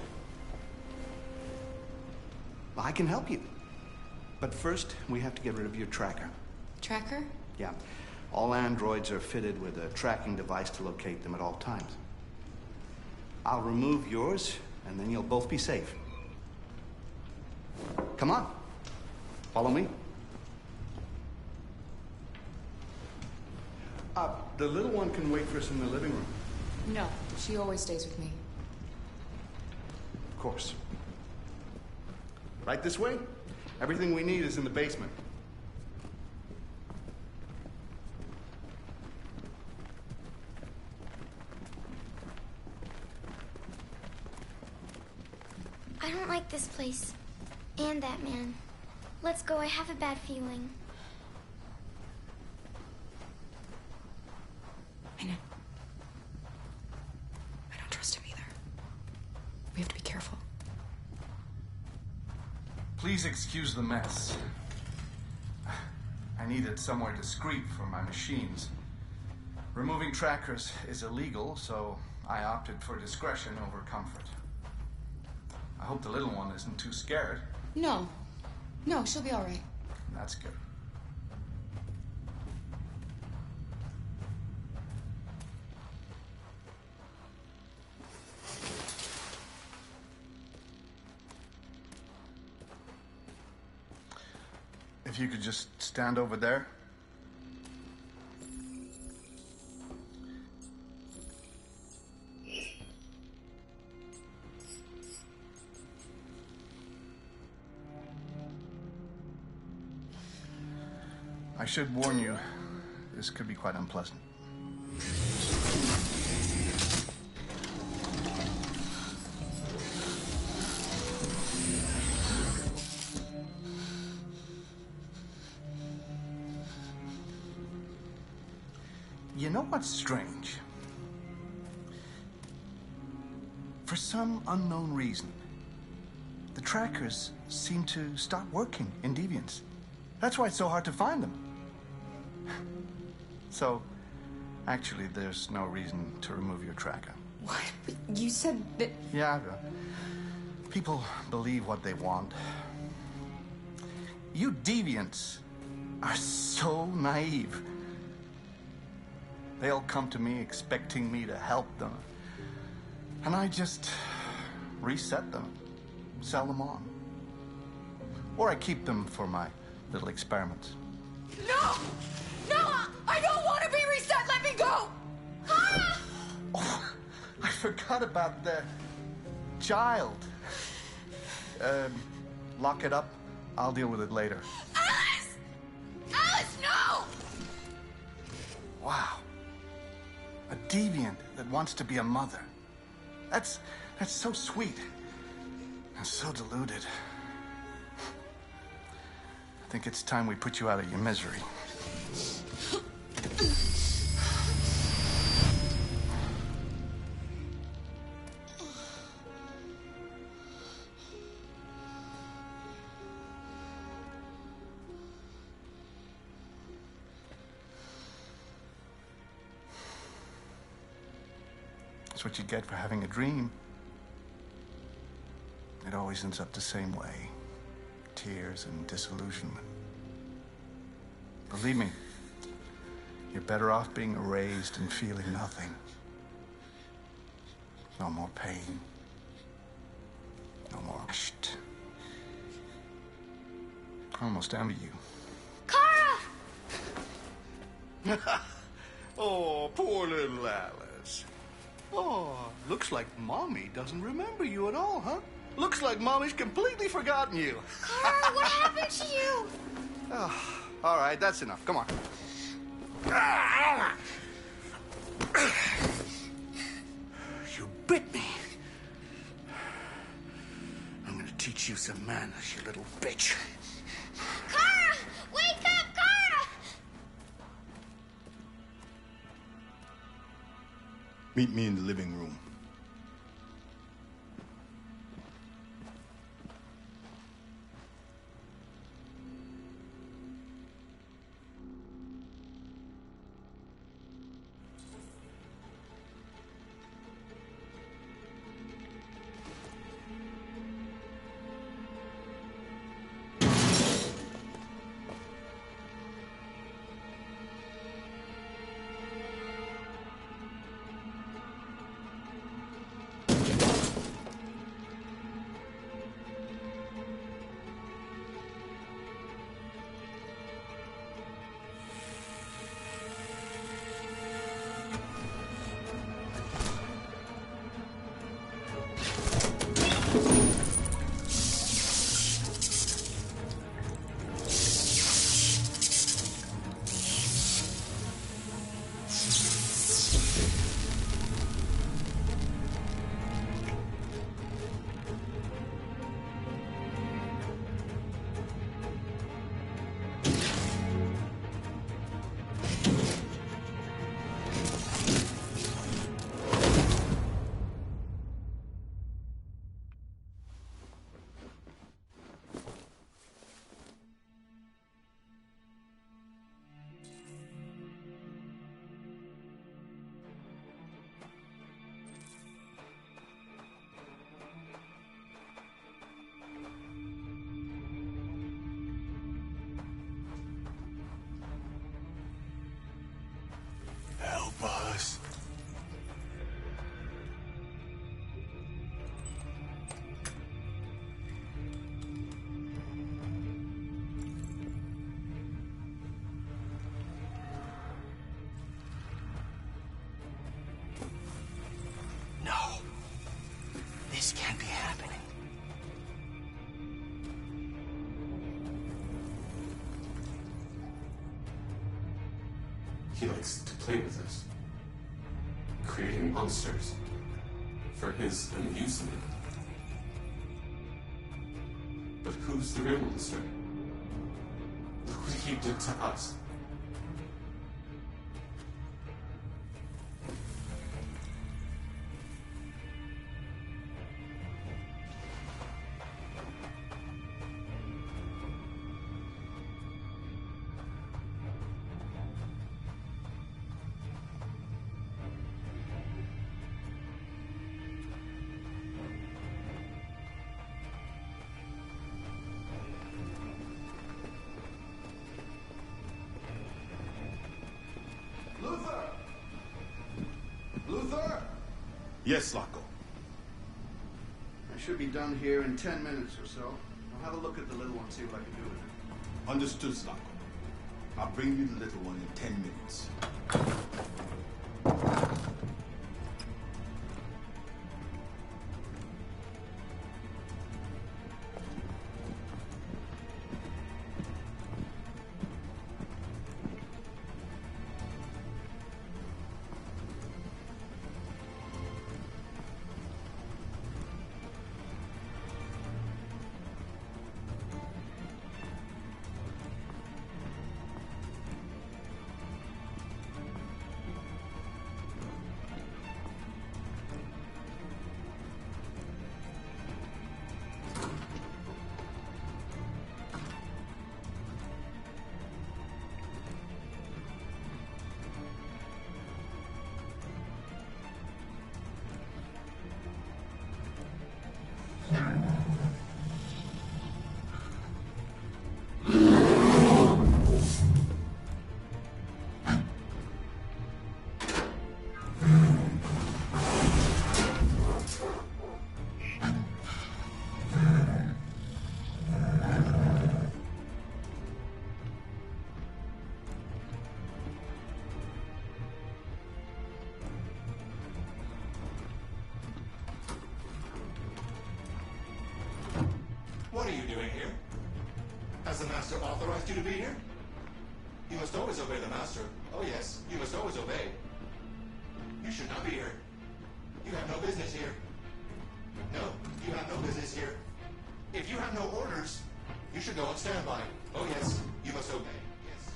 Well, I can help you. But first, we have to get rid of your tracker. Tracker? Yeah. All androids are fitted with a tracking device to locate them at all times. I'll remove yours, and then you'll both be safe. Come on. Follow me. The little one can wait for us in the living room. No, she always stays with me. Of course. Right this way? Everything we need is in the basement. I don't like this place. And that man. Let's go, I have a bad feeling. I know. I don't trust him either. We have to be careful. Please excuse the mess. I needed somewhere discreet for my machines. Removing trackers is illegal, so I opted for discretion over comfort. I hope the little one isn't too scared. No, she'll be all right. That's good. If you could just stand over there. I should warn you, this could be quite unpleasant. You know what's strange? For some unknown reason, the trackers seem to stop working in Deviants. That's why it's so hard to find them. So, actually, there's no reason to remove your tracker. What? But you said that... Yeah, people believe what they want. You Deviants are so naive. They'll come to me expecting me to help them. And I just reset them, sell them on. Or I keep them for my little experiments. No! No! I don't want to be reset! Let me go! Ah! Oh, I forgot about the child. Lock it up. I'll deal with it later. Alice! Alice, no! Wow. A deviant that wants to be a mother. That's so sweet. And so deluded. I think it's time we put you out of your misery. That's what you get for having a dream. It always ends up the same way. Tears and disillusionment. Believe me, you're better off being erased and feeling nothing. No more pain. No more rushed. I almost envy you. Kara! Oh, poor little Alice. Oh, looks like Mommy doesn't remember you at all, huh? Looks like Mommy's completely forgotten you. Kara, what happened to you? Oh, all right, that's enough. Come on. You bit me. I'm gonna teach you some manners, you little bitch. Kara! Wake up, Kara! Meet me in the living room. Help us. No. This can't be happening. He likes to play with us, creating monsters for his amusement. But who's the real monster? Look what he did to us. Yes, Laco. I should be done here in 10 minutes or so. I'll have a look at the little one, see what I can do with it. Understood, Laco. I'll bring you the little one in 10 minutes. What are you doing here? Has the Master authorized you to be here? You must always obey the Master. Oh yes, you must always obey. You should not be here. You have no business here. No, you have no business here. If you have no orders, you should go on standby. Oh yes, you must obey. Yes.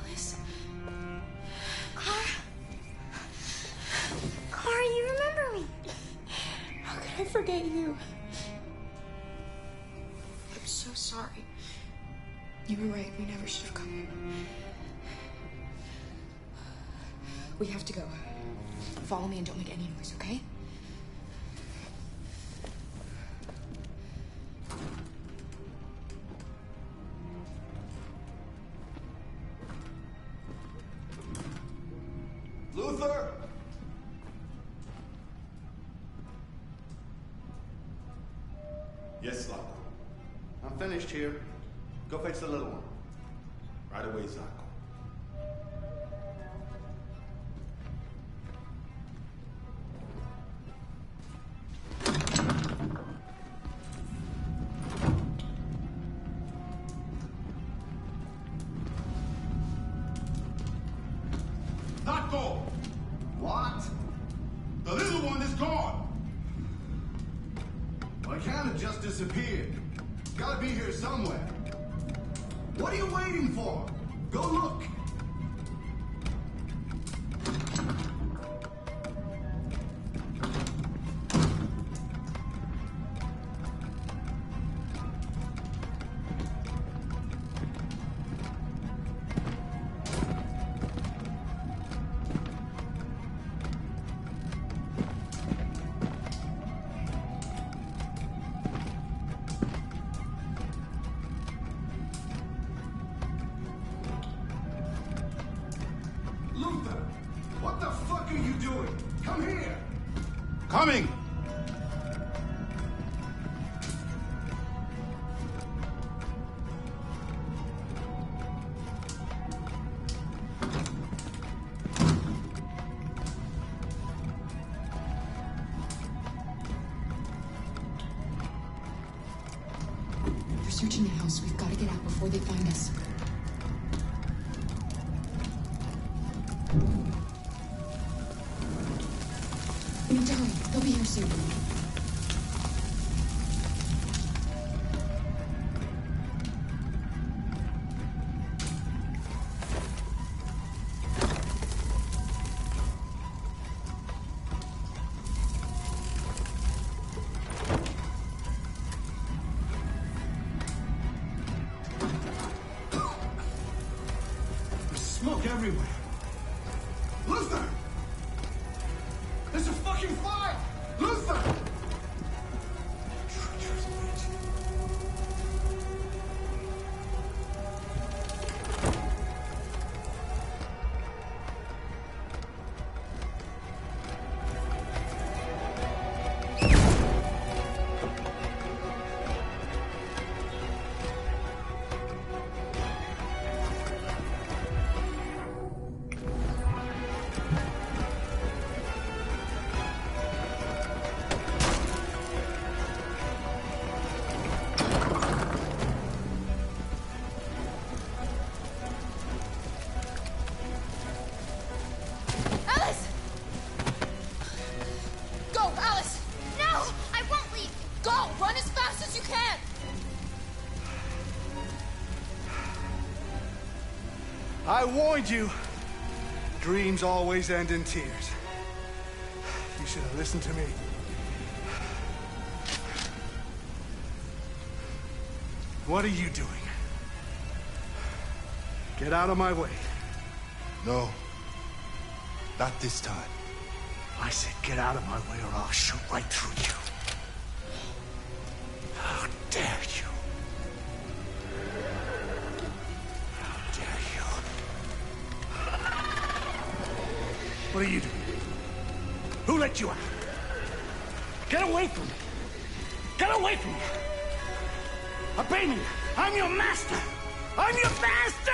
Alice? Clara, you remember me. How could I forget you? I'm so sorry. You were right. We never should have come. We have to go. Follow me and don't make any noise, okay? Luther! Yes, Slavko. I'm finished here. Go fetch the little one. Right away, Zako. Zako! What? The little one is gone! Well, it can't have just disappeared. Gotta be here somewhere. What are you waiting for? Go look! Luther! What the fuck are you doing? Come here! Coming! They're searching the house. We've got to get out before they find us. We need to hurry. They'll be here soon. There's smoke everywhere. Luther! There's a fucking fire! Luther! Treacherous bitch. Alice! Go, Alice! No, I won't leave. Go! Run as fast as you can! I warned you. Dreams always end in tears. You should have listened to me. What are you doing? Get out of my way. No. Not this time. I said get out of my way or I'll shoot right through you. How dare you? How dare you? What are you doing? Who let you out? Get away from me! Get away from me! Obey me! I'm your master! I'm your master!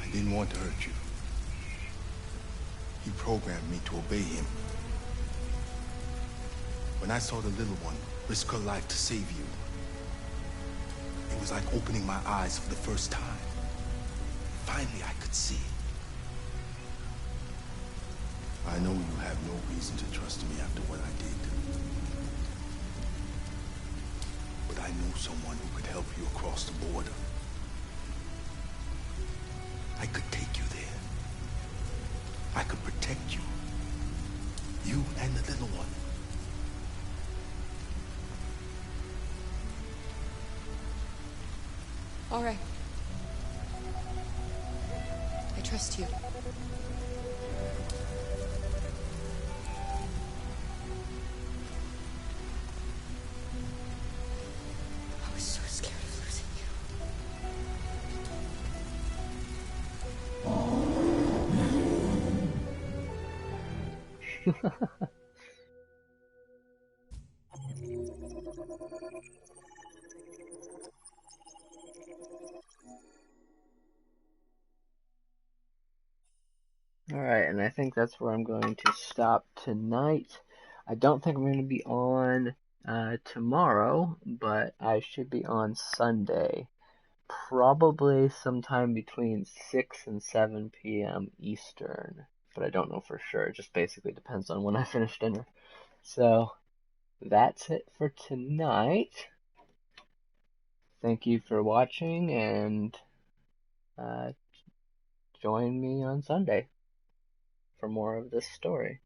I didn't want to hurt you. He programmed me to obey him. When I saw the little one risk her life to save you, it was like opening my eyes for the first time. Finally, I could see. I know you have no reason to trust me after what I did. But I know someone who could help you across the border. I could take you there. I could protect you. You and the little one. All right. I trust you. I was so scared of losing you. Alright, and I think that's where I'm going to stop tonight. I don't think I'm going to be on tomorrow, but I should be on Sunday. Probably sometime between 6 and 7 p.m. Eastern, but I don't know for sure. It just basically depends on when I finish dinner. So, that's it for tonight. Thank you for watching, and join me on Sunday for more of this story.